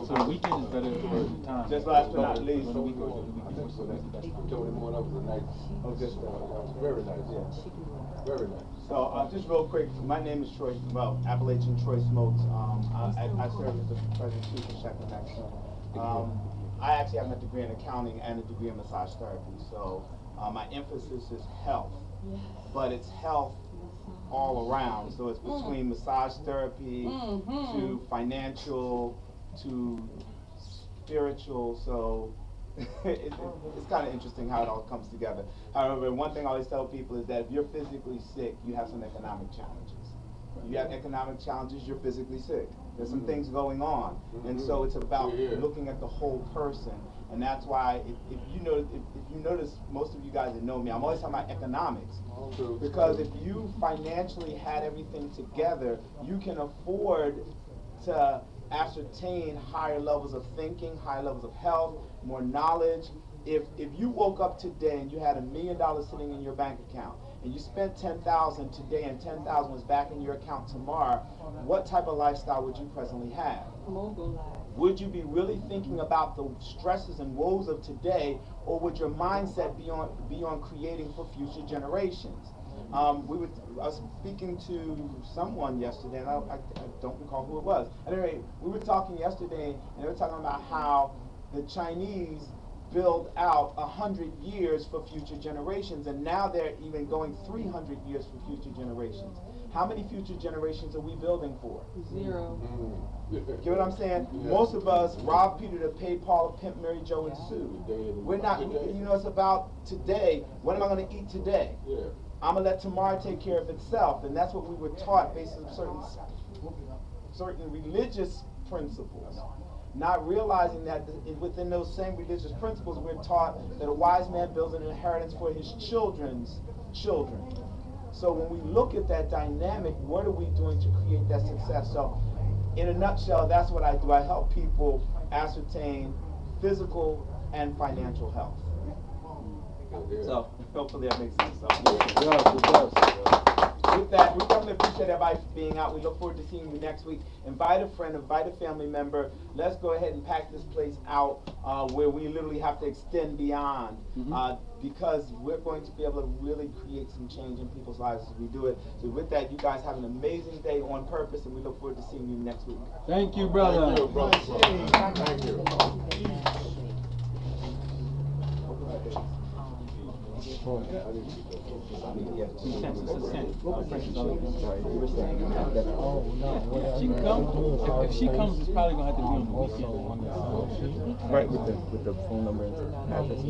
So the weekend is better for the time. Just last but not least, So we go. So that's Tony Moore, that was a nice. Oh, just that was very nice. Yeah. Very nice. So just real quick, my name is Troy. Well, Appalachian Troy Smokes. I serve as the president chief of Sheckler Next. I actually have a degree in accounting and a degree in massage therapy. So my emphasis is health, but it's health all around. So it's between massage therapy to financial to spiritual. So it's kind of interesting how it all comes together. However, one thing I always tell people is that if you're physically sick, you have some economic challenges. You have economic challenges, you're physically sick. There's some things going on. And so it's about looking at the whole person. And that's why if you notice, most of you guys that know me, I'm always talking about economics. Because if you financially had everything together, you can afford to ascertain higher levels of thinking, higher levels of health, more knowledge. If you woke up today and you had $1 million sitting in your bank account, and you spent $10,000 today and $10,000 was back in your account tomorrow, what type of lifestyle would you presently have? Would you be really thinking about the stresses and woes of today, or would your mindset be on creating for future generations? I was speaking to someone yesterday, and I don't recall who it was. At any rate, we were talking yesterday, and they were talking about how the Chinese build out 100 years for future generations, and now they're even going 300 years for future generations. How many future generations are we building for? 0. Get what I'm saying? Most of us rob Peter to pay Paul, pimp Mary, Joe, and Sue. We're not, it's about today. What am I going to eat today? I'm going to let tomorrow take care of itself. And that's what we were taught based on certain religious principles. Not realizing that within those same religious principles, we're taught that a wise man builds an inheritance for his children's children. So when we look at that dynamic, what are we doing to create that success? So in a nutshell, that's what I do. I help people ascertain physical and financial health. So hopefully that makes sense. With that, we definitely appreciate everybody for being out. We look forward to seeing you next week. Invite a friend, invite a family member. Let's go ahead and pack this place out where we literally have to extend beyond because we're going to be able to really create some change in people's lives as we do it. So with that, you guys have an amazing day on purpose, and we look forward to seeing you next week. Thank you, brother. Thank you, brother. Thank you. She can come. If she comes, it's probably gonna have to be on the weekend. Right, with the phone number and address.